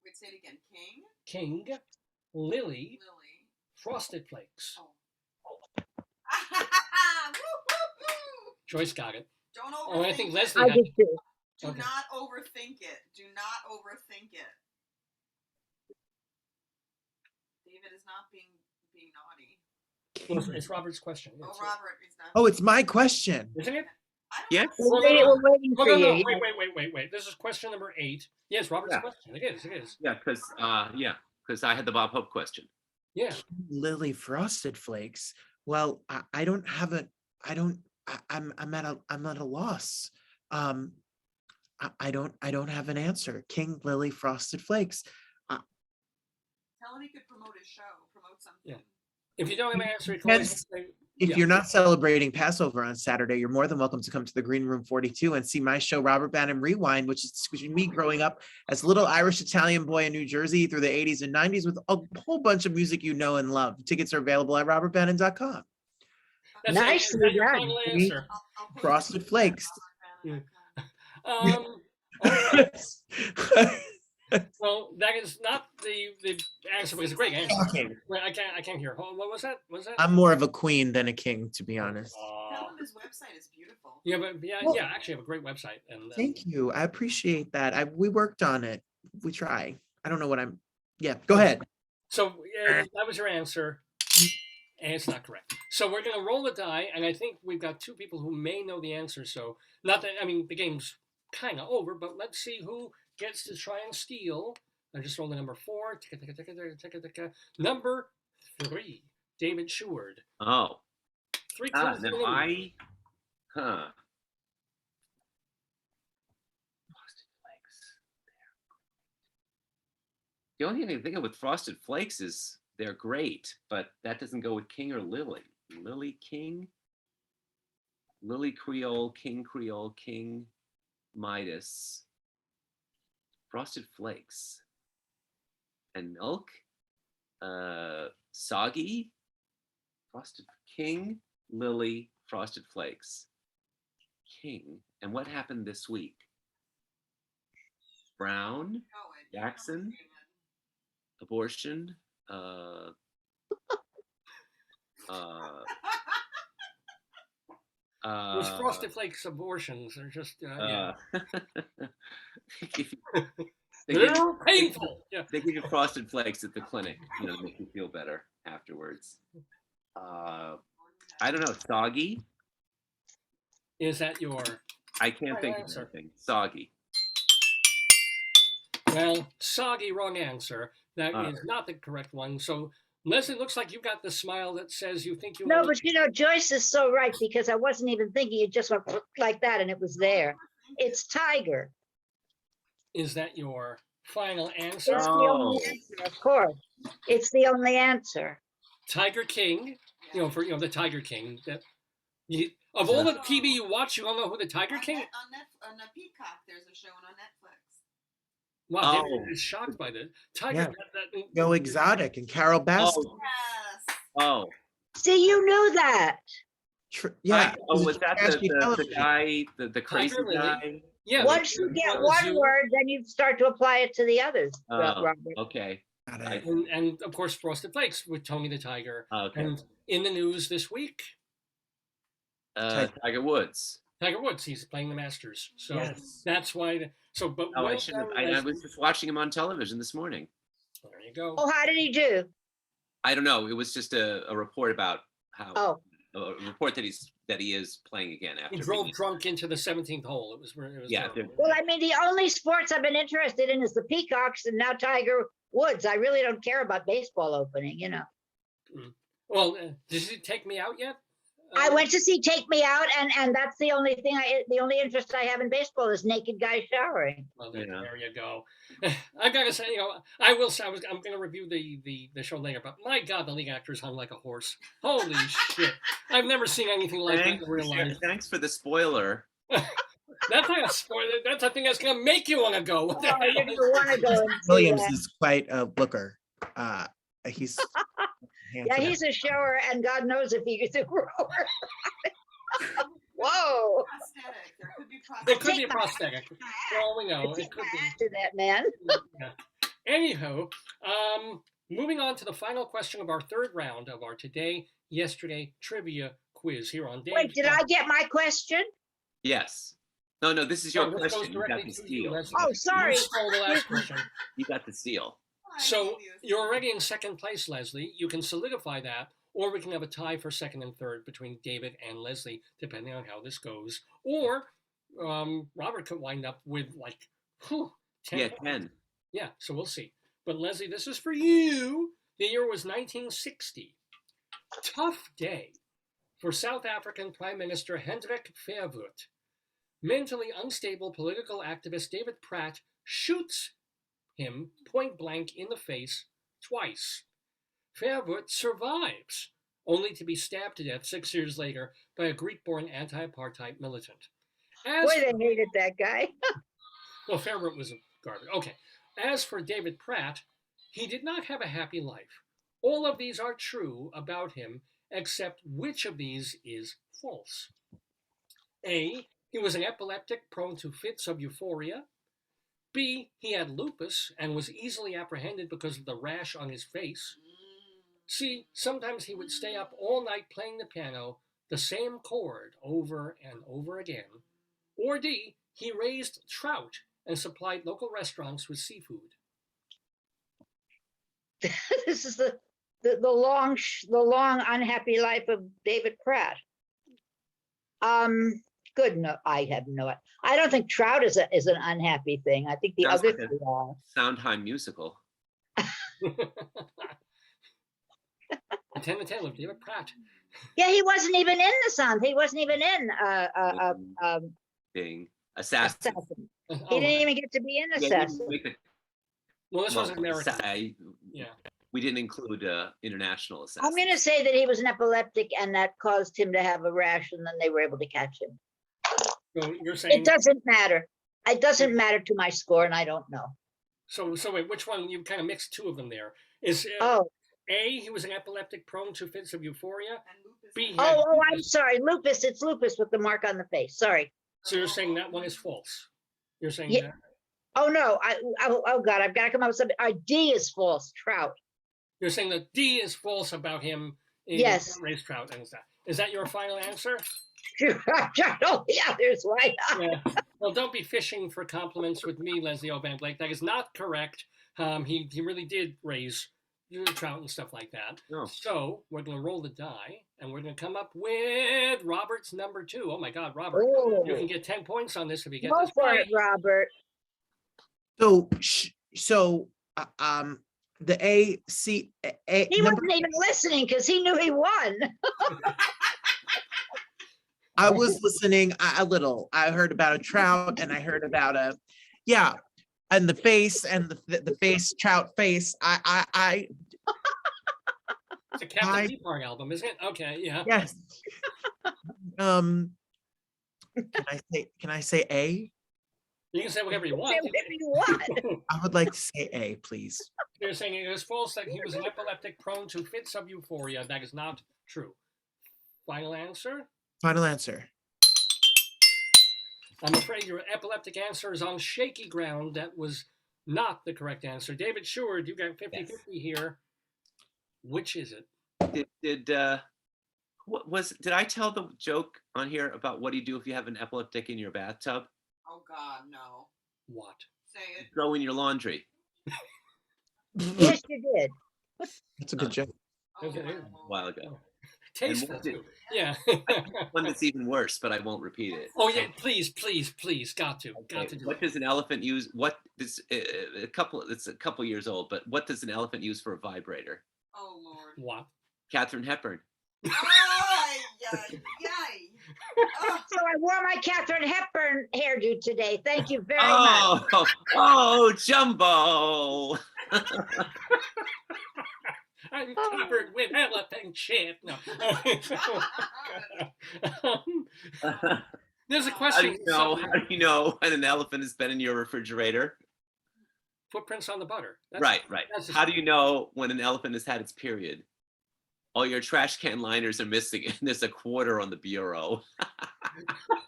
Wait, say it again. King, King, Lily, Lily. Frosted Flakes. Oh. Woo-hoo-hoo! Joyce got it. Don't overthink Oh, I think it. Leslie I had did it. too. Do Okay. not overthink it. Do not overthink it. David is not being naughty. Well, it's Robert's question. Oh, It's- Robert is not. Oh, it's my question. Isn't it? I don't Yes. know. We're waiting No, for no, no. you. Wait. This is question number 8. Yes, Robert's Yeah. question. It is. Yeah, because I had the Bob Hope question. Yeah. Lily Frosted Flakes. Well, I don't have a. I don't. I'm at a loss. I don't have an answer. King Lily Frosted Flakes. Tell him he could promote his show. Promote something. Yeah. If you don't have an answer, you can Yes. always say, If yeah. you're not celebrating Passover on Saturday, you're more than welcome to come to the Green Room 42 and see my show, Robert Bannon Rewind, which is between me growing up as a little Irish Italian boy in New Jersey through the 80s and 90s with a whole bunch of music you know and love. Tickets are available at robertbannon.com. That's Nicely it. Is that your done. final answer? I'll post Frosted it. Flakes. Yeah. Okay. Well, that is not the answer, but it's a great answer. Shocking. Wait, I can't hear. What was that? What was that? I'm more of a queen than a king, to be honest. Tell him his website is beautiful. Yeah, but yeah, Well- actually, I have a great website, and Thank you. I appreciate that. We worked on it. We try. I don't know what I'm. Yeah, go ahead. so that was your answer, and it's not correct. So we're gonna roll the die, and I think we've got 2 people who may know the answer. So not that the game's kind of over, but let's see who gets to try and steal. I just rolled the number 4. Number 3, David Sheward. Oh, 3 clues. in the now news. Frosted Flakes. The only thing I can think of with Frosted Flakes is they're great, but that doesn't go with King or Lily. Lily King, Lily Creole, King Midas, Frosted Flakes, and milk, soggy, Frosted King, Lily, Frosted Flakes, King. And what happened this week? Brown, Go it. Jackson? Abortion, Those Frosted Flakes abortions are just yeah. They're painful. Yeah. They give you Frosted Flakes at the clinic, to make you feel better afterwards. I don't know, soggy. Is that your I can't Right think of answer. anything. Soggy. well, soggy wrong answer? That All is not the correct one. So Leslie, looks like you got the smile that says you think you No, know. but you know, Joyce is so right because I wasn't even thinking. It just went like that and it was there. It's Tiger. Is that your final It's answer? the only Oh. answer, of course. It's the only answer. Tiger King, for the Tiger King. That of all the TV you watch, you don't know who the Tiger King? On the Peacock, there's a show on Netflix. Wow, Oh. David is shocked by this. Tiger. Yeah. Joe Exotic and Carol Baskin. Oh, Yes. oh. See, you knew that. Yeah. Oh, it was that trashy the television. guy, the crazy Lily. guy? Yeah. Once you get one word, then you start to apply it to the others, Oh, Robert. okay. Got I- it. And of course, Frosted Flakes with Tony the Tiger. Okay. And in the news this week, Tiger Woods. Tiger Woods, he's playing the Masters. So Yes. that's why. But Oh, I well should have. done, I Leslie. was just watching him on television this morning. There you go. Oh, how did he do? I don't know. It was just a report about how Oh, a report that he is playing again after He drove being- drunk into the 17th hole. It was Yeah, terrible. well, I mean, the only sports I've been interested in is the Peacocks and now Tiger Woods. I really don't care about baseball opening, you know. Well, did he take me out yet? I went to see Take Me Out, and that's the only thing the only interest I have in baseball is naked guys showering. Well, Yeah. there you go. I gotta say, I will say I'm gonna review the show later, but my God, the lead actors hung like a horse. Holy shit! I've never seen anything like that Thanks, in real life. thanks for the spoiler. That's not a spoiler. That's a thing that's gonna make you want to go. What the Oh, you're hell? gonna want to go and see Williams that. is quite a looker. He's Yeah, handsome. he's a shower, and God knows if he's a grower. Whoa! Prosthetic. There could be It could be a Take my- prosthetic. For all we know, Take it could my be. hat to that man. Yeah. Anywho, moving on to the final question of our third round of our today, yesterday trivia quiz here on Dave. Wait, did I get my question? Yes. No, this is your Oh, this goes question. You got directly the to you, seal. Leslie. Oh, sorry. You stole the last question. You got the seal. So you're already in second place, Leslie. You can solidify that, or we can have a tie for second and third between David and Leslie, depending on how this goes. Or Robert could wind up with 10. Yeah, points. 10. Yeah, so we'll see. But Leslie, this is for you. The year was 1960. Tough day for South African Prime Minister Hendrik Verwoerd. Mentally unstable political activist David Pratt shoots him point blank in the face twice. Verwoerd survives, only to be stabbed to death 6 years later by a Greek-born anti-apartheid militant. Boy, they hated that guy. Well, Verwoerd was a garbage. Okay. As for David Pratt, he did not have a happy life. All of these are true about him, except which of these is false? A. He was an epileptic prone to fits of euphoria. B. He had lupus and was easily apprehended because of the rash on his face. C. Sometimes he would stay up all night playing the piano, the same chord over and over again. Or D. He raised trout and supplied local restaurants with seafood. This is the long unhappy life of David Pratt. Good. No, I have no. I don't think trout is an unhappy thing. I think the Sounds other like a- two are. Sondheim musical. The Ten the Tale of David Pratt. Yeah, he wasn't even in the Sun. He wasn't even in Thing. Assassin. Assassin. Oh, He didn't even get to be in Yeah, he didn't Assassin. make the- well, this was well, American. Yeah. Yeah. We didn't include international assassin. I'm going to say that he was an epileptic and that caused him to have a rash, and then they were able to catch him. So you're saying It doesn't matter. It doesn't matter to my score, and I don't know. so wait, which one? You kind of mixed two of them there. Is Oh, A, he was an epileptic prone to fits of euphoria? And lupus. B, he oh, had oh, I'm lupus. sorry. Lupus. It's lupus with the mark on the face. Sorry. So you're saying that one is false? You're saying Yeah. that? Oh no. Oh God. I've got to come up with something. D is false. Trout. You're saying that D is false about him in Yes. race trout and stuff. Is that your final answer? Oh, the others. Why not? Yeah. Well, don't be fishing for compliments with me, Leslie O'Van Blake. That is not correct. He really did raise trout and stuff like that. Oh. So we're going to roll the die, and we're going to come up with Robert's number 2. Oh my God, Robert! Oh, You can get 10 points on this if you get go this for right. it, Robert. So The A. He Number, wasn't even listening because he knew he won. I was listening a little. I heard about a trout and I heard about yeah, and the face and the face, trout face. It's a Captain I- Beefheart album, isn't it? Okay, yeah. Yes. Can I say A? You can say whatever you Say want. whatever you want. I would like to say A, please. They're saying it is false that he was an epileptic prone to fits of euphoria. That is not true. Final answer? Final answer. I'm afraid your epileptic answer is on shaky ground. That was not the correct answer. David Sheward, you got 50-50 here. Which is it? Did I tell the joke on here about what do you do if you have an epileptic in your bathtub? Oh God, no. What? Say it. Throw in your laundry. Yes, you did. That's a good joke. Oh, Okay. my A Lord. while ago. Tasteful, what did- too. Yeah. One that's even worse, but I won't repeat it. Oh, yeah. Please, please, please. Got to. Got Okay, to do what it. does an elephant use? What does it's a couple years old, but what does an elephant use for a vibrator? Oh Lord. What? Katharine Hepburn. Ay, yay, yay. Oh, So I wore my Katharine Hepburn hairdo today. Thank you very much. Oh, Jumbo. I'm covered with elephant shit. No. There's a How do question. you know? How do you know when an elephant has been in your refrigerator? Footprints on the butter. Right. that's just- How do you know when an elephant has had its period? All your trash can liners are missing, and there's a quarter on the bureau.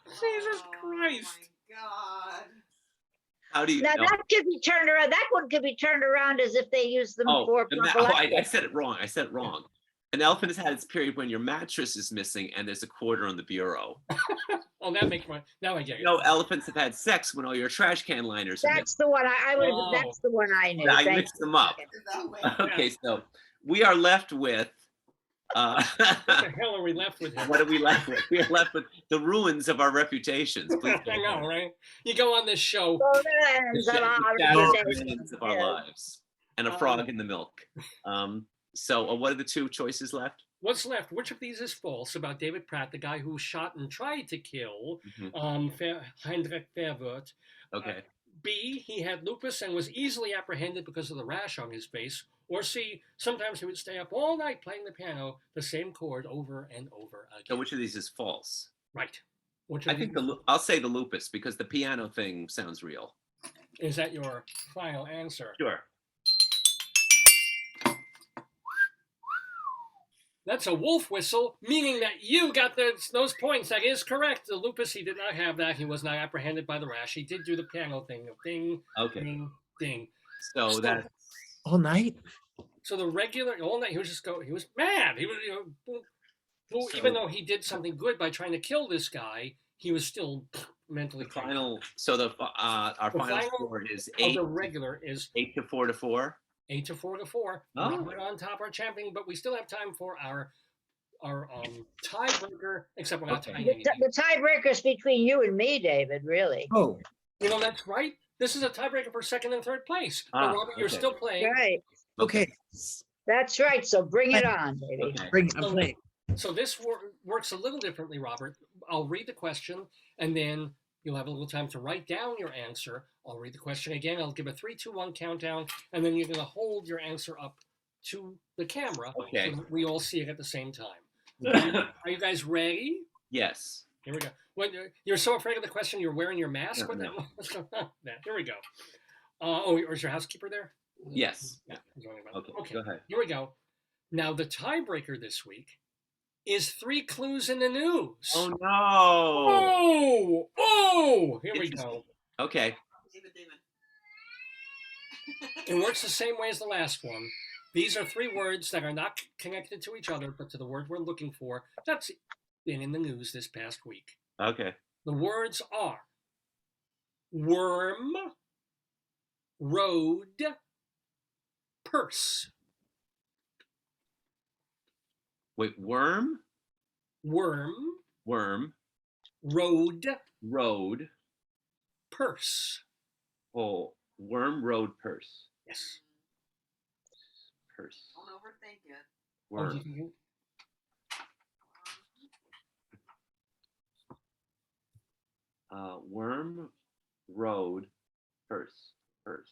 Jesus Christ. Oh my God. How do you Now know? that could be turned around. That one could be turned around as if they use them for I prophylactic. said it wrong. I said it wrong. An elephant has had its period when your mattress is missing and there's a quarter on the bureau. Oh, that makes my. Now I get it. You know, elephants have had sex when all your trash can liners are missing. That's the one I would have. Oh. That's the one I knew. I Thank mixed them up. Is that way? Okay, so we are left with. What the hell are we left with here? What are we left with? We are left with the ruins of our reputations. Please I know, right? You go on this show. For the ends of our shattered reputation. ruins of our Yes. lives, and a frog in the milk. So what are the two choices left? What's left? Which of these is false about David Pratt, the guy who shot and tried to kill Mhm. Heinrich Verwoerd? Okay. B, he had lupus and was easily apprehended because of the rash on his face. Or C, sometimes he would stay up all night playing the piano, the same chord over and over again. So which of these is false? Right. Which I of think these- I'll say the lupus because the piano thing sounds real. is that your final answer? Sure. That's a wolf whistle, meaning that you got those points. That is correct. The lupus, he did not have that. He was not apprehended by the rash. He did do the piano thing of ding, Okay. ding, ding. So that's All night? So the regular all night he was mad. He was even though he did something good by trying to kill this guy, he was still mentally the crazy. final. So our The final final score is Of eight the regular is 8-4 to 4. 8-4 to 4. Oh. We're on top, our champion, but we still have time for our tiebreaker. Except we're not Okay. tying The, anything. the tiebreaker's between you and me, David. Really. Oh, You know that's right. This is a tiebreaker for second and third place. But Ah, Robert, you're okay. still playing. Right. okay. That's right. So bring it on, baby. Okay. I'm playing. So this works a little differently, Robert. I'll read the question, and then you'll have a little time to write down your answer. I'll read the question again. I'll give a 3, 2, 1 countdown, and then you're going to hold your answer up to the camera Okay. so that we all see it at the same time. Are you guys ready? Yes. Here we go. What, you're so afraid of the question, you're wearing your mask? No, What no. what's going on? Here we go. Or is your housekeeper there? Yes. Yeah. he's only about- Okay. Go ahead. Here we go. Now, the tiebreaker this week is 3 clues in the news. Oh no. Oh! Here we Interesting. go. Okay. David. It works the same way as the last one. These are 3 words that are not connected to each other, but to the word we're looking for. That's been in the news this past week. Okay. The words are worm, road, purse. Wait. Worm. Worm, Worm. road, Road. purse. Oh. Worm. Road. Purse. Yes. purse, Don't overthink it. Oh, worm, worm, road, purse, purse.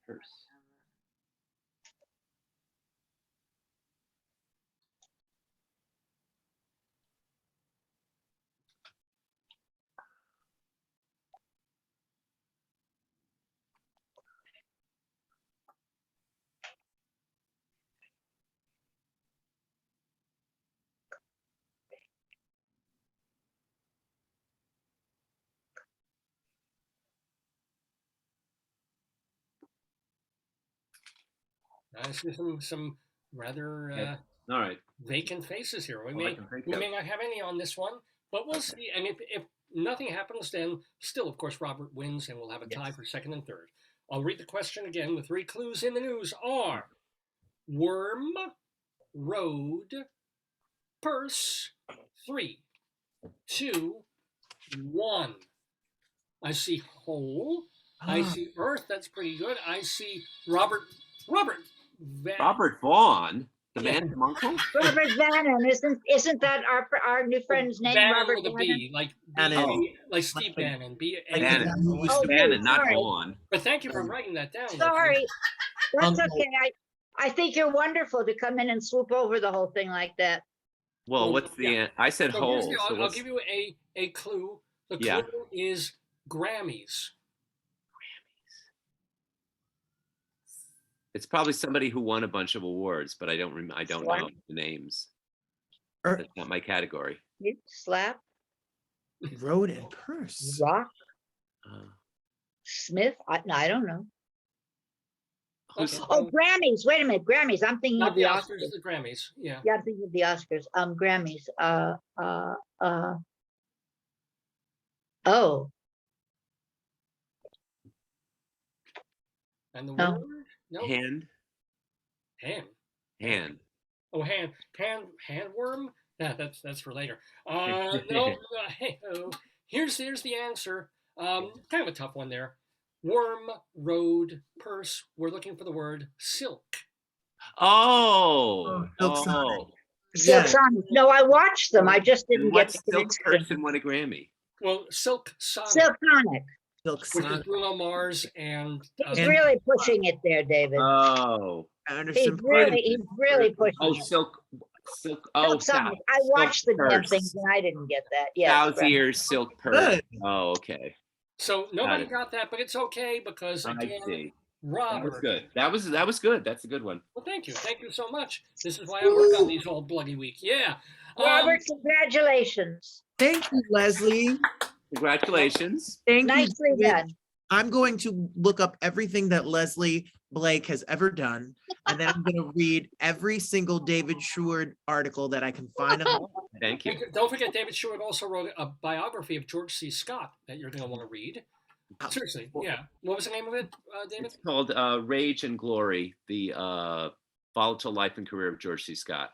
Purse. I see some rather Okay. All right. vacant faces here. All I can think We of. may not have any on this one, but we'll see. And if nothing happens, then still, of course, Robert wins, and we'll have a tie Yes. for second and third. I'll read the question again. The three clues in the news are worm, road, purse. 3, 2, 1. I see hole. I Ah, see earth. That's pretty good. I see Robert. Robert. Robert Vaughn, the Yeah. man from Uncle. Robert Bannon, isn't that our new friend's name, Bannon Robert with a Bannon? B, like Bannon. like Steve Like- Bannon. like Bannon. the- Oh, Bannon, not sorry. Vaughn. But thank you for writing that down. Sorry, that's Uncle. okay. I think you're wonderful to come in and swoop over the whole thing like that. Well, Well, what's the? yeah. I said So hole. here's the, So I'll what's? give you a clue. The clue Yeah. is Grammys. It's probably somebody who won a bunch of awards, but I don't. I don't know the names. Er- That's not my category. Slap, road and purse. Rock, Uh, Smith, I don't know. who's? Okay. Oh, Grammys, wait a minute, Grammys, I'm thinking Not of the the Oscars, Oscars. the Grammys. Yeah. Yeah, I'm thinking of the Oscars, Grammys, oh, And the No. word? No. Hand. Hand. Oh, handworm. Yeah, that's for later. No. Hey, here's the answer. Kind of a tough one there. Worm, road, purse. We're looking for the word silk. Oh. Silk Oh. Sonic. Silk Yeah. Sonic. No, I watched them, I just And didn't what get to silk finish person them. won a Grammy? Well, Silk Sonic, Silk Sonic, Silk which is Sonic. Bruno Mars and he's And- really pushing it there, David. Oh. He's really pushing Oh, it. silk. Oh, Silk Sonic, I silk watched the damn purse. things and I didn't get that, yes. Cow's right. ears, silk purse. Good. Oh, okay. so nobody it. got that, but it's okay because I again, see. That Robert. was good. That was good. That's a good one. Well, thank you so much. This is why I work on these all bloody week. Yeah. Robert, congratulations. Thank you, Leslie. Congratulations. Thank Nicely you. David. done. I'm going to look up everything that Leslie Blake has ever done, and then I'm going to read every single David Sheward article that I can find on. Thank you. Don't forget, David Sheward also wrote a biography of George C. Scott that you're going to want to read. Oh. Seriously, yeah. What was the name of it, David? It's called Rage and Glory: The Volatile Life and Career of George C. Scott.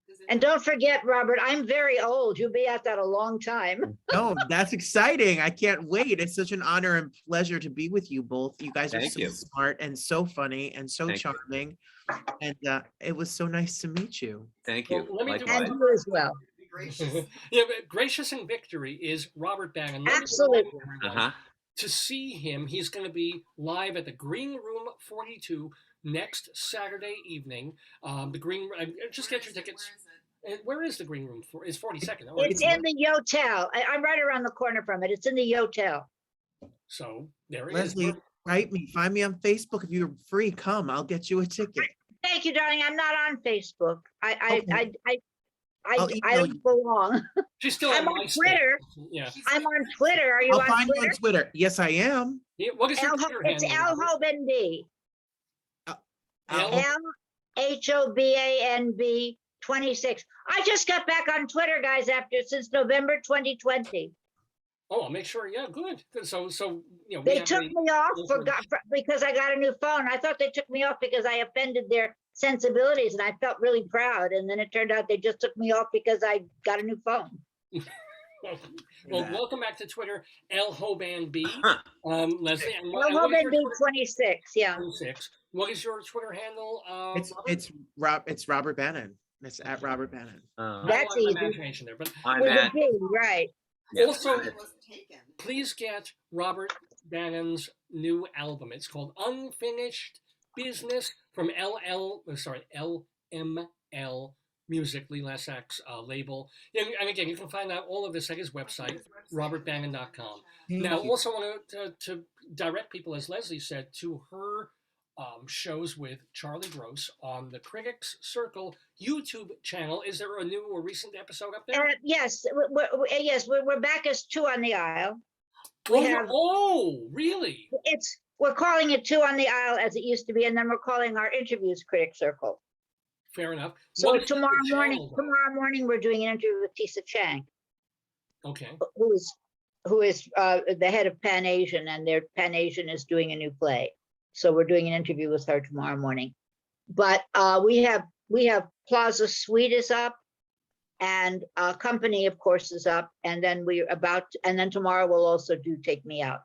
Does it And don't forget, Robert, I'm very old. You'll be at that a long time. No, that's exciting. I can't wait. It's such an honor and pleasure to be with you both. You guys are Thank so you. smart and so funny and so Thank you. charming. And it was so nice to meet you. Thank you. Well, let me do Likewise. And you as well. be gracious? Yeah, but Gracious in Victory is Robert Bannon. Let me Absolutely. remind everyone, Uh-huh. to see him, he's going to be live at the Green Room 42 next Saturday evening. The Green, just get your tickets. Where is the Green Room? It's 42nd. Oh, It's in the Yotel. I'm right around the corner from it. It's in the Yotel. So there it is. Leslie, write me. Find me on Facebook. If you're free, come. I'll get you a ticket. Thank you, darling. I'm not on Facebook. Okay. I'll I email don't you. belong. She's still I'm on on MySpace. Twitter. Yeah. I'm on Twitter. Are you I'll on find you Twitter? on Twitter. Yes, I am. Yeah, what is your Twitter It's handle? Robert? LHobanB. L- LHobanB 26. I just got back on Twitter, guys, since November 2020. Oh, I'll make sure. Yeah, good. Good. So you know, we They have took a- me off because I got a new phone. I thought they took me off because I offended their sensibilities and I felt really proud. And then it turned out they just took me off because I got a new phone. Well, that. welcome back to Twitter, L Hoban B. Leslie, and Well, what is your be Twitter 26, yeah. 26? What is your Twitter handle? It's Robert Bannon. It's at Robert Bannon. Not a That's lot of easy. imagination there, but I'm With a at, B, right. yeah. also It wasn't taken. please get Robert Bannon's new album. It's called Unfinished Business from LML Music, Lee Lesak's label. And again, you can find out all of this at his website, robertbannon.com. Now, Thank you. also want to direct people, as Leslie said, to her shows with Charlie Gross on the Critics Circle YouTube channel. Is there a new or recent episode up there? Yes, we're back as Two on the Aisle. We have Really? we're calling it Two on the Aisle as it used to be, and then we're calling our interviews Critic Circle. Fair enough. So What is the tomorrow channel, though? morning, we're doing an interview with Tisa Chang, Okay. who is the head of Pan Asian, and their Pan Asian is doing a new play. So we're doing an interview with her tomorrow morning. But we have Plaza Suite is up, and Company, of course, is up, and then and then tomorrow we'll also do Take Me Out.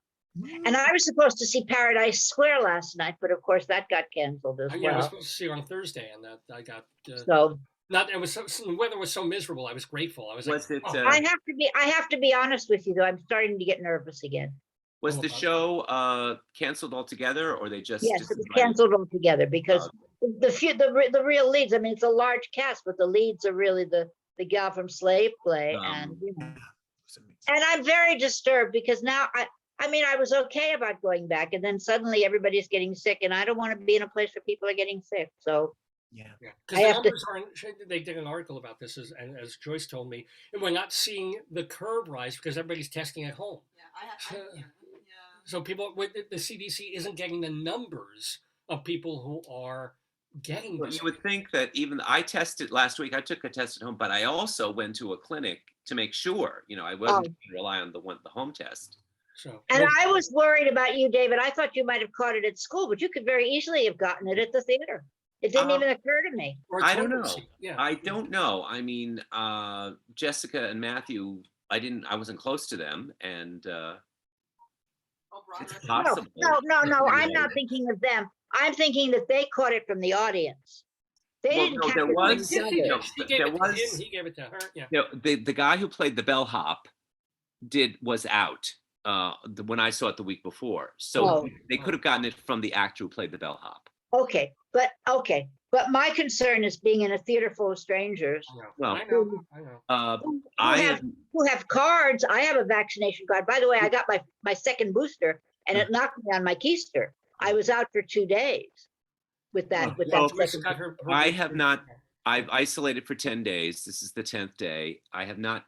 And I was supposed to see Paradise Square last night, but of course that got canceled as Yeah, I was well. supposed to see it on Thursday, and that I got So not. It was the weather was so miserable. I was grateful. I was Was like, it, oh, I have to be honest with you, though. I'm starting to get nervous again. was the show canceled altogether, or they just? Yes, it was decided- canceled altogether because the real leads. I mean, it's a large cast, but the leads are really the gal from Slave Play, and and I'm very disturbed because now I mean, I was okay about going back, and then suddenly everybody's getting sick, and I don't want to be in a place where people are getting sick. So yeah, I because the have to- numbers aren't. They did an article about this, as Joyce told me, and we're not seeing the curve rise because everybody's testing at home. Yeah, yeah. So people, the CDC isn't getting the numbers of people who are getting Well, this. you would think that even I tested last week. I took a test at home, but I also went to a clinic to make sure. I wasn't going to rely on the home test. So, And I was worried about you, David. I thought you might have caught it at school, but you could very easily have gotten it at the theater. It didn't even occur to me. or I don't total know. seat, Yeah, I don't know. I mean, Jessica and Matthew, I wasn't close to them, and it's possible. No. I'm not thinking of them. I'm thinking that they caught it from the audience. They Well, didn't no, catch there it from was- each Yes, he other. did. He gave there it to was- him. He gave it to her. Yeah. The guy who played the bellhop was out when I saw it the week before, so Oh. they could have gotten it from the actor who played the bellhop. Okay. But my concern is being in a theater full of strangers I know. Well, I know. who I have cards. I have a vaccination card. By the way, I got my second booster, and it knocked me on my keister. I was out for 2 days with that. Well, Joyce second got her I booster. have not. I've isolated for 10 days. This is the 10th day. I have not.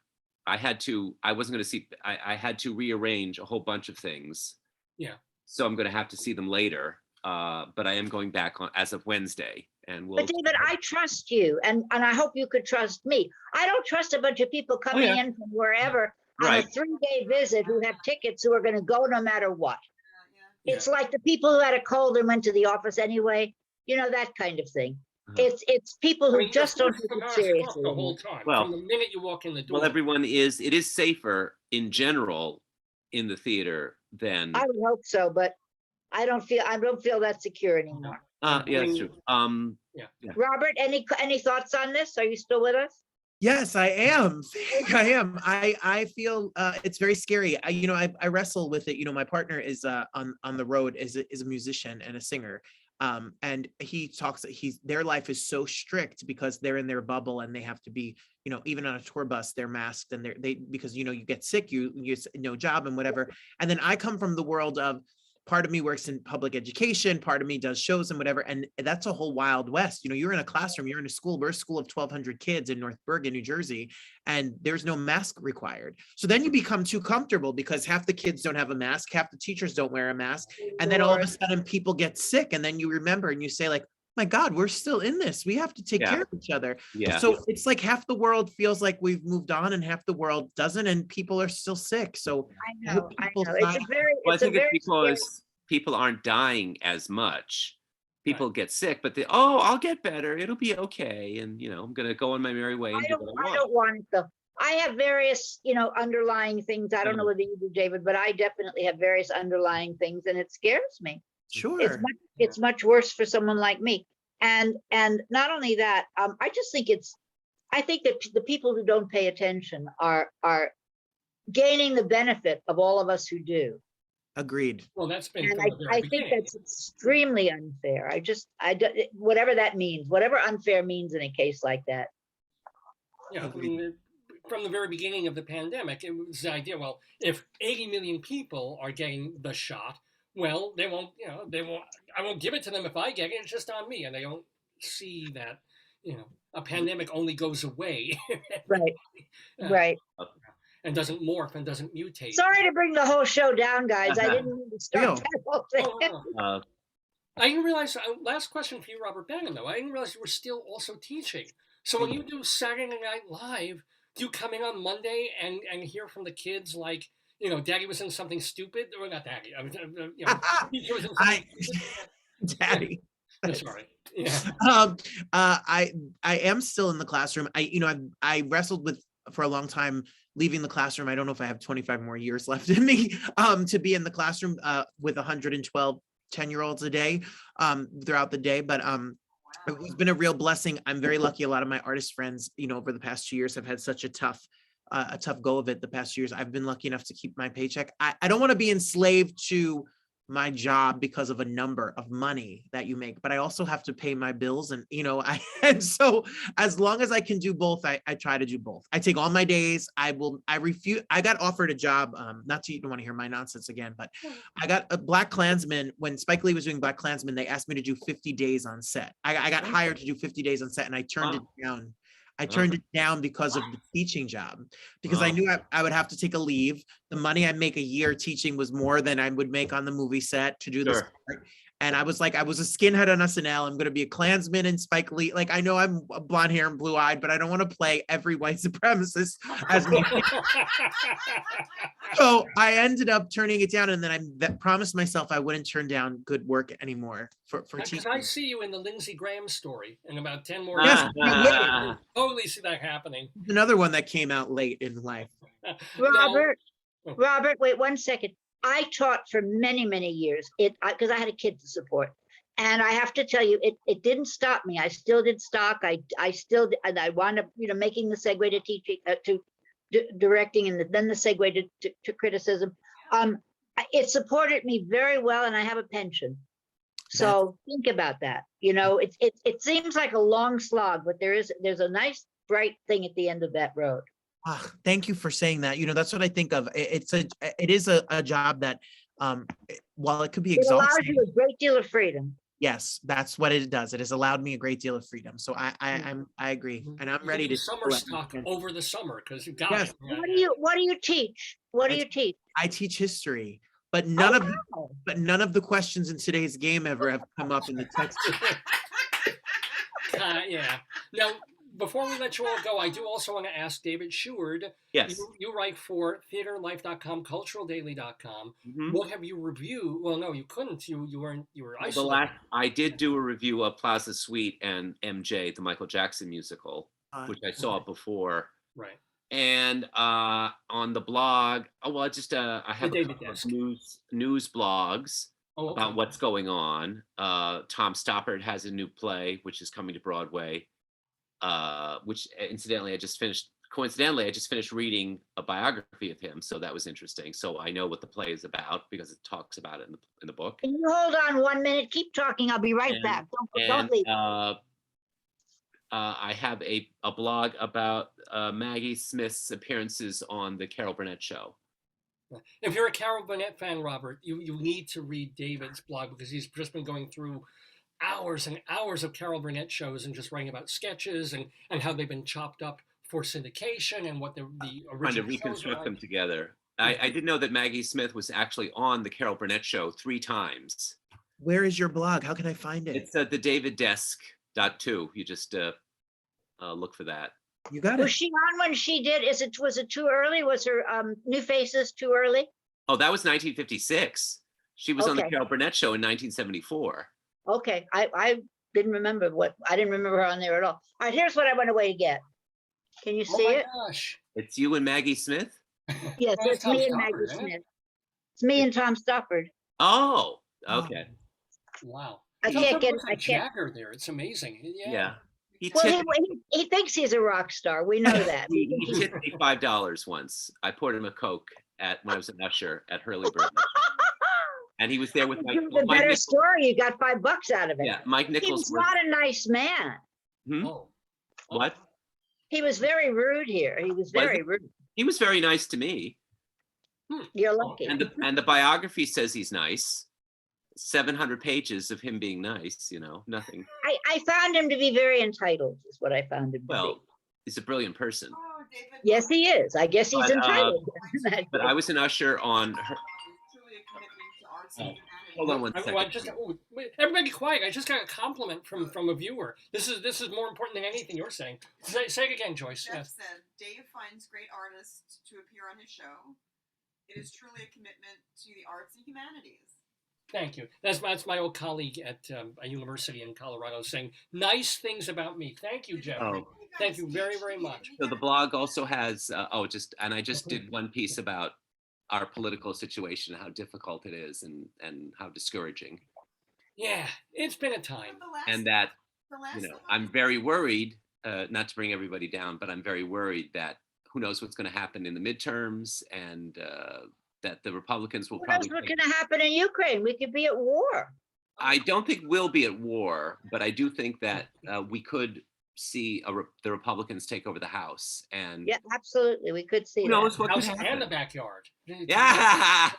I wasn't going to see. I had to rearrange a whole bunch of things. Yeah. So I'm going to have to see them later. But I am going back as of Wednesday, and we'll. But David, I trust you, and I hope you could trust me. I don't trust a bunch of people coming yeah. in from wherever on a Right. 3-day visit who have tickets who are going to go no matter what. Yeah. It's like the people who had a cold and went to the office anyway, that kind of thing. Uh-huh. It's people who I mean, just you're don't supposed take to it mask seriously. the whole time. Well- From the minute you walk in the door. Well, it is safer in general in the theater than. I would hope so, but I don't feel that secure anymore. Yeah, that's true. Robert, any thoughts on this? Are you still with us? Yes, I am. I am. I feel it's very scary. I wrestle with it. My partner is on the road is a musician and a singer. And he talks. Their life is so strict because they're in their bubble and they have to be. Even on a tour bus, they're masked and because you get sick, you no job and whatever. And then I come from the world of. Part of me works in public education, part of me does shows and whatever. And that's a whole wild west. You're in a classroom, you're in a school, we're a school of 1,200 kids in North Bergen, New Jersey, and there's no mask required. So then you become too comfortable because half the kids don't have a mask, half the teachers don't wear a mask. And then all of a sudden people get sick. And then you remember and you say like, my God, we're still in this. We have to take care of each other. Yeah. So it's like half the world feels like we've moved on and half the world doesn't, and people are still sick. So I hope know. people It's find- a very. Well, I It's a think very it's scary- because people aren't dying as much. People get sick, but I'll get better. It'll be okay, and I'm gonna go on my merry way and I do what I want. don't want it though. I have various, underlying things. I don't know whether you do, David, but I definitely have various underlying things, and it scares me. Sure. It's much worse for someone like me. And not only that, I just think I think that the people who don't pay attention are gaining the benefit of all of us who do. Agreed. Well, that's been And from the very I think beginning. that's extremely unfair. Whatever that means, whatever unfair means in a case like that. Yeah, I mean, from the very beginning of the pandemic, it was the idea, well, if 80 million people are getting the shot, well, they won't, I won't give it to them if I get it, it's just on me. And they don't see that, a pandemic only goes away Right, uh, right. and doesn't morph and doesn't mutate. Sorry to bring the whole show down, guys. I didn't mean to start No. that whole thing. Oh, no. I didn't realize, last question for you, Robert Bannon, though. I didn't realize you were still also teaching. So when you do Saturday Night Live, do you come in on Monday and hear from the kids like, Daddy was in something stupid? Or not Daddy, teacher was in something stupid? Daddy. I'm sorry. Yeah. I am still in the classroom. I wrestled with for a long time leaving the classroom. I don't know if I have 25 more years left in me to be in the classroom with 112 10-year-olds a day throughout the day. But it's been a real blessing. I'm very lucky. A lot of my artist friends, over the past 2 years have had such a tough go of it the past 2 years. I've been lucky enough to keep my paycheck. I don't want to be enslaved to my job because of a number of money that you make, but I also have to pay my bills. And, and so as long as I can do both, I try to do both. I take all my days. I refuse. I got offered a job, you don't want to hear my nonsense again, but I got a Black Klansman. When Spike Lee was doing Black Klansman, they asked me to do 50 days on set. I got hired to do 50 days on set and I turned it down. I turned it down because of the teaching job, because I knew I would have to take a leave. The money I make a year teaching was more than I would make on the movie set to do this. And I was like, I was a skinhead on SNL. I'm going to be a Klansman in Spike Lee. Like, I know I'm blonde hair and blue eyed, but I don't want to play every white supremacist as me. So I ended up turning it down. And then I promised myself I wouldn't turn down good work anymore for teaching. I see you in the Lindsey Graham story in about 10 more Yes, years. Totally see that happening. Another one that came out late in life. Robert, wait 1 second. I taught for many, many years because I had a kid to support. And I have to tell you, it didn't stop me. I still did stock. And I wound up, making the segue to teaching, to directing, and then the segue to criticism. It supported me very well, and I have a pension. So think about that. It seems like a long slog, but there's a nice bright thing at the end of that road. Thank you for saying that. That's what I think of. It is a job that, while it could be It allows exhausting, you a great deal of freedom. yes, that's what it does. It has allowed me a great deal of freedom. So I agree, and I'm ready to summer stock over the summer because you got Yes. it. What do you teach? What do you teach? I teach history, but none of the questions in today's game ever have come up in the text. Yeah. Now, before we let you all go, I do also want to ask David Sheward. Yes. You write for theaterlife.com, culturaldaily.com. Mhm. What have you reviewed? Well, no, you couldn't. You were Well, isolated. I did do a review of Plaza Suite and MJ, the Michael Jackson musical, which I saw before. Right. And on the blog, I have a David couple of Desk. news blogs Oh, okay. about what's going on. Tom Stoppard has a new play which is coming to Broadway, which incidentally I just finished reading a biography of him, so that was interesting. So I know what the play is about because it talks about it in the book. Can you hold on 1 minute? Keep talking. I'll be right And- back. Don't leave. I have a blog about Maggie Smith's appearances on the Carol Burnett Show. If you're a Carol Burnett fan, Robert, you need to read David's blog because he's just been going through hours and hours of Carol Burnett shows and just writing about sketches and how they've been chopped up for syndication and what the Trying to original shows are reconstruct them like. together. I didn't know that Maggie Smith was actually on the Carol Burnett Show 3 times. Where is your blog? How can I find it? It's at the daviddesk.2. You just look for that. You got Was it. she on when she did? Was it too early? Was her New Faces too early? Oh, that was 1956. She was on the Okay. Carol Burnett Show in 1974. Okay, I didn't remember her on there at all. All right, here's what I went away to get. Can you Oh see my it? gosh. It's you and Maggie Smith? Yes, Oh, it's it's Tom me and Stoppard, Maggie isn't it? Smith. It's me and Tom Stoppard. Oh, Oh. okay. Wow. I Tom can't Stoppard get, looks I like can't. Jagger there. It's amazing. Yeah. Yeah. He Well, tipped, he thinks he's a rock star. We know that. We think he he's- tipped me $5 once. I poured him a Coke when I was an usher at Hurley Burton. And he was there with the Mike better Nichols. story, you got $5 out of it. Yeah, Mike He Nichols. was not a nice man. Hmm? Oh. What? He was very rude here. He was very rude. He was very nice to me. You're lucky. And the biography says he's nice. 700 pages of him being nice, nothing. I found him to be very entitled, is what I found him to Well, be. he's a brilliant person. Oh, David. Yes, he is. I guess he's But, entitled. But I was an usher on her. Truly a commitment to arts and humanity. Hold on one Well, second. wait, everybody quiet. I just got a compliment from a viewer. This is more important than anything you're saying. Say it again, Joyce. Jeff Yes. said, Dave finds great artists to appear on his show. It is truly a commitment to the arts and humanities. Thank you. That's my old colleague at a university in Colorado saying nice things about me. Thank you, Jeff. Oh. Thank you very, very much. So the blog also has, I just did one piece about our political situation, how difficult it is and how discouraging. Yeah, it's been a time. And that, I'm very worried, not to bring everybody down, but I'm very worried that who knows what's going to happen in the midterms and that the Republicans will Who knows probably. what's going to happen in Ukraine? We could be at war. I don't think we'll be at war, but I do think that we could see the Republicans take over the House. And Yeah, absolutely. We could see who that. knows what could House and happen. the backyard. Yeah,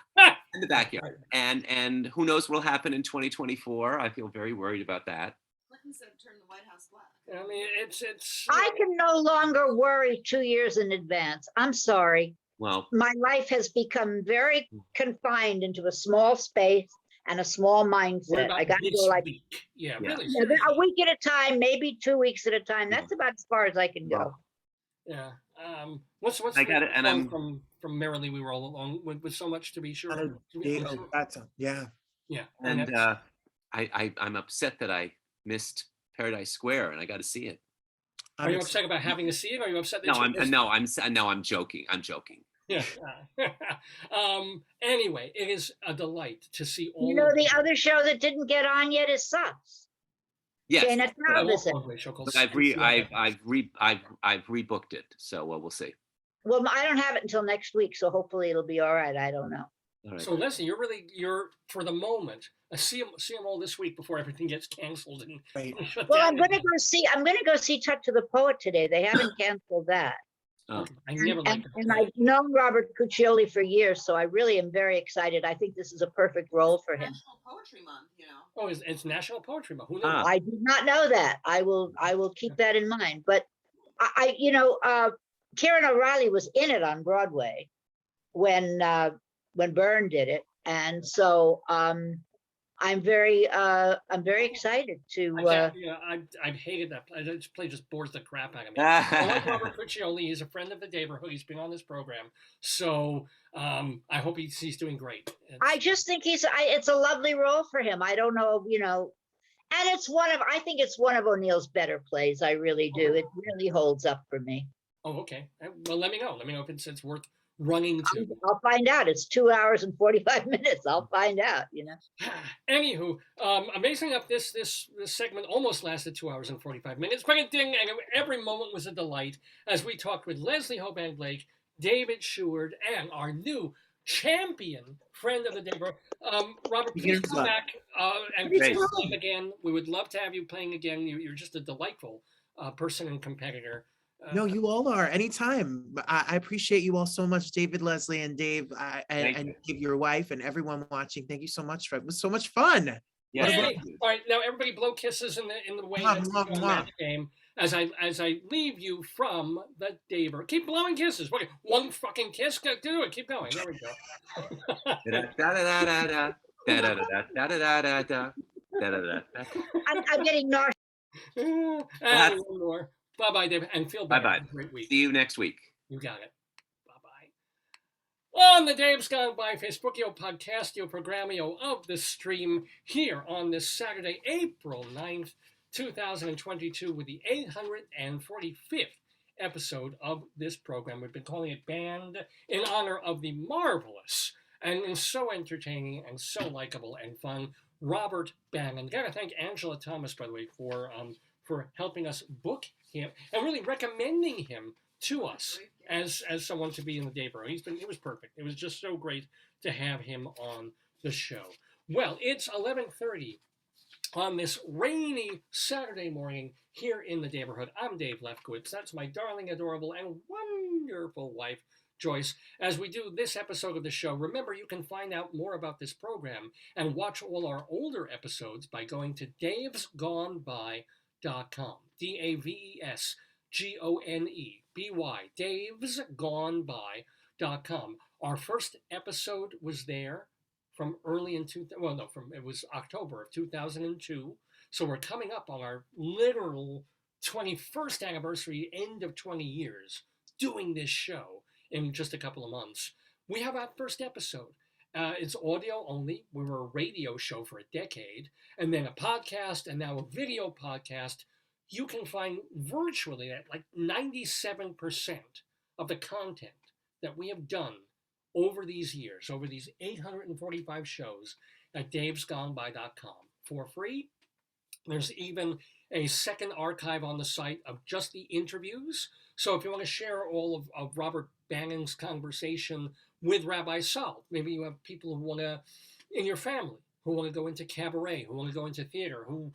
in the backyard. And who knows what'll happen in 2024. I feel very worried about that. Clinton said turn the White House black. I mean, it's. I can no longer worry 2 years in advance. I'm sorry. Well, My life has become very confined into a small space and a small What mindset. about I got to this go like week? Yeah, Yeah. really. you know, a week at a time, maybe 2 weeks at a time. That's about as far as I can go. Yeah. What's I got it, and I'm- from Merrily We Roll Along with so much to be sure. Yeah. Yeah. and that's- I'm upset that I missed Paradise Square, and I got to see it. are you upset about having to see it? Or are you upset that No, you missed it? I'm joking. I'm joking. Yeah. Anyway, it is a delight to see all. You know, of the other show that didn't get on yet is Sucks. Yes, Dana I Travis. love Broadway show called but I've Seinfeld. rebooked it, so we'll see. Well, I don't have it until next week, so hopefully it'll be all right. I don't know. All right. So Leslie, you're for the moment. See them all this week before everything gets canceled and Right. shut Well, down. I'm gonna go see Touch of the Poet today. They haven't canceled that. Oh, I never And, liked and it. I've known Robert Cuccioli for years, so I really am very excited. I think this is a perfect role for him. National Poetry Month, you know. Oh, it's National Poetry Month. Who knows? Ah. I did not know that. I will keep that in mind. But Karen O'Reilly was in it on Broadway when Byrne did it, and so I'm very excited to. I've hated that play. That play just bores the crap out of me. I like Robert Cuccioli. He's a friend of the neighborhood. He's been on this program, so I hope he's doing great. I just think it's a lovely role for him. I don't know, and I think it's one of O'Neill's better plays. I really do. It really holds up for me. Oh, okay. Well, let me know. Let me know if it's worth running to. I'll find out. It's 2 hours and 45 minutes. I'll find out, Anywho, amazing enough, this segment almost lasted 2 hours and 45 minutes. But it didn't, and every moment was a delight as we talked with Leslie Hoban Blake, David Sheward, and our new champion friend of the neighborhood, Robert. Please Here's come that. back and Great. please play again. We would love to have you playing again. You're just a delightful person and competitor. No, you all are. Anytime. I appreciate you all so much, David, Leslie, and Dave, and your wife and everyone watching. Thank you so much. It was so much fun. Yes, Hey, thank you. all right, now everybody blow kisses in the way Mwah, that we mwah, do on mwah. Match Game as I leave you from the Daver. Keep blowing kisses. Okay, one fucking kiss. Do it. Keep going. There we go. Da-da-da-da-da-da. Da-da-da-da-da-da-da-da. Da-da-da-da. I'm getting nauseous. And one more. Bye bye, David, and feel better. Bye-bye. Have a great week. See you next week. You got it. Bye-bye. On the Dave's Gone By Facebookio Podcastio Programmio of the stream here on this Saturday, April 9th, 2022 with the 845th episode of this program. We've been calling it Banned in honor of the marvelous and so entertaining and so likable and fun Robert Bannon. Gotta thank Angela Thomas, by the way, for helping us book him and really recommending him to us as someone to be in the Dave-O. He was perfect. It was just so great to have him on the show. Well, it's 11:30 on this rainy Saturday morning here in the neighborhood. I'm Dave Lefkowitz. That's my darling, adorable, and wonderful wife, Joyce. As we do this episode of the show, remember you can find out more about this program and watch all our older episodes by going to davesgoneby.com. DAVESGONEBY. Davesgoneby.com. Our first episode was there from early in it was October of 2002. So we're coming up on our literal 21st anniversary, end of 20 years, doing this show in just a couple of months. We have our first episode. It's audio only. We were a radio show for a decade, and then a podcast, and now a video podcast. You can find virtually at like 97% of the content that we have done over these years, over these 845 shows at davesgoneby.com for free. There's even a second archive on the site of just the interviews. So if you want to share all of Robert Bannon's conversation with Rabbi Salt, maybe you have people who want to, in your family, who want to go into cabaret, who want to go into theater, who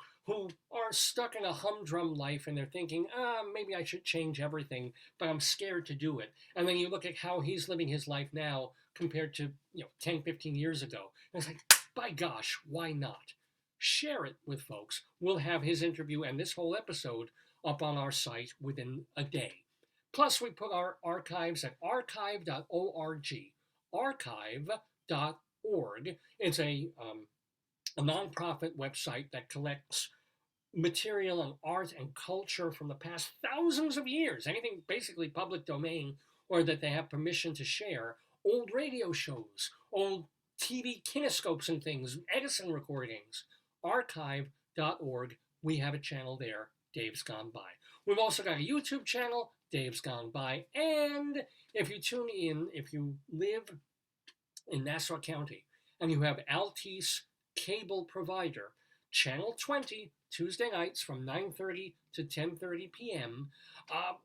are stuck in a humdrum life and they're thinking, maybe I should change everything, but I'm scared to do it. And then you look at how he's living his life now compared to 10, 15 years ago. And it's like, by gosh, why not? Share it with folks. We'll have his interview and this whole episode up on our site within a day. Plus, we put our archives at archive.org. Archive.org. It's a nonprofit website that collects material on art and culture from the past thousands of years, anything basically public domain or that they have permission to share, old radio shows, old TV kinescopes and things, Edison recordings, archive.org. We have a channel there, Dave's Gone By. We've also got a YouTube channel, Dave's Gone By, and if you tune in, if you live in Nassau County and you have Altice cable provider, Channel 20, Tuesday nights from 9:30 to 10:30 p.m.,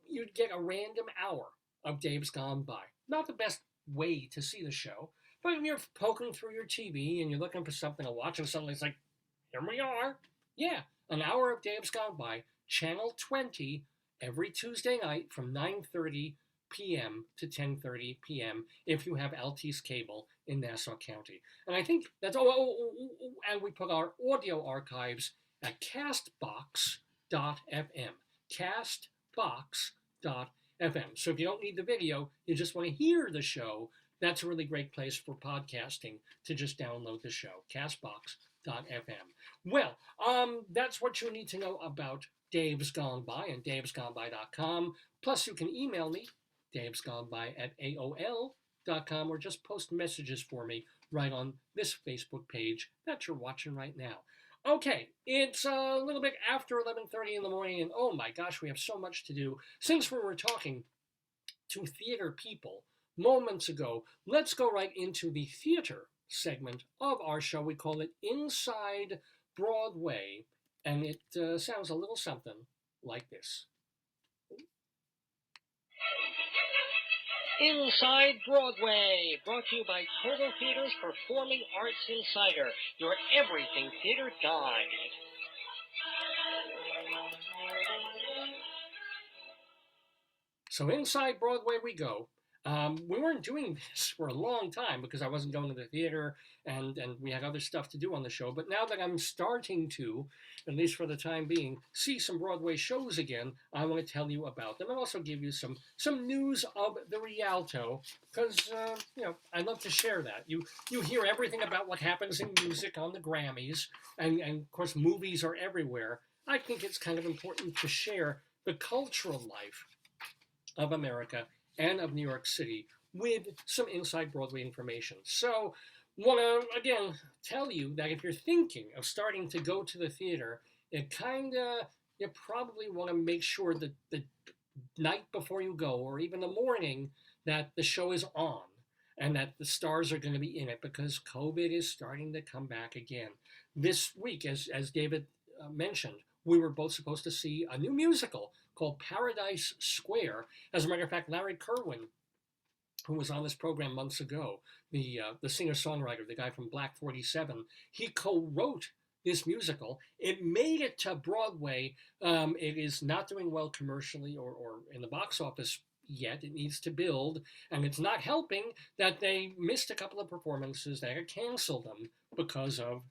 you'd get a random hour of Dave's Gone By. Not the best way to see the show, but if you're poking through your TV and you're looking for something to watch and suddenly it's like, here we are. Yeah, an hour of Dave's Gone By, Channel 20, every Tuesday night from 9:30 p.m. to 10:30 p.m. if you have Altice cable in Nassau County. And I think that's and we put our audio archives at castbox.fm. Castbox.fm. So if you don't need the video, you just want to hear the show, that's a really great place for podcasting to just download the show. Castbox.fm. Well, that's what you need to know about Dave's Gone By and davesgoneby.com. Plus, you can email me, davesgoneby@aol.com, or just post messages for me right on this Facebook page that you're watching right now. Okay, it's a little bit after 11:30 in the morning, and oh my gosh, we have so much to do. Since we were talking to theater people moments ago, let's go right into the theater segment of our show. We call it Inside Broadway, and it sounds a little something like this. Inside Broadway, brought to you by Total Theater's Performing Arts Insider, your everything theater guide. So inside Broadway we go. We weren't doing this for a long time because I wasn't going to the theater and we had other stuff to do on the show. But now that I'm starting to, at least for the time being, see some Broadway shows again, I want to tell you about them and also give you some news of the Rialto because, I love to share that. You hear everything about what happens in music on the Grammys and of course movies are everywhere. I think it's kind of important to share the cultural life of America and of New York City with some Inside Broadway information. So, want to, again, tell you that if you're thinking of starting to go to the theater, you probably want to make sure that the night before you go, or even the morning, that the show is on and that the stars are going to be in it, because COVID is starting to come back again. This week, as David mentioned, we were both supposed to see a new musical called Paradise Square. As a matter of fact, Larry Kerwin, who was on this program months ago, the singer-songwriter, the guy from Black 47, he co-wrote this musical. It made it to Broadway. It is not doing well commercially or in the box office yet. It needs to build, and it's not helping that they missed a couple of performances. They had canceled them because of,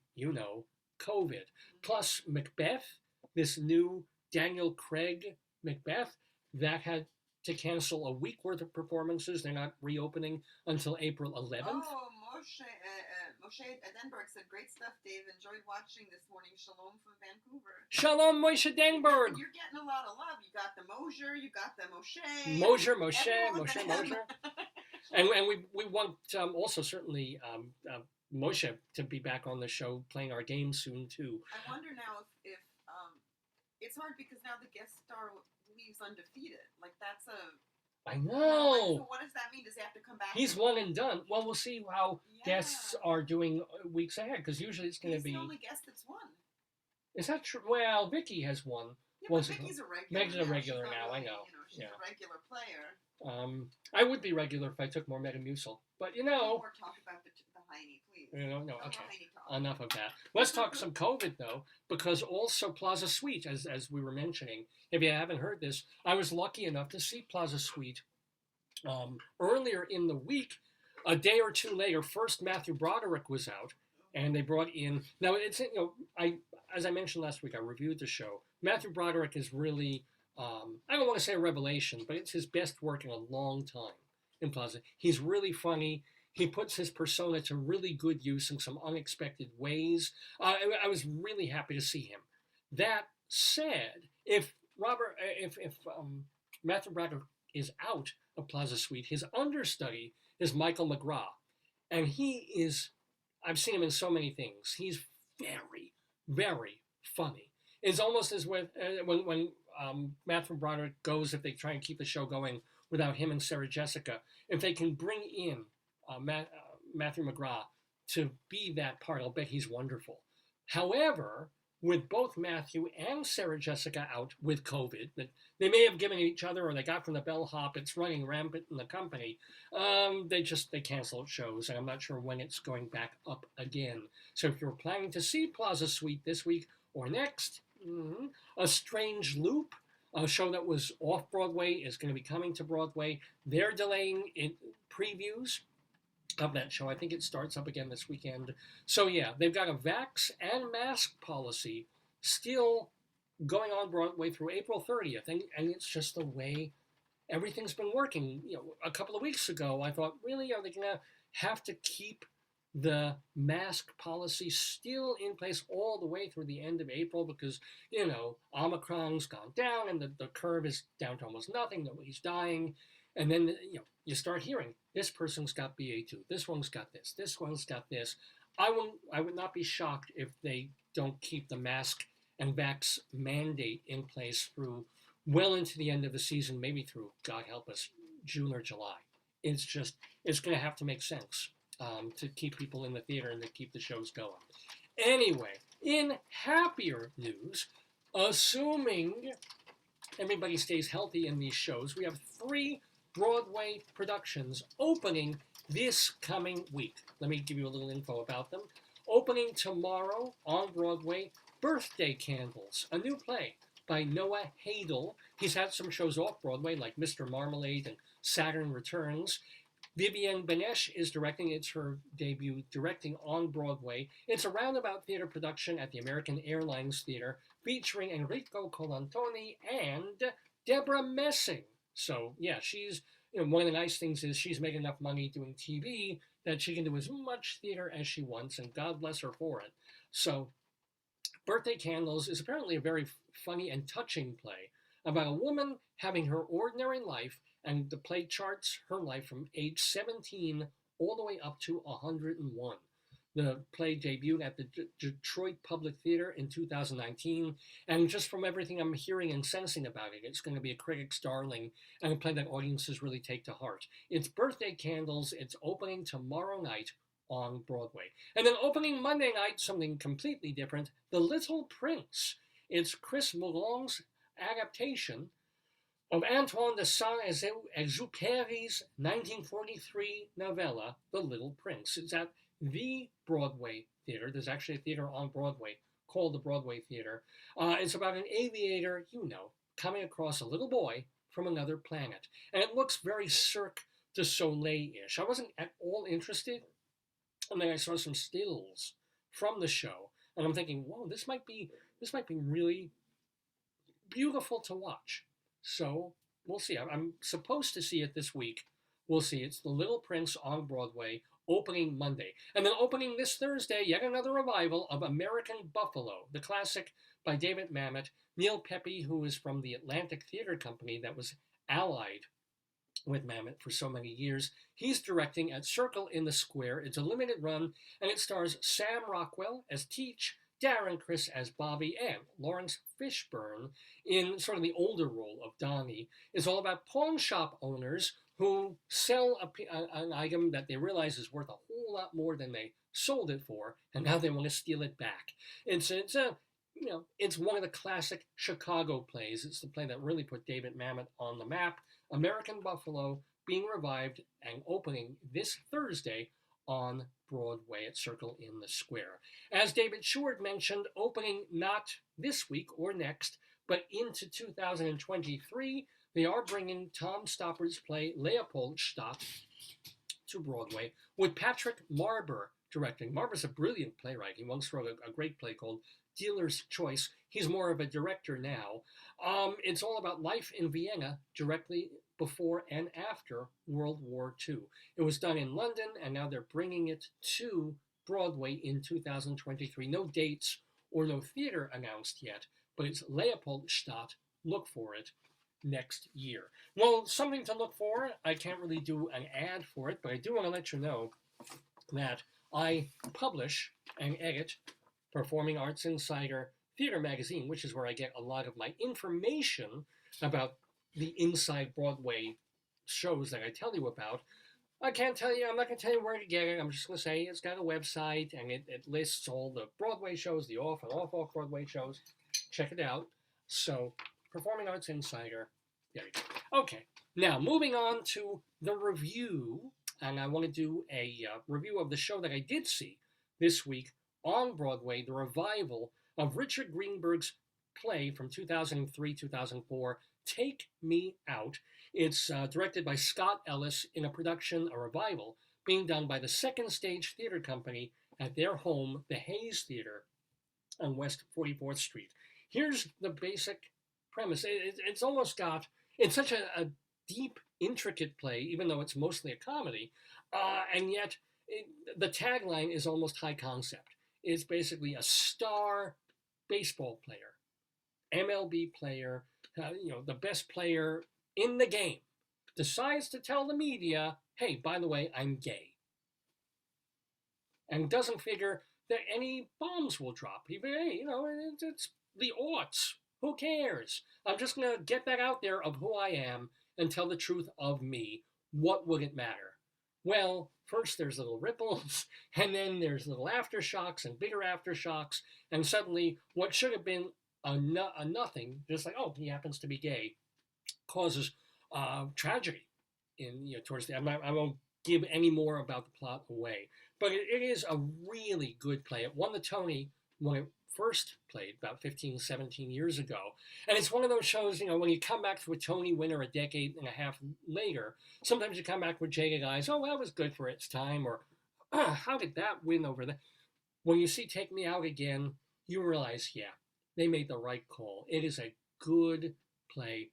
COVID. Plus Macbeth, this new Daniel Craig Macbeth, that had to cancel a week worth of performances. They're not reopening until April 11th. Oh, Moshe Edenberg said, great stuff, Dave. Enjoyed watching this morning. Shalom from Vancouver. Shalom, Moshe Denberg. You're getting a lot of love. You got the Mosher, you got the Moshe. Moshe. And we want also certainly Moshe to be back on the show playing our game soon too. I wonder now if it's hard because now the guest star leaves undefeated. Like that's a. I know. So what does that mean? Does he have to come back? He's one and done. Well, we'll see how guests are doing weeks ahead, because usually it's going to be. He's the only guest that's won. Is that true? Well, Vicky has won. Yeah, Was but it- Vicky's a regular. Vicky's a now. regular She's not now, I really, know. She's Yeah. a regular player. I would be regular if I took more Metamucil, but No more talk about the Heine, please. no. No Okay. more Heine talk. Enough of that. Let's talk some COVID though, because also Plaza Suite, as we were mentioning. If you haven't heard this, I was lucky enough to see Plaza Suite earlier in the week. A day or two later, first Matthew Broderick was out, and they brought in. Now it's as I mentioned last week, I reviewed the show. Matthew Broderick is really I don't want to say a revelation, but it's his best work in a long time in Plaza. He's really funny. He puts his persona to really good use in some unexpected ways. I was really happy to see him. That said, if Matthew Broderick is out of Plaza Suite, his understudy is Michael McGrath, and he is. I've seen him in so many things. He's very, very funny. It's almost as with when Matthew Broderick goes, if they try and keep the show going without him and Sarah Jessica, if they can bring in Matthew McGrath to be that part, I'll bet he's wonderful. However, with both Matthew and Sarah Jessica out with COVID, that they may have given each other or they got from the bellhop, it's running rampant in the company, they canceled shows, and I'm not sure when it's going back up again. So if you're planning to see Plaza Suite this week or next, A Strange Loop, a show that was off Broadway, is going to be coming to Broadway. They're delaying previews of that show. I think it starts up again this weekend. So yeah, they've got a vax and mask policy still going on Broadway through April 30th, and it's just the way everything's been working. A couple of weeks ago, I thought, really, are they going to have to keep the mask policy still in place all the way through the end of April? Because, Omicron's gone down and the curve is down to almost nothing, nobody's dying. And then, you start hearing, this person's got BA2, this one's got this one's got this. I would not be shocked if they don't keep the mask and vax mandate in place through well into the end of the season, maybe through, God help us, June or July. It's going to have to make sense to keep people in the theater and to keep the shows going. Anyway, in happier news, assuming everybody stays healthy in these shows, we have 3 Broadway productions opening this coming week. Let me give you a little info about them. Opening tomorrow on Broadway, Birthday Candles, a new play by Noah Hadel. He's had some shows off Broadway like Mr. Marmalade and Saturn Returns. Vivienne Benesh is directing. It's her debut directing on Broadway. It's a roundabout theater production at the American Airlines Theater featuring Enrico Colantoni and Deborah Messing. So yeah, she's, one of the nice things is she's made enough money doing TV that she can do as much theater as she wants, and God bless her for it. So Birthday Candles is apparently a very funny and touching play about a woman having her ordinary life, and the play charts her life from age 17 all the way up to 101. The play debuted at the Detroit Public Theater in 2019, and just from everything I'm hearing and sensing about it, it's going to be a critic's darling and a play that audiences really take to heart. It's Birthday Candles. It's opening tomorrow night on Broadway. And then opening Monday night, something completely different, The Little Prince. It's Chris Moulon's adaptation of Antoine de Saint-Exupéry's 1943 novella, The Little Prince. It's at the Broadway Theater. There's actually a theater on Broadway called the Broadway Theater. It's about an aviator, coming across a little boy from another planet. And it looks very Cirque du Soleil-ish. I wasn't at all interested, and then I saw some stills from the show, and I'm thinking, whoa, this might be really beautiful to watch. So we'll see. I'm supposed to see it this week. We'll see. It's The Little Prince on Broadway, opening Monday. And then opening this Thursday, yet another revival of American Buffalo, the classic by David Mamet. Neil Pepe, who is from the Atlantic Theater Company that was allied with Mamet for so many years. He's directing at Circle in the Square. It's a limited run, and it stars Sam Rockwell as Teach, Darren Criss as Bobby, and Lawrence Fishburne in sort of the older role of Donnie. It's all about pawn shop owners who sell an item that they realize is worth a whole lot more than they sold it for, and now they want to steal it back. It's one of the classic Chicago plays. It's the play that really put David Mamet on the map. American Buffalo being revived and opening this Thursday on Broadway at Circle in the Square. As David Short mentioned, opening not this week or next, but into 2023, they are bringing Tom Stoppard's play Leopoldstadt to Broadway with Patrick Marber directing. Marber's a brilliant playwright. He once wrote a great play called Dealer's Choice. He's more of a director now. It's all about life in Vienna directly before and after World War II. It was done in London, and now they're bringing it to Broadway in 2023. No dates or no theater announced yet, but it's Leopoldstadt. Look for it next year. Well, something to look for. I can't really do an ad for it, but I do want to let you know that I publish and edit Performing Arts Insider Theater Magazine, which is where I get a lot of my information about the inside Broadway shows that I tell you about. I'm not going to tell you where to get it. I'm just going to say it's got a website, and it lists all the Broadway shows, the off and off Broadway shows. Check it out. So, Performing Arts Insider, there you go. Okay, now moving on to the review, and I want to do a review of the show that I did see this week on Broadway, the revival of Richard Greenberg's play from 2003-2004, Take Me Out. It's directed by Scott Ellis in a revival, being done by the Second Stage Theater Company at their home, the Hayes Theater on West 44th Street. Here's the basic premise. It's such a deep, intricate play, even though it's mostly a comedy, and yet the tagline is almost high concept. It's basically a star baseball player, MLB player, the best player in the game, decides to tell the media, hey, by the way, I'm gay. And doesn't figure that any bombs will drop. He figures, hey, it's the aughts. Who cares? I'm just going to get that out there of who I am and tell the truth of me. What would it matter? Well, first there's little ripples, and then there's little aftershocks and bigger aftershocks, and suddenly what should have been a nothing, just like, oh, he happens to be gay, causes tragedy towards the end. I won't give any more about the plot away, but it is a really good play. It won the Tony when it first played about 15, 17 years ago. And it's one of those shows, when you come back to a Tony winner a decade and a half later, sometimes you come back with jaded eyes, oh, that was good for its time, or how did that win over that? When you see Take Me Out again, you realize, yeah, they made the right call. It is a good play.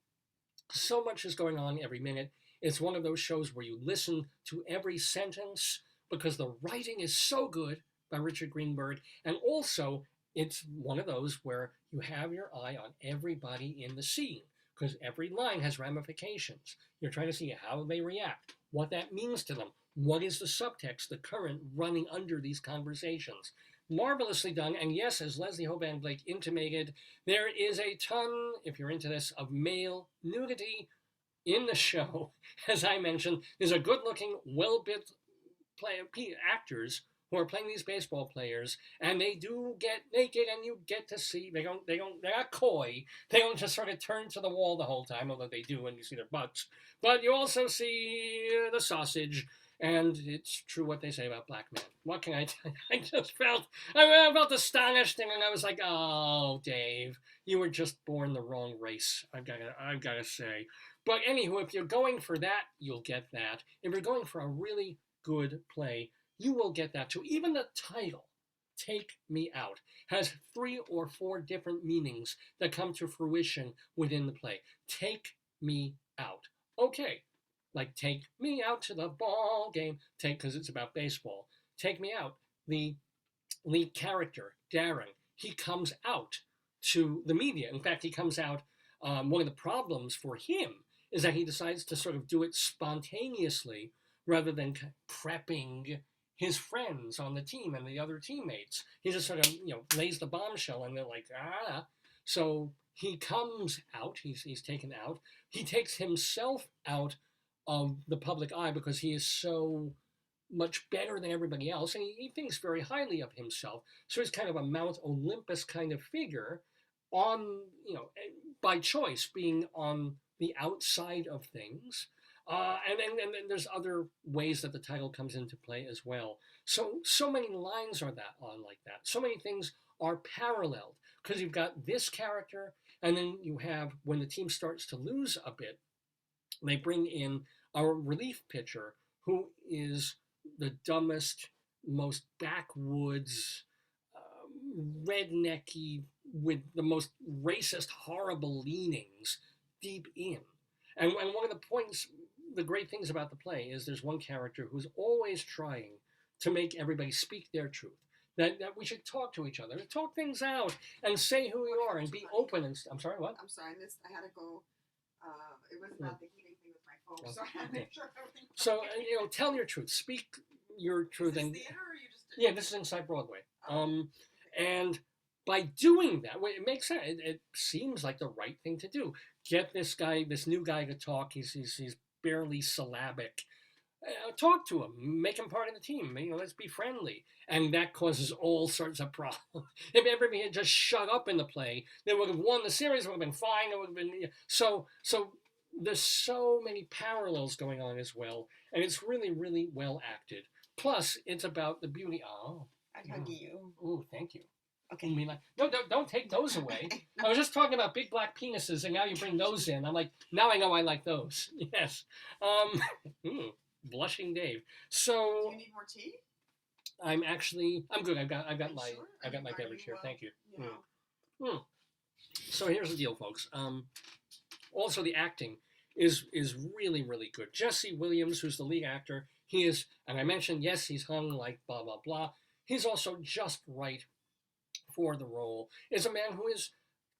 So much is going on every minute. It's one of those shows where you listen to every sentence because the writing is so good by Richard Greenberg. And also, it's one of those where you have your eye on everybody in the scene because every line has ramifications. You're trying to see how they react. what that means to them. What is the subtext, the current running under these conversations? Marvelously done. And yes, as Leslie Hoban Blake intimated, there is a ton, if you're into this, of male nudity in the show. As I mentioned, there's a good-looking, well-built actors who are playing these baseball players, and they do get naked, and you get to see they're not coy. They don't just sort of turn to the wall the whole time, although they do when you see their butts. But you also see the sausage, and it's true what they say about black men. What can I tell you? I felt astonished, and I was like, oh, Dave, you were just born the wrong race. I've gotta say. But anywho, if you're going for that, you'll get that. If you're going for a really good play, you will get that too. Even the title, Take Me Out, has 3 or 4 different meanings that come to fruition within the play. Take me out. Okay, like take me out to the ball game. Because it's about baseball. Take me out. The lead character, Darren, he comes out to the media. In fact, he comes out, one of the problems for him is that he decides to sort of do it spontaneously rather than prepping his friends on the team and the other teammates. He just sort of, lays the bombshell, and they're like, ah. So he comes out, he's taken out. He takes himself out of the public eye because he is so much better than everybody else, and he thinks very highly of himself. So he's kind of a Mount Olympus kind of figure on, by choice, being on the outside of things. And then there's other ways that the title comes into play as well. So many lines are like that. So many things are paralleled because you've got this character, and then you have, when the team starts to lose a bit, they bring in a relief pitcher who is the dumbest, most backwoods, rednecky, with the most racist, horrible leanings deep in. And one of the great things about the play is there's one character who's always trying to make everybody speak their truth. That we should talk to each other, talk things out, and say who you are, and be open. And I'm sorry, what? I'm sorry, I had to go. It was not the heating thing with my phone, so I had to make sure everything. So tell your truth, speak your truth, Is and this theater, or you just? yeah, this is Inside Broadway. Oh, And by doing that, it makes sense. It seems like the right thing to do. Get this new guy to talk. He's barely syllabic. Talk to him. Make him part of the team. Let's be friendly. And that causes all sorts of problems. If everybody had just shut up in the play, they would have won the series. It would have been fine. It would have been so. There's so many parallels going on as well, and it's really, really well acted. Plus, it's about the beauty. Oh, I'd hug you. oh, thank you. Okay. You mean like, no, don't take those away. I was just talking about big black penises, and now you bring those in. I'm like, now I know I like those. Yes. Blushing Dave. Do So you need more tea? I'm good. I've got Are you my sure? I've got my Are beverage you, here. Thank you. You know, So here's the deal, folks. Also the acting is really, really good. Jesse Williams, who's the lead actor, he is, and I mentioned, yes, he's hung like blah blah blah. He's also just right for the role. Is a man who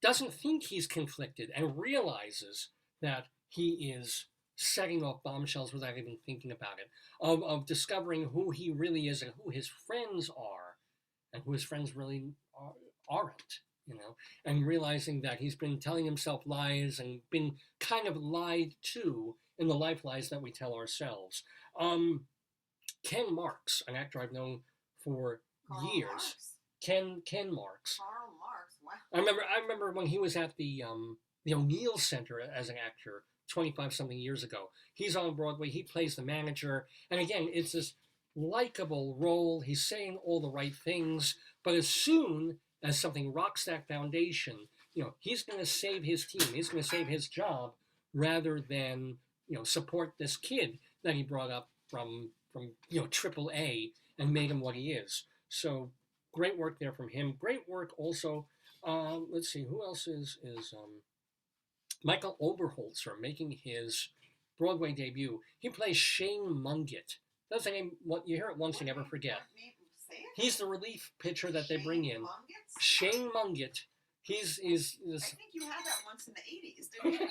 doesn't think he's conflicted and realizes that he is setting off bombshells without even thinking about it, of discovering who he really is and who his friends are and who his friends really aren't, and realizing that he's been telling himself lies and been kind of lied to in the life lies that we tell ourselves. Ken Marks, an actor I've known for Karl years. Marx. Ken Marks. Karl Marx. Wow. I remember when he was at the O'Neill Center as an actor 25-something years ago. He's on Broadway. He plays the manager. And again, it's this likable role. He's saying all the right things. But as soon as something rocks that foundation, he's going to save his team. He's going to save his job rather than, support this kid that he brought up from Triple A and made him what he is. So great work there from him. Great work also. Let's see, who else is Michael Oberholzer making his Broadway debut. He plays Shane Mungett. That's a name, what you hear it once, you never forget. Say it. He's the relief pitcher that they bring in. Mungets? Shane Mungett. He's I think you had that once in the 80s, didn't you?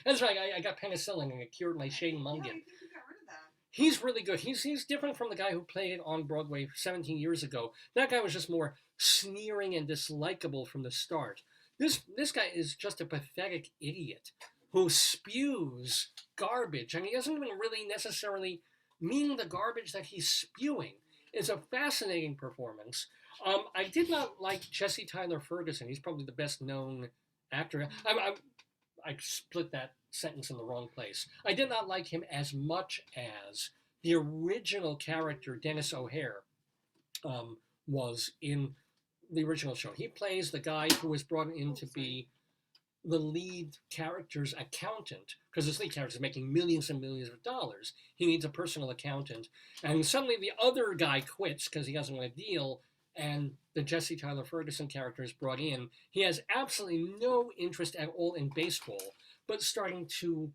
That's right. I got penicillin and it cured my Shane Yeah, I Mungett. think you got rid of that. He's really good. He's different from the guy who played it on Broadway 17 years ago. That guy was just more sneering and dislikable from the start. This guy is just a pathetic idiot who spews garbage, and he doesn't even really necessarily mean the garbage that he's spewing. It's a fascinating performance. I did not like Jesse Tyler Ferguson. He's probably the best known actor. I split that sentence in the wrong place. I did not like him as much as the original character Dennis O'Hare was in the original show. He plays the guy who was brought in to be the lead character's accountant, because this lead character is making millions and millions of dollars. He needs a personal accountant, and suddenly the other guy quits because he doesn't want to deal, and the Jesse Tyler Ferguson character is brought in. He has absolutely no interest at all in baseball, but starting to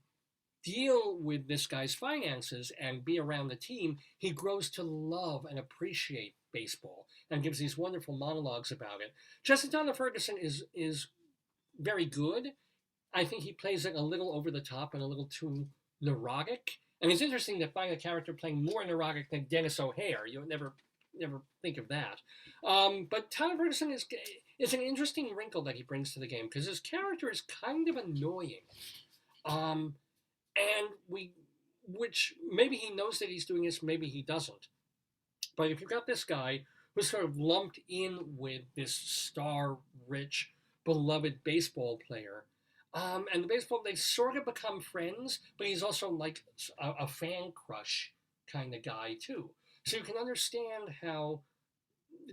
deal with this guy's finances and be around the team, he grows to love and appreciate baseball and gives these wonderful monologues about it. Jesse Tyler Ferguson is very good. I think he plays it a little over the top and a little too neurotic. And it's interesting to find a character playing more neurotic than Dennis O'Hare. You would never think of that. But Tyler Ferguson is an interesting wrinkle that he brings to the game because his character is kind of annoying. Which maybe he knows that he's doing this, maybe he doesn't. But if you've got this guy who's sort of lumped in with this star-rich, beloved baseball player, and the baseball, they sort of become friends, but he's also like a fan crush kind of guy too. So you can understand how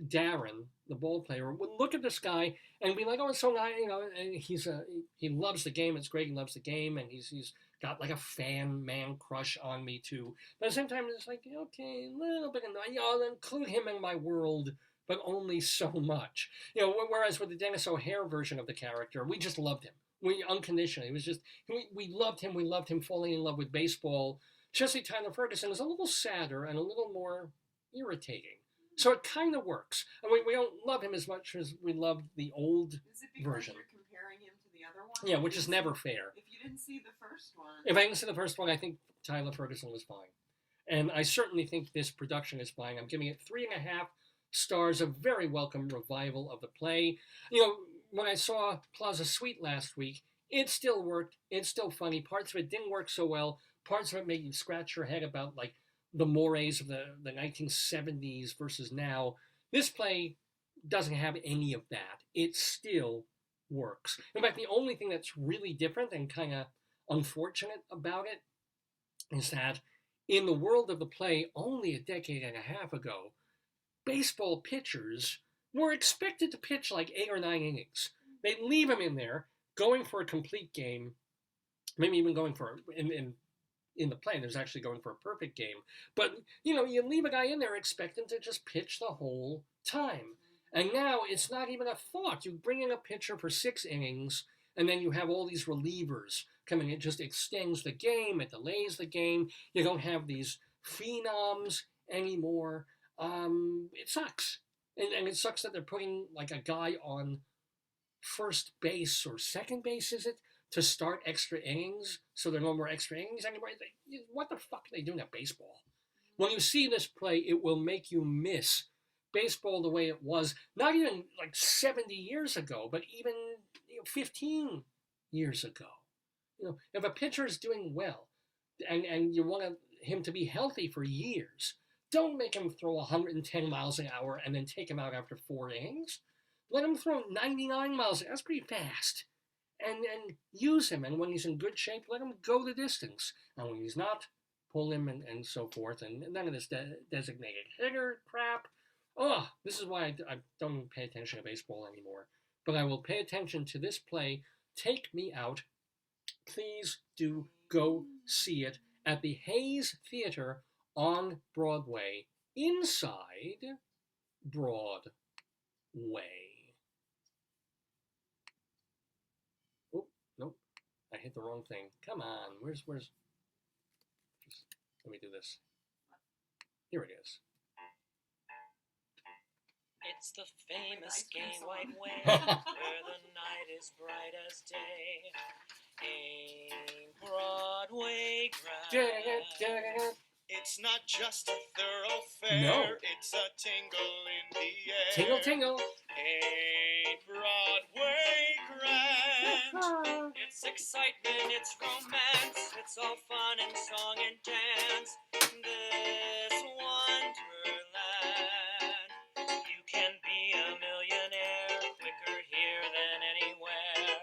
Darren, the ball player, would look at this guy and be like, "Oh, it's so nice, you know." And he loves the game. It's great. He loves the game, and he's got like a fan man crush on me too. But at the same time, it's like, okay, a little bit annoying. I'll include him in my world, but only so much. Whereas with the Dennis O'Hare version of the character, we just loved him. We unconditionally. It was just we loved him. We loved him falling in love with baseball. Jesse Tyler Ferguson is a little sadder and a little more irritating. So it kind of works. And we don't love him as much as we loved the old Is it because version. you're comparing him to the other one? Yeah, which is never fair. If you didn't see the first one. If I didn't see the first one, I think Tyler Ferguson was fine. And I certainly think this production is fine. I'm giving it 3.5 stars, a very welcome revival of the play. When I saw Plaza Suite last week, it still worked. It's still funny. Parts of it didn't work so well. Parts of it made you scratch your head about like the mores of the 1970s versus now. This play doesn't have any of that. It still works. In fact, the only thing that's really different and kind of unfortunate about it is that in the world of the play, only a decade and a half ago, baseball pitchers were expected to pitch like 8 or 9 innings. They'd leave them in there, going for a complete game, maybe even going for, in the play, there's actually going for a perfect game. But, you leave a guy in there expecting to just pitch the whole time. And now it's not even a thought. You bring in a pitcher for 6 innings, and then you have all these relievers coming. It just extends the game. It delays the game. You don't have these phenoms anymore. It sucks. And it sucks that they're putting like a guy on first base or second base, is it, to start extra innings, so there are no more extra innings anymore. What the fuck are they doing at baseball? When you see this play, it will make you miss baseball the way it was, not even like 70 years ago, but even 15 years ago. If a pitcher is doing well and you want him to be healthy for years, don't make him throw 110 miles an hour and then take him out after 4 innings. Let him throw 99 miles. That's pretty fast. And use him. And when he's in good shape, let him go the distance. And when he's not, pull him and so forth. And none of this designated hitter crap. Oh, this is why I don't pay attention to baseball anymore. But I will pay attention to this play. Take Me Out. Please do go see it at the Hayes Theater on Broadway, inside Broadway. Oh, nope. I hit the wrong thing. Come on. Where's... Let me do this. Here it is. It's the famous gay white way, way. where the night is bright as day. Ain't Broadway grand? It's not just a thoroughfare. No. It's a tingle in the air. Tingle, tingle. Ain't Broadway grand? It's excitement, it's romance, it's all fun and song and dance. This wonderland. You can be a millionaire quicker here than anywhere.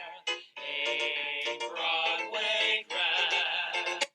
Ain't Broadway grand?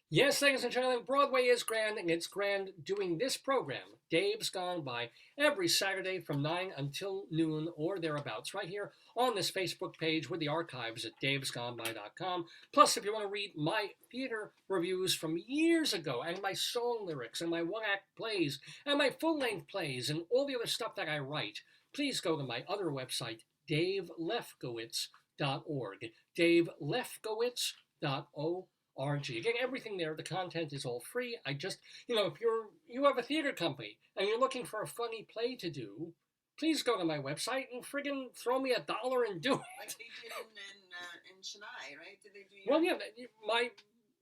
Yes, ladies and gentlemen, Broadway is grand, and it's grand doing this program, Dave's Gone By, every Saturday from 9 until noon or thereabouts, right here on this Facebook page with the archives at davesgoneby.com. Plus, if you want to read my theater reviews from years ago, and my song lyrics, and my one-act plays, and my full-length plays, and all the other stuff that I write, please go to my other website, davelefkowitz.org, davelefkowitz.org. Again, everything there, the content is all free. I just, if you have a theater company and you're looking for a funny play to do, please go to my website and friggin' throw me $1 and do it. Like they did in Chennai, right? Did they do? Well, yeah,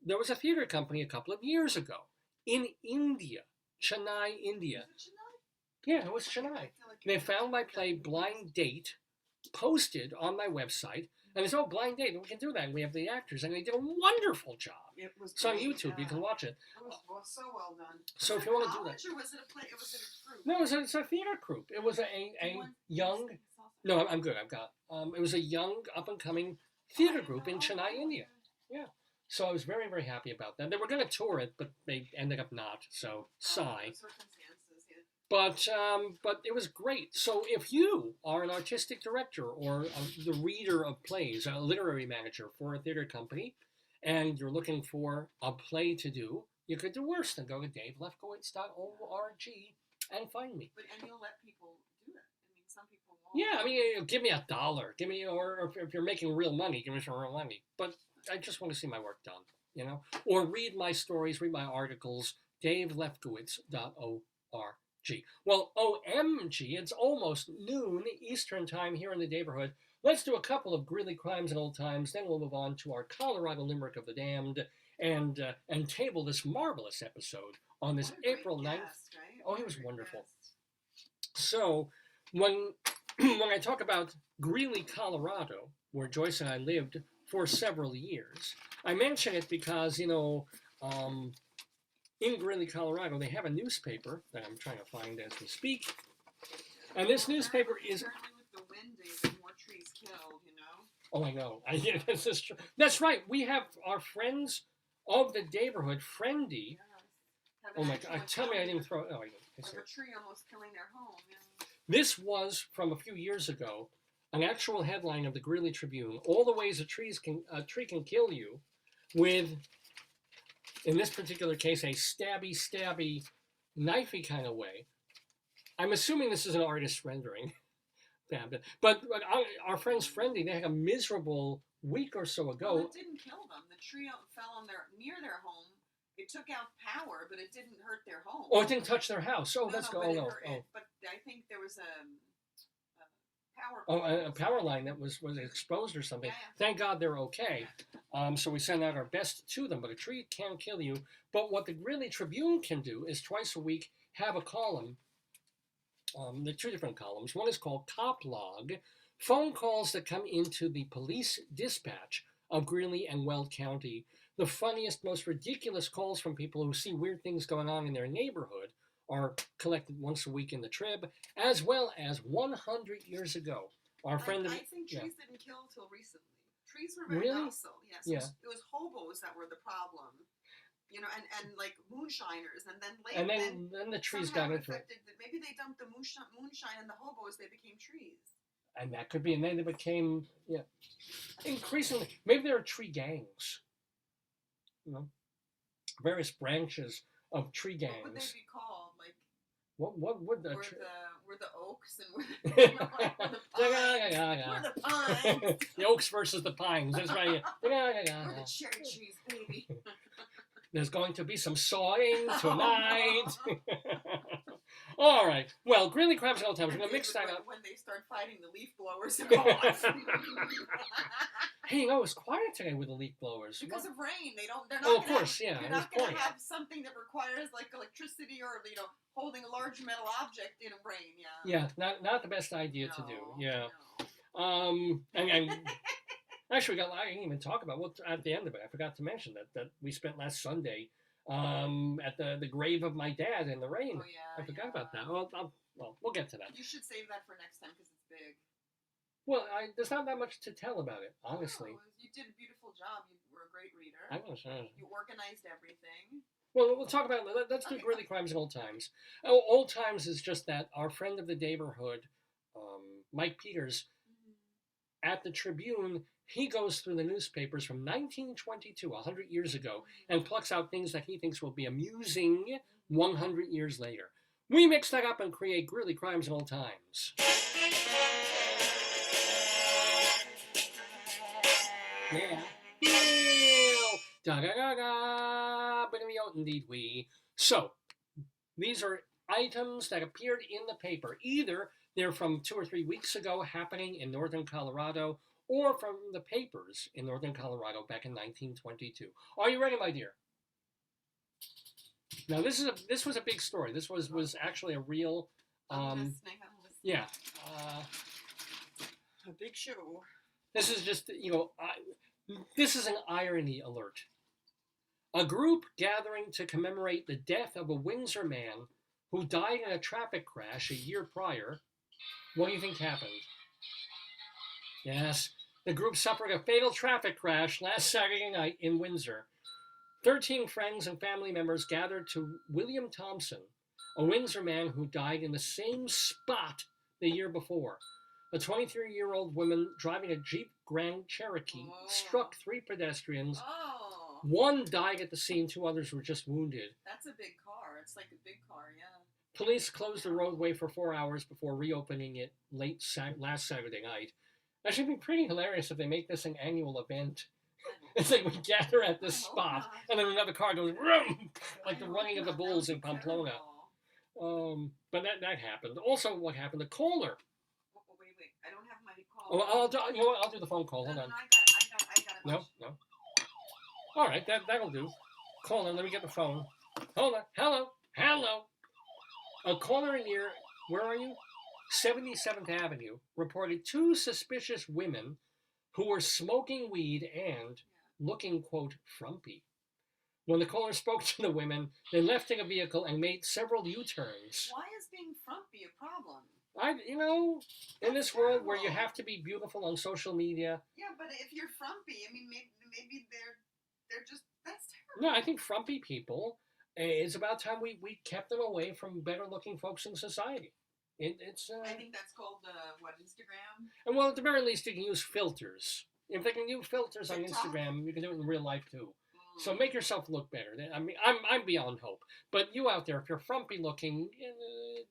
there was a theater company a couple of years ago in India, Chennai, India. Was it Chennai? Yeah, it was I Chennai. feel like They found my play Blind Date posted on my website, and they said, "Oh, Blind Date, we can do that. And we have the actors," and they did a wonderful job. It was It's on great, YouTube. You yeah. can watch it. It was so well done. So Was if it you wanna do college or was it a play? Was it a group? No, it's a theater group. It was a young. No, I'm good. I've got. It was a young, up and coming theater group in Chennai, India. Yeah. So I was very, very happy about that. They were going to tour it, but they ended up not. So sigh. Circumstances, yeah. But it was great. So if you are an artistic director or the reader of plays, a literary manager for a theater company, and you're looking for a play to do, you could do worse than go to davelefkowitz.org and find me. And you'll let people do it. I mean, some people won't. Yeah, I mean, give me $1. Give me, or if you're making real money, give me some real money. But I just want to see my work done, or read my stories, read my articles, davelefkowitz.org. Well, OMG, it's almost noon Eastern time here in the neighborhood. Let's do a couple of Greeley crimes and old times, then we'll move on to our Colorado Limerick of the Damned and table this marvelous episode on this What a great April 9th. guest, right? Oh, he What was a great wonderful. guest. So when I talk about Greeley, Colorado, where Joyce and I lived for several years, I mention it because, in Greeley, Colorado, they have a newspaper that I'm trying to find as we speak. And this newspaper is... Apparently with the wind, David, more trees killed, Oh, I know. Yeah, this is true. That's right. We have our friends of the neighborhood, Friendy. Have Oh an my God! actual Tell me I didn't account throw. Oh, I did. I of see a it. tree almost killing their home. Yeah. This was from a few years ago, an actual headline of the Greeley Tribune. All the ways a tree can kill you, with, in this particular case, a stabby, knifey kind of way. I'm assuming this is an artist's rendering. But our friends Friendy, they had a miserable week or so ago. Well, it didn't kill them. The tree fell on near their home. It took out power, but it didn't hurt their home. Oh, it didn't touch their house. Oh, No, that's no, good. but Oh, it no. hurt Oh. it. But I think there was a power. Oh, pole. a power line that was exposed or something. Yeah, yeah. Thank God they're okay. So we send out our best to them. But a tree can kill you. But what the Greeley Tribune can do is twice a week have a column. There are two different columns. One is called Cop Log, phone calls that come into the police dispatch of Greeley and Weld County. The funniest, most ridiculous calls from people who see weird things going on in their neighborhood are collected once a week in the Trib, as well as 100 years ago. Our friend, I think trees yeah. didn't kill till recently. Trees were very Really? docile. Yes. Yeah. It was hobos that were the problem. And like moonshiners, and then later. And then the trees got into it. Maybe they dumped the moonshine and the hobos. They became trees. And that could be, and then they became, increasingly, maybe there are tree gangs. Various branches of tree gangs. What would they be called? Like, What would the we're the oaks and we're the pines. We're the pines. The oaks versus the pines. That's right. We're the cherry trees, baby. There's going to be some sawing tonight. All right. Well, Greeley Crabs and Old Timers. We're That's gonna mix it, that when, up. when they start fighting the leaf blowers and off. Hey, it's quiet today with the leaf blowers. Because of rain, they're not. Oh, of gonna course, yeah, You're it was not going to pouring. have something that requires like electricity or holding a large metal object in rain. Yeah. Yeah, not the best idea to do. No, Yeah. no. And actually, I didn't even talk about what at the end of it. I forgot to mention that we spent last Sunday at the grave of my dad in the rain. Oh yeah. I forgot yeah. about that. Well, we'll get to that. You should save that for next time because it's big. Well, there's not that much to tell about it, honestly. Oh, you did a beautiful job. You were a great reader. I know. You organized everything. Well, we'll talk about it. Let's do Okay. Greeley Crimes and Old Times. Oh, Old Times is just that our friend of the neighborhood, Mike Peters, at the Tribune, he goes through the newspapers from 1922, 100 years ago, and plucks out things that he thinks will be amusing 100 years later. We mix that up and create Greeley Crimes and Old Times. Yeah. Da da da da. But indeed we. So, these are items that appeared in the paper. Either they're from 2 or 3 weeks ago, happening in northern Colorado, or from the papers in northern Colorado back in 1922. Are you ready, my dear? Now, this was a big story. This was actually a real. I'm listening. Yeah. A big show. This is just, this is an irony alert. A group gathering to commemorate the death of a Windsor man who died in a traffic crash a year prior. What do you think happened? Yes, the group suffered a fatal traffic crash last Saturday night in Windsor. 13 friends and family members gathered to William Thompson, a Windsor man who died in the same spot the year before. A 23-year-old woman driving a Jeep Grand Cherokee struck 3 pedestrians. Oh. One died at the scene, 2 others were just wounded. That's a big car. It's like a big car, yeah. Police closed the roadway for 4 hours before reopening it last Saturday night. That should be pretty hilarious if they make this an annual event. It's like we gather at this I hope spot, not. and then another car goes vroom, like the I hope running of the not. That would bulls be in Pamplona. terrible. But that happened. Also, what happened? The caller. Oh, wait. I don't have my call. Oh, I'll do the phone call. Hold No, on. no, I got it. No. All right, that'll do. Caller, let me get the phone. Hold on. Hello. A caller near, where are you? 77th Avenue reported 2 suspicious women who were smoking weed and looking, quote, frumpy. When the caller spoke to the women, they left in a vehicle and made several U-turns. Why is being frumpy a problem? In this world where you have to be beautiful on social media, Yeah, but if you're frumpy, I mean, maybe they're just, that's terrible. no, I think frumpy people, it's about time we kept them away from better-looking folks in society. I think that's called, Instagram? And well, at the very least, you can use filters. If they can use filters on TikTok? Instagram, you can do it in real life too. So make yourself look better. I mean, I'm beyond hope. But you out there, if you're frumpy looking,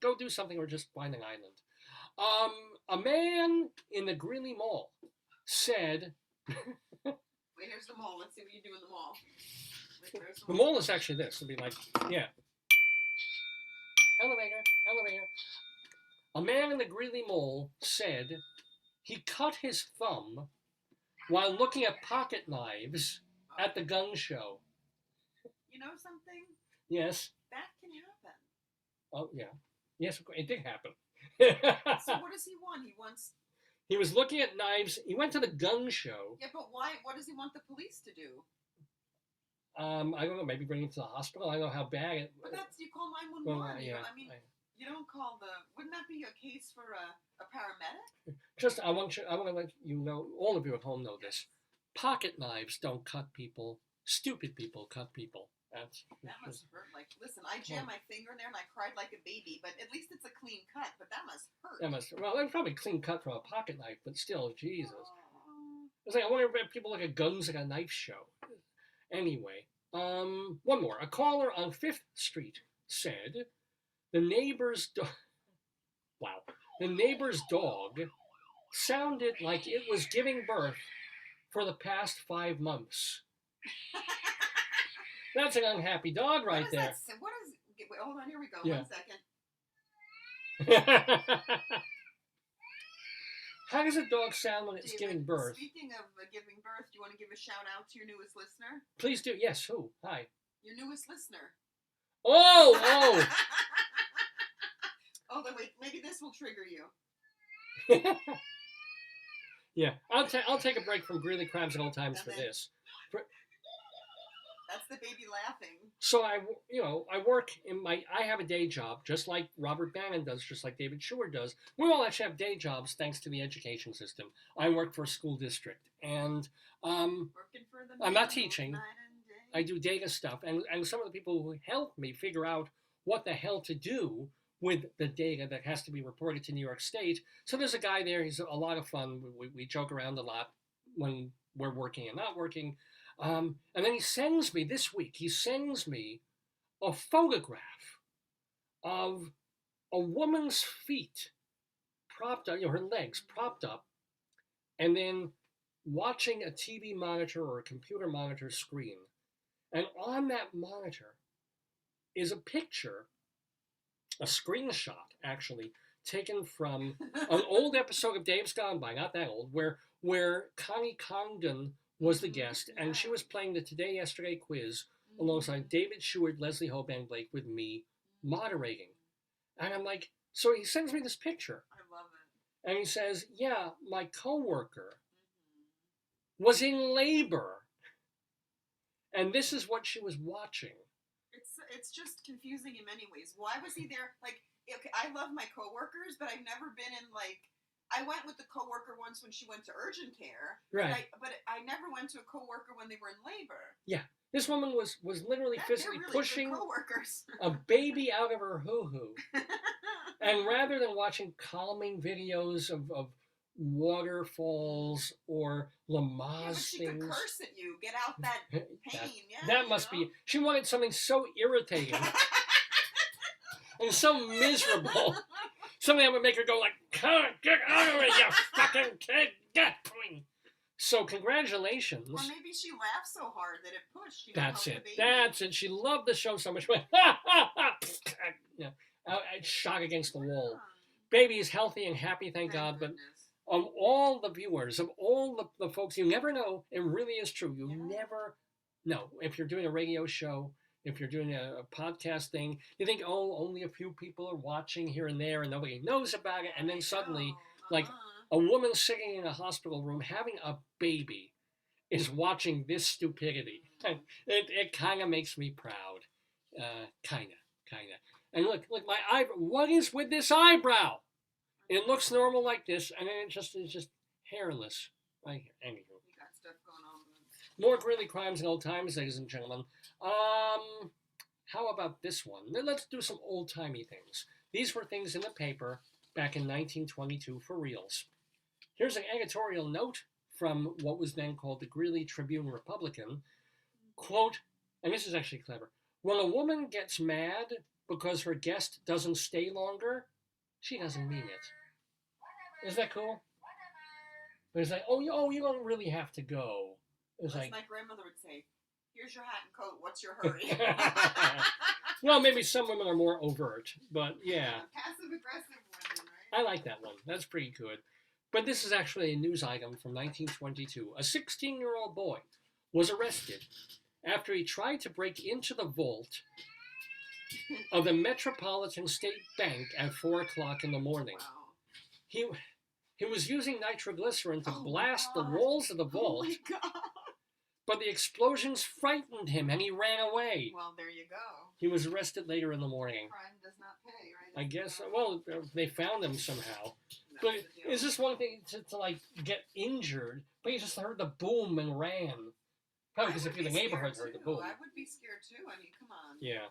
go do something or just find an island. A man in the Greeley Mall said, Wait, here's the mall. Let's see what you do in the mall. Wait, where's the mall is actually this. It'll be like, yeah. Elevator. A man in the Greeley Mall said he cut his thumb while looking at pocket knives at the gun show. You know something? Yes. That can happen. Oh, yeah. Yes, of course, it did happen. So what does he want? He wants... He was looking at knives. He went to the gun show. Yeah, but why? What does he want the police to do? I don't know, maybe bring him to the hospital. I don't know how bad it... But that's, you call 911. Well, yeah. You don't call the... Wouldn't that be a case for a paramedic? Just, I want to let you know, all of you at home know this. Pocket knives don't cut people. Stupid people cut people. That must hurt. Like, listen, I jammed my finger in there and I cried like a baby, but at least it's a clean cut, but that must hurt. Well, it's probably clean cut from a pocket knife, but still, Jesus. Oh. It's like, I wonder if people look at guns at a knife show. Anyway, one more. A caller on 5th Street said the neighbor's dog sounded like it was giving birth for the past 5 months. That's an unhappy dog right there. What is... Wait, hold on, here we go. Yeah. 1 second. How does a dog sound when it's David, giving birth? Speaking of giving birth, do you want to give a shout out to your newest listener? Please do. Yes. Who? Hi. Your newest listener. Oh, oh. Oh, then wait. Maybe this will trigger you. Yeah, I'll take a break from Greeley Crimes and Old Times for And then- this. That's the baby laughing. So I work I have a day job, just like Robert Bannon does, just like David Shore does. We all actually have day jobs thanks to the education system. I work for a school district, and Working for the I'm not man teaching. night and day. I do data stuff, and some of the people who help me figure out what the hell to do with the data that has to be reported to New York State. So there's a guy there. He's a lot of fun. We joke around a lot when we're working and not working. And then he sends me this week. He sends me a photograph of a woman's feet propped up, her legs propped up, and then watching a TV monitor or a computer monitor screen. And on that monitor is a picture, a screenshot actually, taken from an old episode of Dave's Gone By, not that old, where Connie Congdon was the guest, and she was playing the Today Yesterday quiz alongside David Sheward, Leslie Hoban Blake, with me moderating. And I'm like, so he sends me this picture, I love it. and he says, yeah, my coworker was in labor, and this is what she was watching. It's just confusing in many ways. Why was he there? Like, okay, I love my coworkers, but I've never been in like. I went with the coworker once when she went to urgent care. Right. But I never went to a coworker when they were in labor. This woman was literally They're physically really pushing good coworkers. a baby out of her hoo-hoo. And rather than watching calming videos of waterfalls or Yeah, but Lamaze she could things, curse at you. Get out that pain. that, Yeah. that must be. She wanted something so irritating and so miserable, something that would make her go like, "Come on, get out of here, you fucking kid! Get going!" So congratulations. Or maybe she laughed so hard that it pushed. That's helped it. the baby. That's it. She loved the show so much. Went, ha, ha, ha. Yeah, shot against the wall. Baby is healthy and happy, thank God. But goodness. of all the viewers, of all the folks, you never know. It really is true. You Yeah. never know. If you're doing a radio show, if you're doing a podcast thing, you think, oh, only a few people are watching here and there and nobody knows about it. And then suddenly, like, a woman sitting in a hospital room having a baby is watching this stupidity. It kind of makes me proud. Kind of. And look, my eyebrow. What is with this eyebrow? It looks normal like this, and then it's just hairless. Anywho. You got stuff going on. More Greeley Crimes and Old Times, ladies and gentlemen. How about this one? Let's do some old-timey things. These were things in the paper back in 1922 for reals. Here's an editorial note from what was then called the Greeley Tribune Republican. Quote, and this is actually clever, when a woman gets mad because her guest doesn't stay longer, she doesn't mean it. Isn't that cool? But it's like, oh, you don't really have to go. It's As like, my grandmother would say, here's your hat and coat. What's your hurry? well, maybe some women are more overt, but yeah. Passive aggressive women, right? I like that one. That's pretty good. But this is actually a news item from 1922. A 16-year-old boy was arrested after he tried to break into the vault of the Metropolitan State Bank at 4 o'clock in the morning. Wow. He was using nitroglycerin to Oh my blast the God. walls of the Oh vault, my God. but the explosions frightened him and he ran away. Well, there you go. He was arrested later in the morning. Crime does not pay, right? I guess, well, they found him somehow. That's But the deal. is this one thing to like get injured? But you just heard the boom and ran. Probably because I if would you're the be neighborhood scared heard the too. boom. I would be scared too. I mean, come on. Yeah.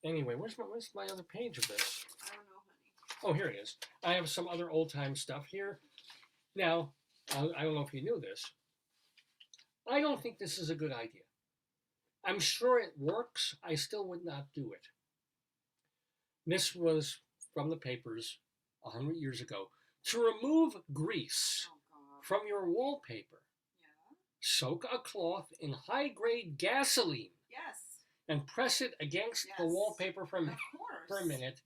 Anyway, where's my other page of this? I don't know, honey. Oh, here it is. I have some other old time stuff here. Now, I don't know if you knew this. I don't think this is a good idea. I'm sure it works. I still would not do it. This was from the papers 100 years ago. To remove grease Oh God. from your wallpaper, Yeah. soak a cloth in high-grade gasoline Yes. and press it against the Yes. wallpaper for Of course. a minute.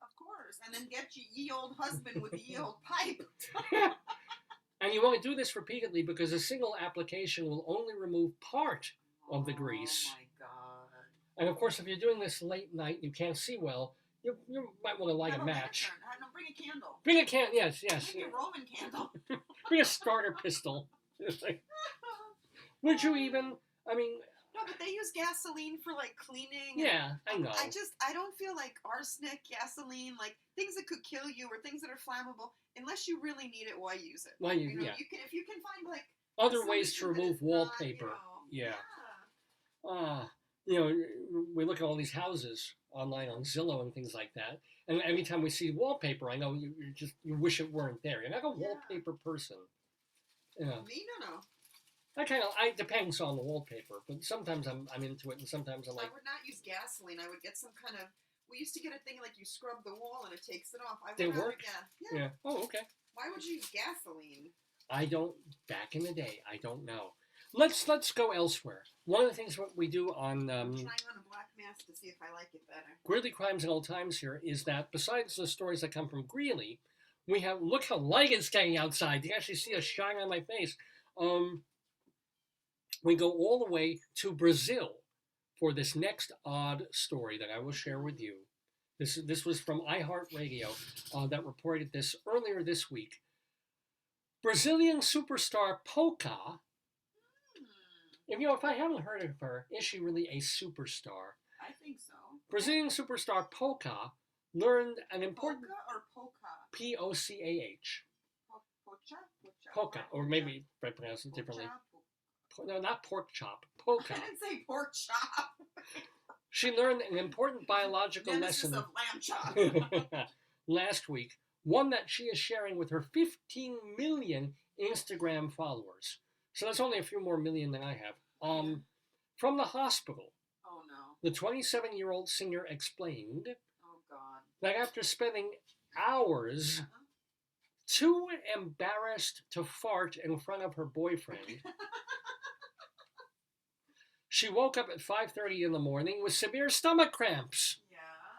Of course. flowers and then get ye old husband with the ye old pipe. And you want to do this repeatedly because a single application will only remove part of the grease. Oh my god. And of course, if you're doing this late night, you can't see well. You might want to light a Have match. lantern. No, bring a candle. Bring a can. Yes, yes. Bring a Roman candle. Bring a starter pistol. Would you even? I mean, No, but they use gasoline for like cleaning. yeah, I know. I don't feel like arsenic, gasoline, like things that could kill you or things that are flammable. Unless you really need it, why use it? Why You know, yeah. you can if you can find like Other a ways to solution that remove is not, wallpaper. Yeah. You know, we look at all these houses online on Zillow and things like that, and every time we see wallpaper, I know you wish it weren't there. You're not a Yeah. wallpaper person. Yeah. Me, no. I depends on the wallpaper, but sometimes I'm into it, and sometimes I'm like, I would not use gasoline. I would get some kind of. We used to get a thing like you scrub the wall and it takes it off. I would They rather work? Yeah. yeah, oh okay. Why would you use gasoline? I don't. Back in the day, I don't know. Let's go elsewhere. One of the things what we do on I'm trying on a black mask to see if I like it better. Greeley Crimes and Old Times here is that besides the stories that come from Greeley, we have look how light it's getting outside. You can actually see a shine on my face. We go all the way to Brazil for this next odd story that I will share with you. This was from iHeartRadio that reported this earlier this week. Brazilian superstar Polka. If I haven't heard of her, is she really a superstar? I think so. Brazilian superstar Polka learned an important Polka or polka? P-O-C-A-H. Pocha? Polka, or maybe I pronounce it differently. Pocha? No, not pork chop. Polka. I didn't say pork chop. She learned an important biological Nemesis lesson of lamb chop. last week, one that she is sharing with her 15 million Instagram followers. So that's only a few more million than I have. From the hospital, Oh no. the 27-year-old singer explained Oh god. that after spending hours too embarrassed to fart in front of her boyfriend, she woke up at 5:30 in the morning with severe stomach cramps. Yeah.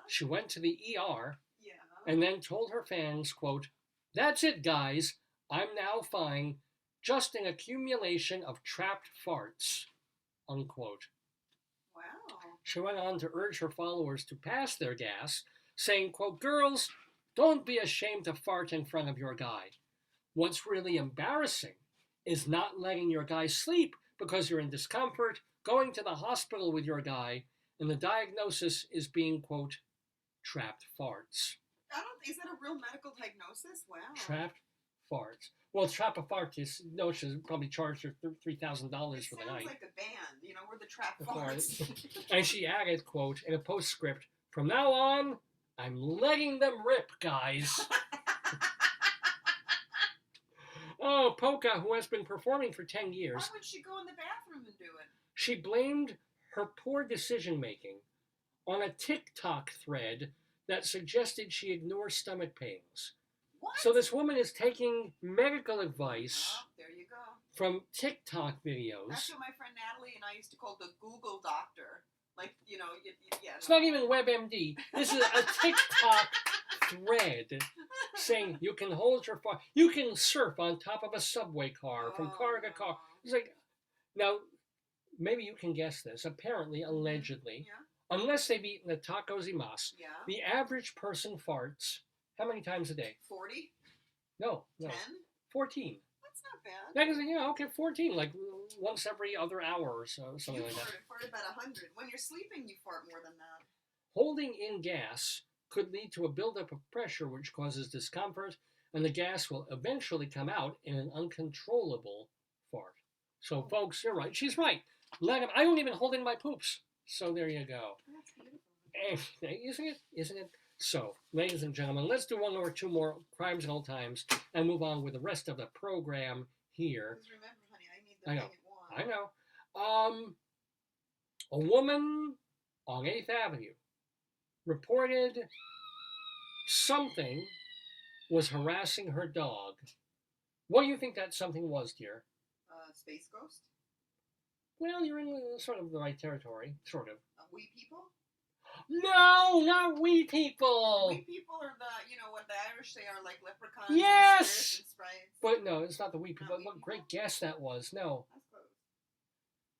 She went to the ER Yeah. and then told her fans, quote, "That's it, guys. I'm now fine. Just an accumulation of trapped farts," unquote. Wow. She went on to urge her followers to pass their gas, saying, quote, "Girls, don't be ashamed to fart in front of your guy. What's really embarrassing is not letting your guy sleep because you're in discomfort, going to the hospital with your guy, and the diagnosis is being, quote, trapped farts." Is that a real medical diagnosis? Wow. Trapped farts. Well, trap a fart is no, she's probably charged her $3,000 for the Sounds night. like a band, we're the trap The farts. And she added, quote, in a postscript, "From now on, I'm letting them rip, guys." Oh, Polka, who has been performing for 10 Why years, would she go in the bathroom and do it? she blamed her poor decision-making on a TikTok thread that suggested she ignore stomach pains. What? So this woman is taking medical advice Oh, there you go. from TikTok videos. That's what my friend Natalie and I used to call the Google doctor. Like, yeah. It's not even WebMD. This is a TikTok thread saying you can hold your fart. You can surf on top of a subway car from car to car. It's like, now, maybe you can guess this. Apparently, allegedly, Yeah. unless they've eaten a tacos y mas, Yeah. the average person farts how many times a day? 40? No, 10? 14. That's not bad. That is, okay, 14, like once every other hour or so, something You like that. fart about 100. When you're sleeping, you fart more than that. Holding in gas could lead to a buildup of pressure which causes discomfort, and the gas will eventually come out in an uncontrollable fart. So, folks, you're right. She's right. Let him. I don't even hold in my poops. So there you go. That's beautiful. Isn't it? Isn't it? So, ladies and gentlemen, let's do one or two more crimes and old times and move on with the rest of the program here. Because remember, honey, I need the I know. thing at one. I know. A woman on 8th Avenue reported something was harassing her dog. What do you think that something was, dear? Space Ghost? Well, you're in sort of the right territory. Sort of. We people? No, not we people. We people are the, you know what the Irish say are like leprechauns. and Yes! spirits and sprites. But no, it's not the we people. Not we What great people? guess that was. No. That's close.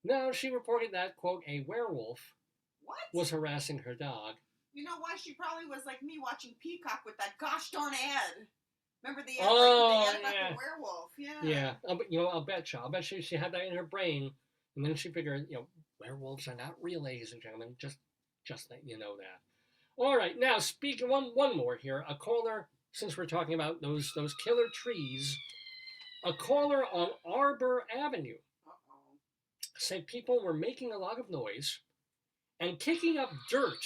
No, she reported that, quote, a werewolf What? was harassing her dog. You know why? She probably was like me watching Peacock with that gosh darn ad. Remember the ad, Oh, like, the ad about yeah. the werewolf? Yeah. Yeah, I'll bet you. I'll bet you she had that in her brain, and then she figured, werewolves are not real, ladies and gentlemen. Just let you know that. All right, now speaking one more here. A caller, since we're talking about those killer trees, a caller on Arbor Avenue Uh-oh. said people were making a lot of noise and kicking up dirt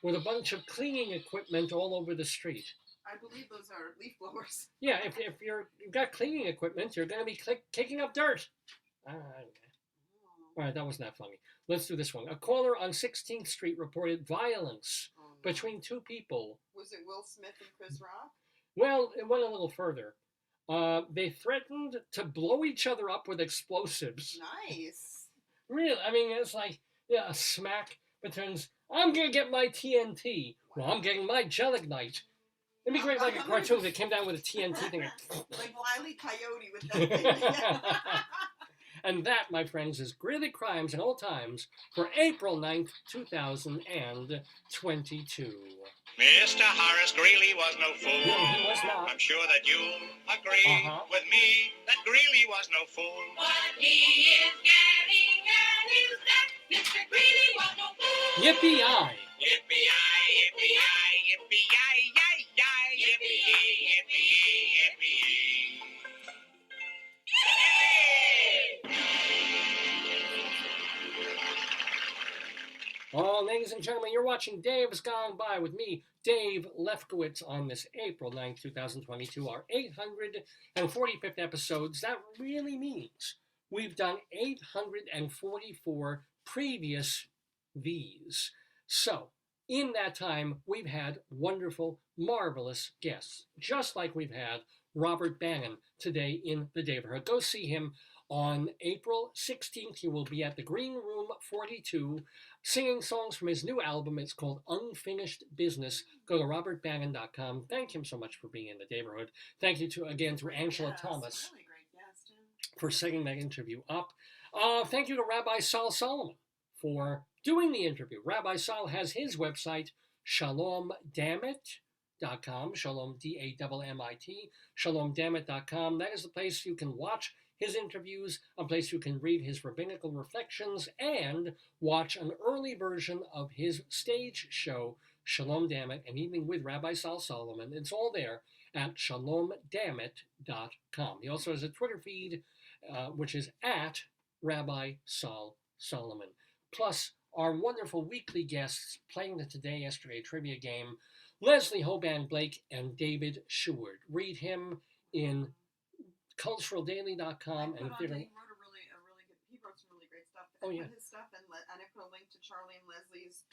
with a bunch of cleaning equipment all over the street. I believe those are leaf blowers. Yeah, if you've got cleaning equipment, you're going to be kicking up dirt. Okay. All right, that wasn't that funny. Let's do this one. A caller on 16th Street reported violence Oh, no. between two people. Was it Will Smith and Chris Rock? Well, it went a little further. They threatened to blow each other up with explosives. Nice. Really? I mean, it's like a smack between, I'm going to get my TNT. Well, I'm getting my Gelignite. It'd be great like a cartoon that came down with a TNT thing. Like Wile E. Coyote with that thing. Yeah. And that, my friends, is Gritty Crimes in Old Times for April 9th, 2022. Mr. Horace Greeley was no fool. No, he was not. I'm sure that you agree with me that Greeley was no fool. What he is getting at is that Mr. Greeley was no fool. Yippee-yi! Yippee-yi, yippee-yi, yippee-yi, yi, yi, yippee-yi, yippee-yi, yippee-yi. Oh, ladies and gentlemen, you're watching Dave's Gone By with me, Dave Lefkowitz, on this April 9th, 2022, our 845th episodes. That really means we've done 844 previous V's. So, in that time, we've had wonderful, marvelous guests, just like we've had Robert Bannon today in the neighborhood. Go see him on April 16th. He will be at the Green Room 42 singing songs from his new album. It's called Unfinished Business. Go to robertbannon.com. Thank him so much for being in the neighborhood. Thank you to Angela Yes, Thomas really great guest. Yeah. for setting that interview up. Thank you to Rabbi Sal Solomon for doing the interview. Rabbi Sal has his website, shalomdammit.com, shalom, D-A-M-M-I-T, shalomdammit.com. That is the place you can watch his interviews, a place you can read his rabbinical reflections, and watch an early version of his stage show, Shalom Dammit, an evening with Rabbi Sal Solomon. It's all there at shalomdammit.com. He also has a Twitter feed, which is at Rabbi Sal Solomon. Plus, our wonderful weekly guests playing the Today Yesterday trivia game, Leslie Hoban Blake and David Sheward. Read him in culturaldaily.com and He wrote a really good. He wrote some really great stuff. Oh, I yeah. put his stuff and I put a link to Charlie and Leslie's.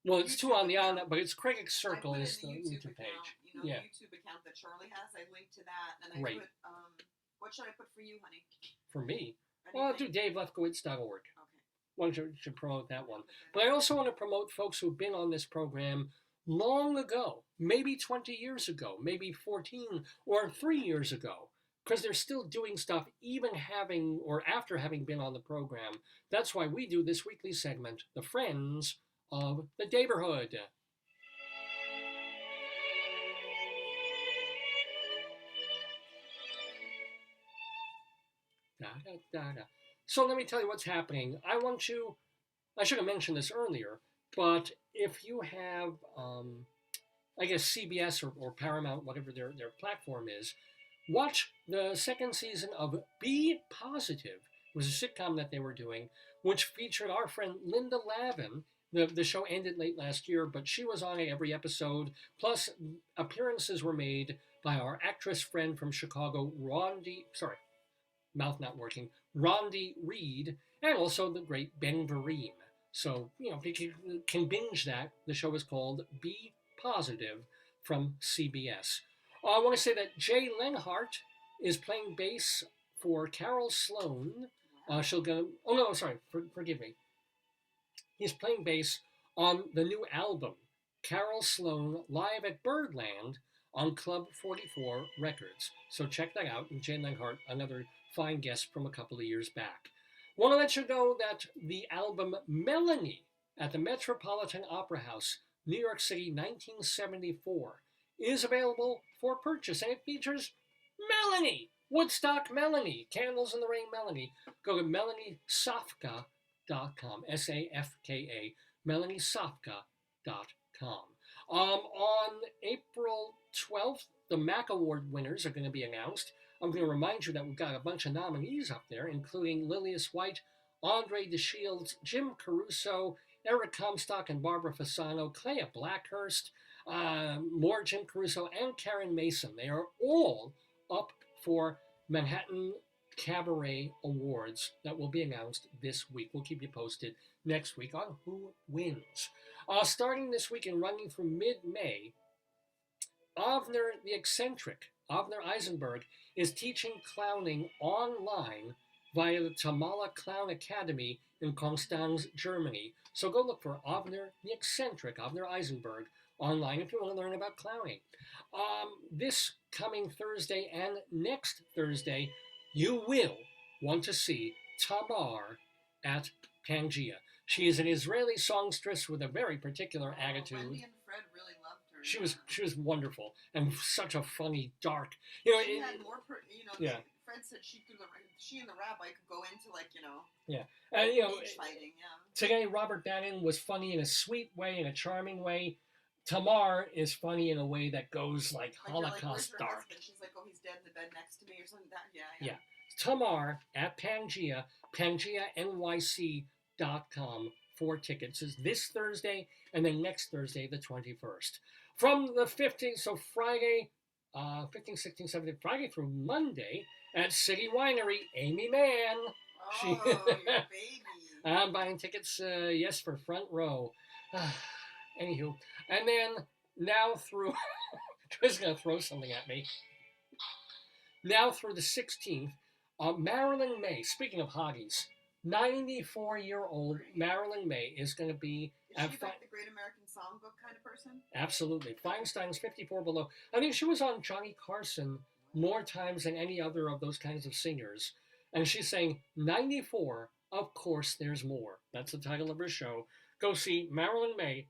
well, it's two YouTube on the account. on, but it's Critic I Circle put in is the YouTube page. account, you know, Yeah. the YouTube account that Charlie has. I linked to that, and I Great. put. What should I put for you, honey? For me, well, I'll do Anything? davelefkowitz.org. Okay. One should promote that one. Put that. But I also want to promote folks who've been on this program long ago, maybe 20 years ago, maybe 14 or 3 years ago, because they're still doing stuff even having or after having been on the program. That's why we do this weekly segment, The Friends of the Neighborhood. So let me tell you what's happening. I should have mentioned this earlier, but if you have, I guess, CBS or Paramount, whatever their platform is, watch the second season of Be Positive. It was a sitcom that they were doing, which featured our friend Linda Lavin. The show ended late last year, but she was on every episode. Plus, appearances were made by our actress friend from Chicago, Rondi Reed, and also the great Ben Vereen. So, if you can binge that, the show is called Be Positive from CBS. I want to say that Jay Lenhart is playing bass for Carol Sloan. Forgive me. He's playing bass on the new album, Carol Sloan Live at Birdland on Club 44 Records. So check that out. And Jane Langhart, another fine guest from a couple of years back. Want to let you know that the album Melanie at the Metropolitan Opera House, New York City, 1974, is available for purchase, and it features Melanie, Woodstock Melanie, Candles in the Rain Melanie. Go to melaniesafka.com, S-A-F-K-A, melaniesafka.com. On April 12th, the MAC Award winners are going to be announced. I'm going to remind you that we've got a bunch of nominees up there, including Lilias White, Andre DeShields, Jim Caruso, Eric Comstock and Barbara Fasano, Clea Blackhurst, more Jim Caruso, and Karen Mason. They are all up for Manhattan Cabaret Awards that will be announced this week. We'll keep you posted next week on who wins. Starting this week and running through mid-May, Avner the Eccentric, Avner Eisenberg, is teaching clowning online via the Tamala Clown Academy in Konstanz, Germany. So go look for Avner the Eccentric, Avner Eisenberg, online if you want to learn about clowning. This coming Thursday and next Thursday, you will want to see Tamar at Pangea. She is an Israeli songstress with a very particular attitude. Wendy and Fred really loved her. She was wonderful and such a funny, dark. She had more, yeah. Fred said she and the rabbi could go into And cage fighting. Yeah. today Robert Bannon was funny in a sweet way, in a charming way. Tamar is funny in a way that goes like You're like, Holocaust "Where's your dark. husband?" She's like, "Oh, he's dead in the bed next to me," or something like that. Yeah. Yeah. Tamar at Pangea, PangeaNYC.com for tickets is this Thursday and then next Thursday, the 21st. From the 15th, so Friday, 15th, 16th, 17th, Friday through Monday at City Winery, Amy Mann. Oh, your baby. I'm buying tickets, yes, for front row. Anywho, and then now through, Trish going to throw something at me. Now through the 16th, Marilyn May, speaking of hotties, 94-year-old Marilyn May is going to be Is at she like the Great American Songbook kind of person? absolutely. Feinstein's 54 Below. I think she was on Johnny Carson more times than any other of those kinds of singers. And she's saying, 94, of course there's more. That's the title of her show. Go see Marilyn May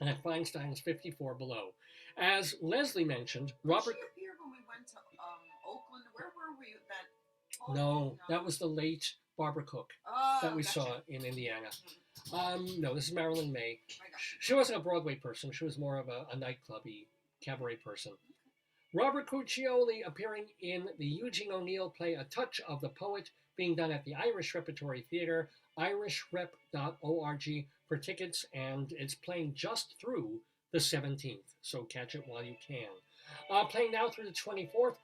at Feinstein's 54 Below. As Leslie mentioned, Robert... Was she here when we went to Oakland? Where were we? No, that was the late Barbara Cook that we gotcha. saw in Indiana. No, this is Marilyn May. I got you. She wasn't a Broadway person. She was more of a nightclubby cabaret person. Robert Cuccioli appearing in the Eugene O'Neill play A Touch of the Poet, being done at the Irish Repertory Theatre, irishrep.org for tickets, and it's playing just through the 17th, so catch it while you can. Playing now through the 24th,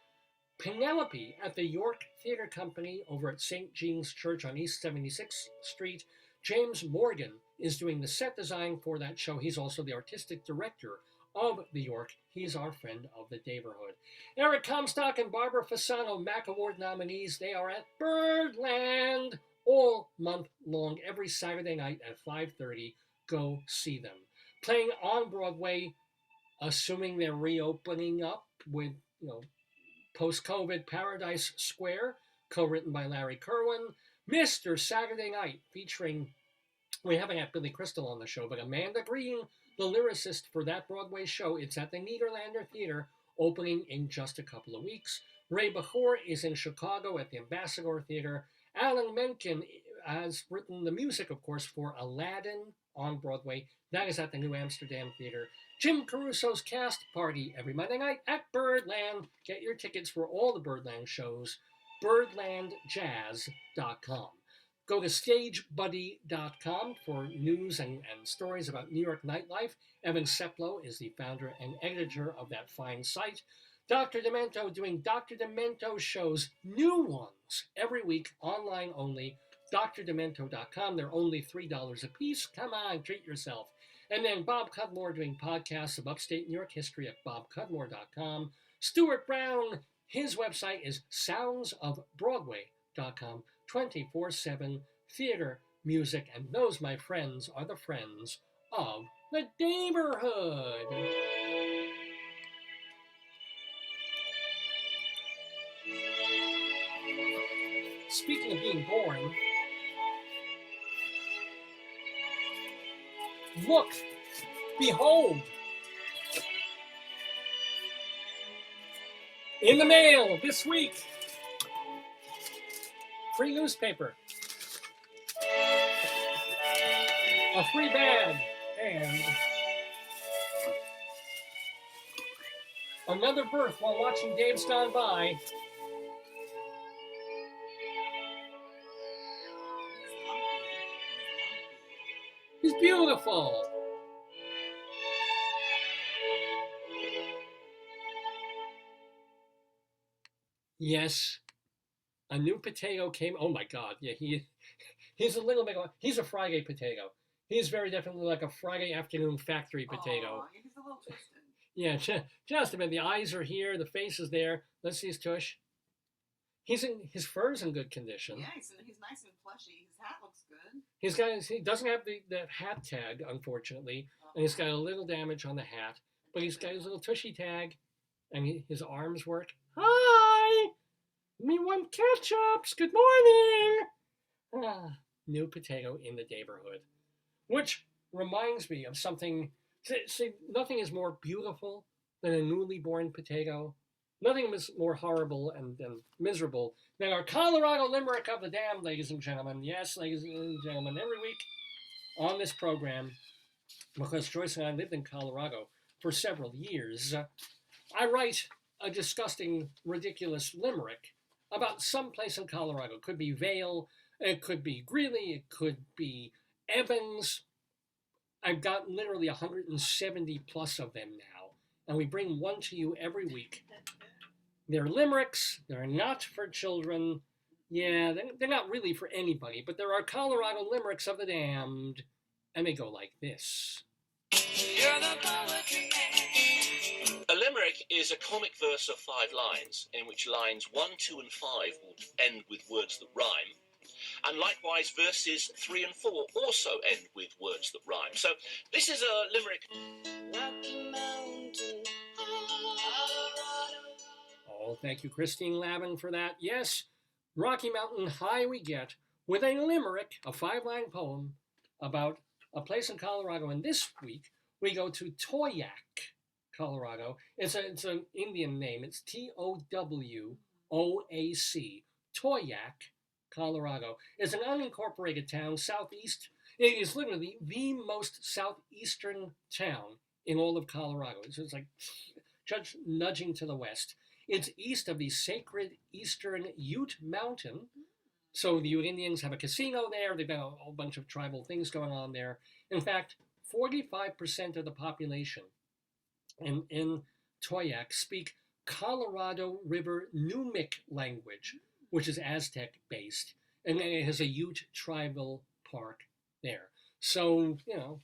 Penelope at the York Theatre Company over at St. Jean's Church on East 76th Street. James Morgan is doing the set design for that show. He's also the artistic director of the York. He's our friend of the neighborhood. Eric Comstock and Barbara Fasano, MAC Award nominees. They are at Birdland all month long, every Saturday night at 5:30. Go see them. Playing on Broadway, assuming they're reopening up with, post-COVID, Paradise Square, co-written by Larry Kerwin. Mr. Saturday Night, featuring, we haven't had Billy Crystal on the show, but Amanda Green, the lyricist for that Broadway show. It's at the Nederlander Theater, opening in just a couple of weeks. Ray Bachor is in Chicago at the Ambassador Theater. Alan Menken has written the music, of course, for Aladdin on Broadway. That is at the New Amsterdam Theater. Jim Caruso's Cast Party every Monday night at Birdland. Get your tickets for all the Birdland shows, birdlandjazz.com. Go to stagebuddy.com for news and stories about New York nightlife. Evan Seplow is the founder and editor of that fine site. Dr. Demento doing Dr. Demento shows, new ones, every week, online only. DrDemento.com. They're only $3 a piece. Come on, treat yourself. And then Bob Cudmore doing podcasts of upstate New York history at bobcudmore.com. Stuart Brown, his website is soundsofbroadway.com. 24/7 theater, music, and those, my friends, are the friends of the neighborhood. Speaking of being born, look, behold, in the mail this week, free newspaper, a free bag, and another birth while watching Dave's Gone By. He's beautiful. Yes, a new potato came. Oh my God! Yeah, he's a little bit. He's a Friday potato. He's very definitely like a Friday afternoon factory potato. Aw, he's a little twisted. Yeah, just a bit. The eyes are here. The face is there. Let's see his tush. His fur's in good condition. Yeah, he's nice and fleshy. His hat looks good. He doesn't have the hat tag, unfortunately, and he's got a little damage on the hat, but he's got his little tushy tag, and his arms work. Hi, me want ketchups. Good morning. New potato in the neighborhood, which reminds me of something. See, nothing is more beautiful than a newly born potato. Nothing is more horrible and miserable than our Colorado Limerick of the Damned, ladies and gentlemen. Yes, ladies and gentlemen, every week on this program, because Joyce and I lived in Colorado for several years, I write a disgusting, ridiculous limerick about some place in Colorado. It could be Vail, it could be Greeley, it could be Evans. I've got literally 170 plus of them now, and we bring one to you every week. They're limericks. They're not for children. Yeah, they're not really for anybody, but there are Colorado Limericks of the Damned, and they go like this. A limerick is a comic verse of 5 lines, in which lines 1, 2, and 5 will end with words that rhyme. And likewise, verses 3 and 4 also end with words that rhyme. So this is a limerick. Rocky Mountain, Oh, thank you, Christine Lavin, for that. Yes, Rocky Mountain High we get with a limerick, a 5-line poem about a place in Colorado. And this week, we go to Towaoc, Colorado. It's an Indian name. It's Towaoc, Towaoc, Colorado. It's an unincorporated town southeast. It is literally the most southeastern town in all of Colorado. It's like just nudging to the west. It's east of the sacred eastern Ute Mountain. So the Ute Indians have a casino there. They've got a whole bunch of tribal things going on there. In fact, 45% of the population in Towaoc speak Colorado River Numic language, which is Aztec-based. And it has a Ute tribal park there. So, you know,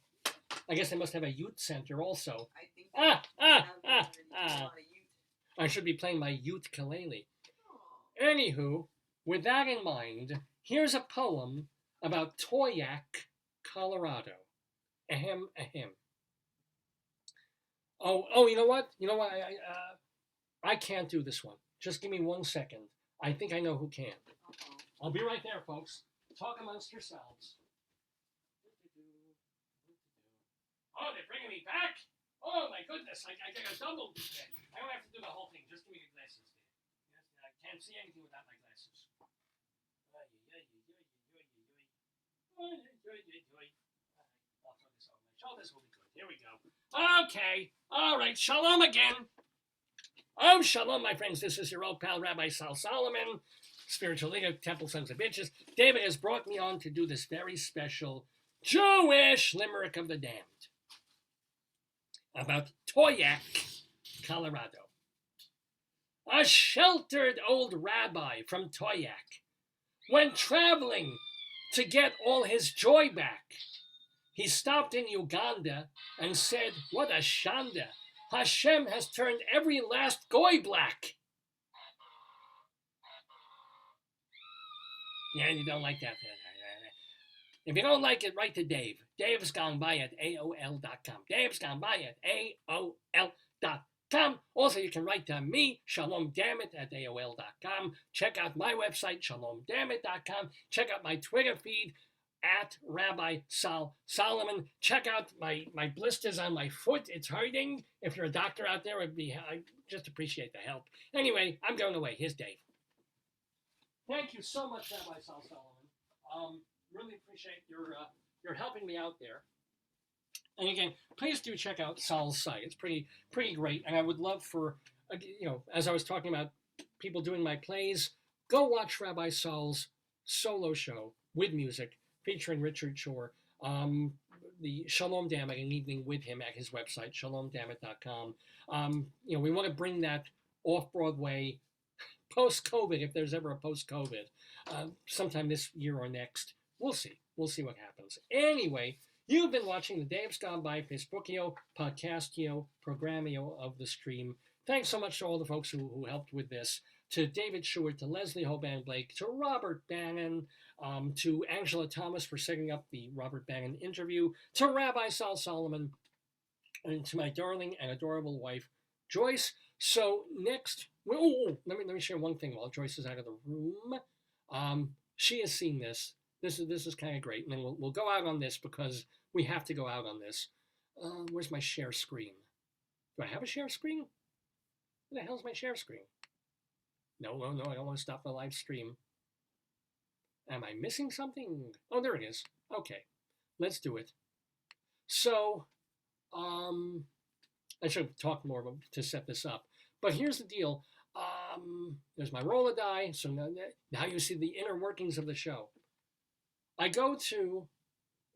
I guess they must have a Ute center also. I think they have a lot of youth. I should be playing my ukulele. Anywho, with that in mind, here's a poem about Towaoc, Colorado. Ahem, ahem. Oh, you know what? I can't do this one. Just give me 1 second. I think I know who can. I'll be right there, folks. Talk amongst yourselves. Oh, they're bringing me back? Oh, my goodness. I got a double. I don't have to do the whole thing. Just give me the glasses. Yes, I can't see anything without my glasses. I'll throw this over my shoulders. Will be good. Here we go. Okay. All right. Shalom again. Oh, shalom, my friends. This is your old pal, Rabbi Sal Solomon, spiritual leader, Temple Sons of Bitches. David has brought me on to do this very special Jewish Limerick of the Damned about Towaoc, Colorado. A sheltered old rabbi from Towaoc went traveling to get all his joy back. He stopped in Uganda and said, "What a shanda! Hashem has turned every last goy black." Yeah, you don't like that. If you don't like it, write to Dave. Dave's gone by at AOL.com. Dave's gone by at AOL.com. Also, you can write to me, Shalom Dammit at AOL.com. Check out my website, ShalomDammit.com. Check out my Twitter feed at Rabbi Sal Solomon. Check out my blisters on my foot. It's hurting. If you're a doctor out there, I just appreciate the help. Anyway, I'm going away. Here's Dave. Thank you so much, Rabbi Sal Solomon. Really appreciate your helping me out there. And again, please do check out Sal's site. It's pretty great. And I would love for, as I was talking about people doing my plays, go watch Rabbi Sal's solo show with music featuring Richard Shore. The Shalom Dammit, an evening with him at his website, shalomdammit.com. We want to bring that off Broadway post-COVID, if there's ever a post-COVID, sometime this year or next. We'll see. We'll see what happens. Anyway, you've been watching the Dave's Gone By Facebookio, Podcastio, Programmio of the stream. Thanks so much to all the folks who helped with this. To David Sheward, to Leslie Hoban Blake, to Robert Bannon, to Angela Thomas for setting up the Robert Bannon interview, to Rabbi Sal Solomon, and to my darling and adorable wife, Joyce. So next, let me share one thing while Joyce is out of the room. She has seen this. This is kind of great, and then we'll go out on this because we have to go out on this. Where's my share screen? Do I have a share screen? Where the hell's my share screen? No, I don't want to stop the live stream. Am I missing something? Oh, there it is. Okay, let's do it. So, I should talk more to set this up. But here's the deal. There's my roll of die. So now you see the inner workings of the show. I go to,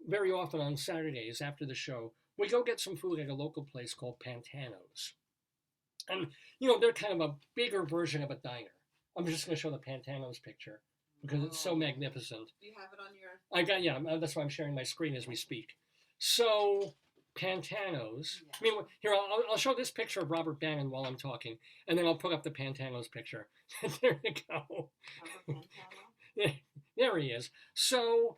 very often on Saturdays after the show, we go get some food at a local place called Pantano's. And, they're kind of a bigger version of a diner. I'm just going to show the Pantano's picture because it's so magnificent. Do you have it on your... That's why I'm sharing my screen as we speak. So, Pantano's. Yeah. I mean, here, I'll show this picture of Robert Bannon while I'm talking, and then I'll put up the Pantano's picture. There you go. There he is. So,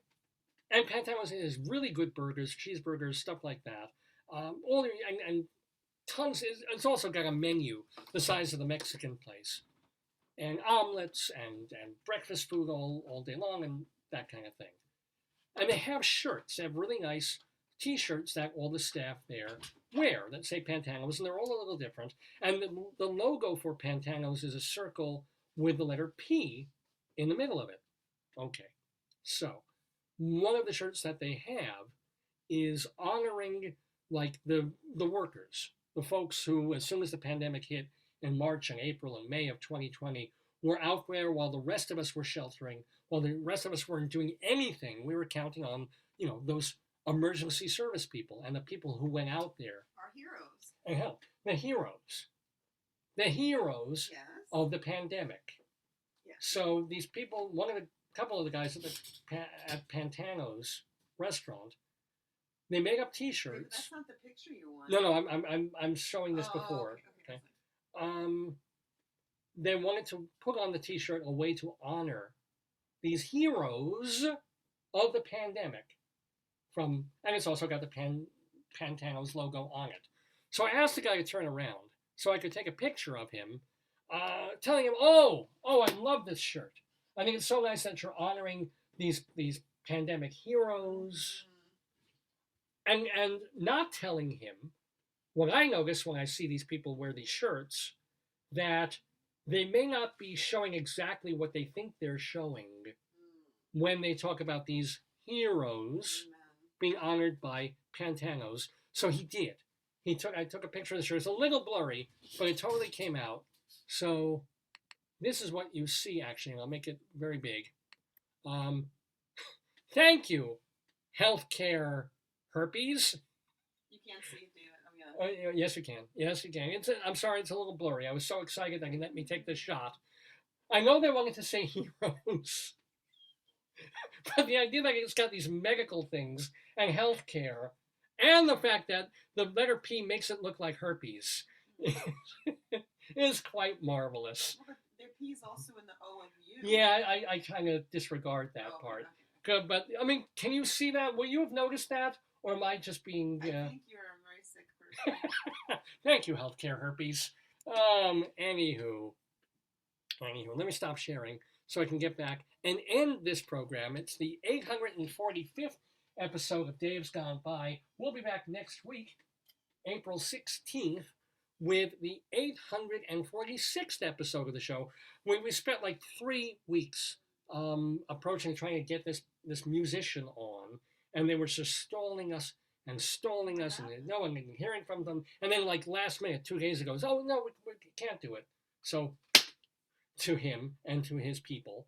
and Pantano's has really good burgers, cheeseburgers, stuff like that. And tons. It's also got a menu the size of the Mexican place, and omelets and breakfast food all day long and that kind of thing. And they have shirts. They have really nice T-shirts that all the staff there wear that say Pantano's, and they're all a little different. And the logo for Pantano's is a circle with the letter P in the middle of it. Okay, so one of the shirts that they have is honoring like the workers, the folks who, as soon as the pandemic hit in March and April and May of 2020, were out there while the rest of us were sheltering, while the rest of us weren't doing anything. We were counting on, those emergency service people and the people who went out there. Our heroes. And helped. The heroes Yes. of the pandemic. Yeah. So these people, couple of the guys at Pantano's restaurant, they made up Wait, T-shirts. that's not the picture you want. No, I'm showing this before. Okay. They wanted to put on the T-shirt a way to honor these heroes of the pandemic. And it's also got the Pantano's logo on it. So I asked the guy to turn around so I could take a picture of him, telling him, "Oh, I love this shirt. I think it's so nice that you're honoring these pandemic heroes." And not telling him what I notice when I see these people wear these shirts, that they may not be showing exactly what they think they're showing when they talk about these heroes being honored by Pantano's. So he did. I took a picture of the shirt. It's a little blurry, but it totally came out. So this is what you see, actually, and I'll make it very big. Thank you, healthcare herpes. You can't see it, dude. Yes, you can. Yes, you can. I'm sorry, it's a little blurry. I was so excited they can let me take this shot. I know they wanted to say heroes, but the idea that it's got these medical things and healthcare, and the fact that the letter P makes it look like herpes is quite marvelous. Well, but their P's also in the O and U. Yeah, I kind of disregard that part. Good, but I mean, can you see that? Will you have noticed that, or am I just being? I think you're a very sick person. Thank you, healthcare herpes. Anywho, let me stop sharing so I can get back and end this program. It's the 845th episode of Dave's Gone By. We'll be back next week, April 16th, with the 846th episode of the show. We spent like 3 weeks approaching, trying to get this musician on, and they were just stalling us, and no one hearing from them. And then, like last minute, 2 days ago, oh no, we can't do it. So, to him and to his people,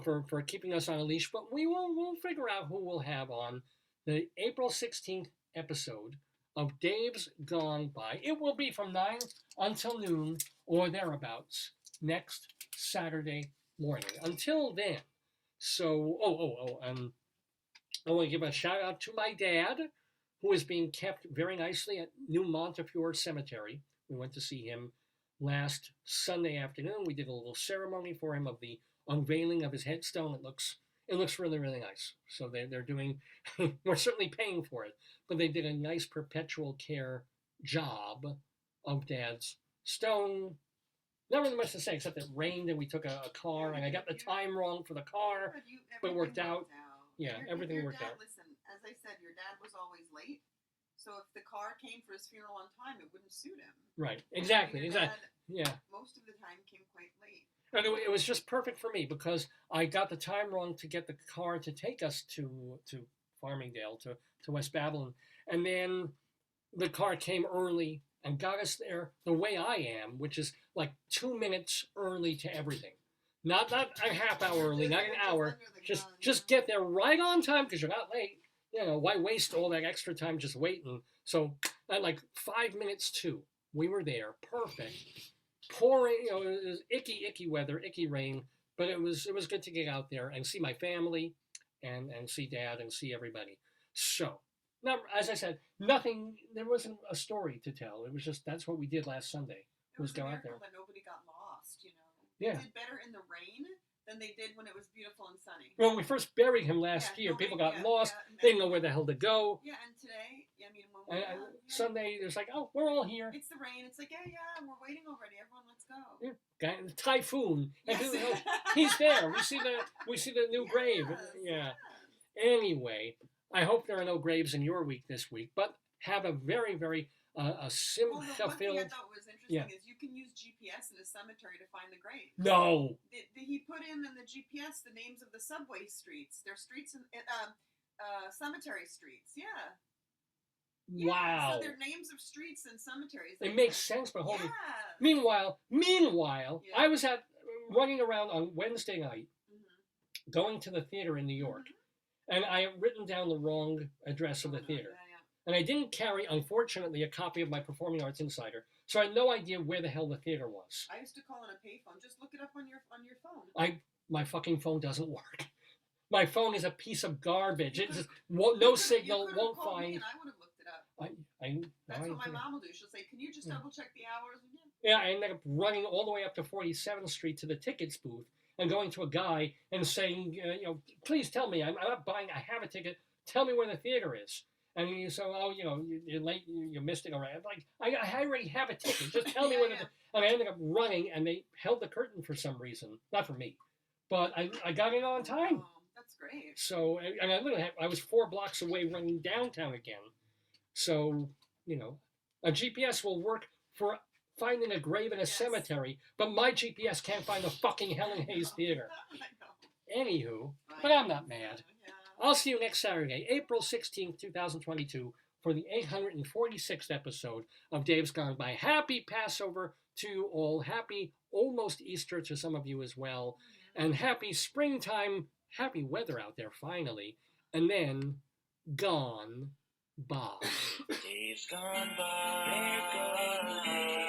for keeping us on a leash. But we'll figure out who we'll have on the April 16th episode of Dave's Gone By. It will be from 9 until noon or thereabouts next Saturday morning. Until then, so I want to give a shout out to my dad, who is being kept very nicely at New Montefiore Cemetery. We went to see him last Sunday afternoon. We did a little ceremony for him of the unveiling of his headstone. It looks really, really nice. So they're doing, we're certainly paying for it, but they did a nice perpetual care job of Dad's stone. Not really much to say, except it rained and we took a car, and I got the time wrong for the car, but it worked out. Yeah, everything worked out. Listen, as I said, your dad was always late. So if the car came for his funeral on time, it wouldn't suit him. Right, exactly. Your dad, Yeah. most of the time came quite late. And it was just perfect for me because I got the time wrong to get the car to take us to Farmingdale, to West Babylon. And then the car came early and got us there the way I am, which is like 2 minutes early to everything. Not a half hour early, not an hour. Just get there right on time because you're not late. You know, why waste all that extra time just waiting? So at like 5 minutes to, we were there. Perfect. Pouring, you know, it was icky weather, icky rain, but it was good to get out there and see my family and see Dad and see everybody. So, now, as I said, there wasn't a story to tell. It was just, that's what we did last Sunday. It was go a out there. miracle that nobody got lost, you know. Yeah. They did better in the rain than they did when it was beautiful and sunny. When we first buried him last year, people got lost. They didn't know where the hell to go. Yeah, and today, I mean, when we Sunday, it's like, oh, we're all here. it's the rain. It's like, yeah, we're waiting already. Everyone, let's go. Yeah. Guy, typhoon. And Yes. people, he's there. We see the new grave. Yes, Yeah. yes. Anyway, I hope there are no graves in your week this week, but have a very, very a Well, the one thing I simcha-filled. thought was interesting Yeah. is you can use GPS in a cemetery to find the grave. No. He put in the GPS the names of the subway streets. They're streets in cemetery streets. Yeah. Yeah, Wow. So they're names of streets and cemeteries. It makes sense, but holy. Yeah. Meanwhile, Yeah. I was running around on Wednesday night, Mhm. going to the theater in New York, and I had written down the wrong address of the theater. Yeah. And I didn't carry, unfortunately, a copy of my Performing Arts Insider, so I had no idea where the hell the theater was. I used to call on a payphone. Just look it up on your phone. My fucking phone doesn't work. My phone is a piece of garbage. You It just You no could've- signal, you could've won't called me find. and I would have looked it up. That's I what my mom will do. She'll say, "Can you just Yeah. double check the hours?" And Yeah, I ended up running all the way up to 47th Street to the tickets booth and going to a guy and saying, please tell me, I'm not buying, I have a ticket, tell me where the theater is. And he said, oh, you're late, you missed it already. I'm like, I already have a ticket, just tell me where the, and I ended up running and they held the curtain for some reason, not for me, but I got in on time. Oh, that's great. So, and I was 4 blocks away running downtown again. So, a GPS will work for finding a grave in a Yes. cemetery, but my GPS can't find the fucking Helen Hayes Theater. I know. Anywho, Right. but I'm not mad. Yeah. I'll see you next Saturday, April 16th, 2022, for the 846th episode of Dave's Gone By. Happy Passover to all. Happy almost Easter to some of you as well. And happy springtime, happy weather out there finally. And then, gone by. Days gone by.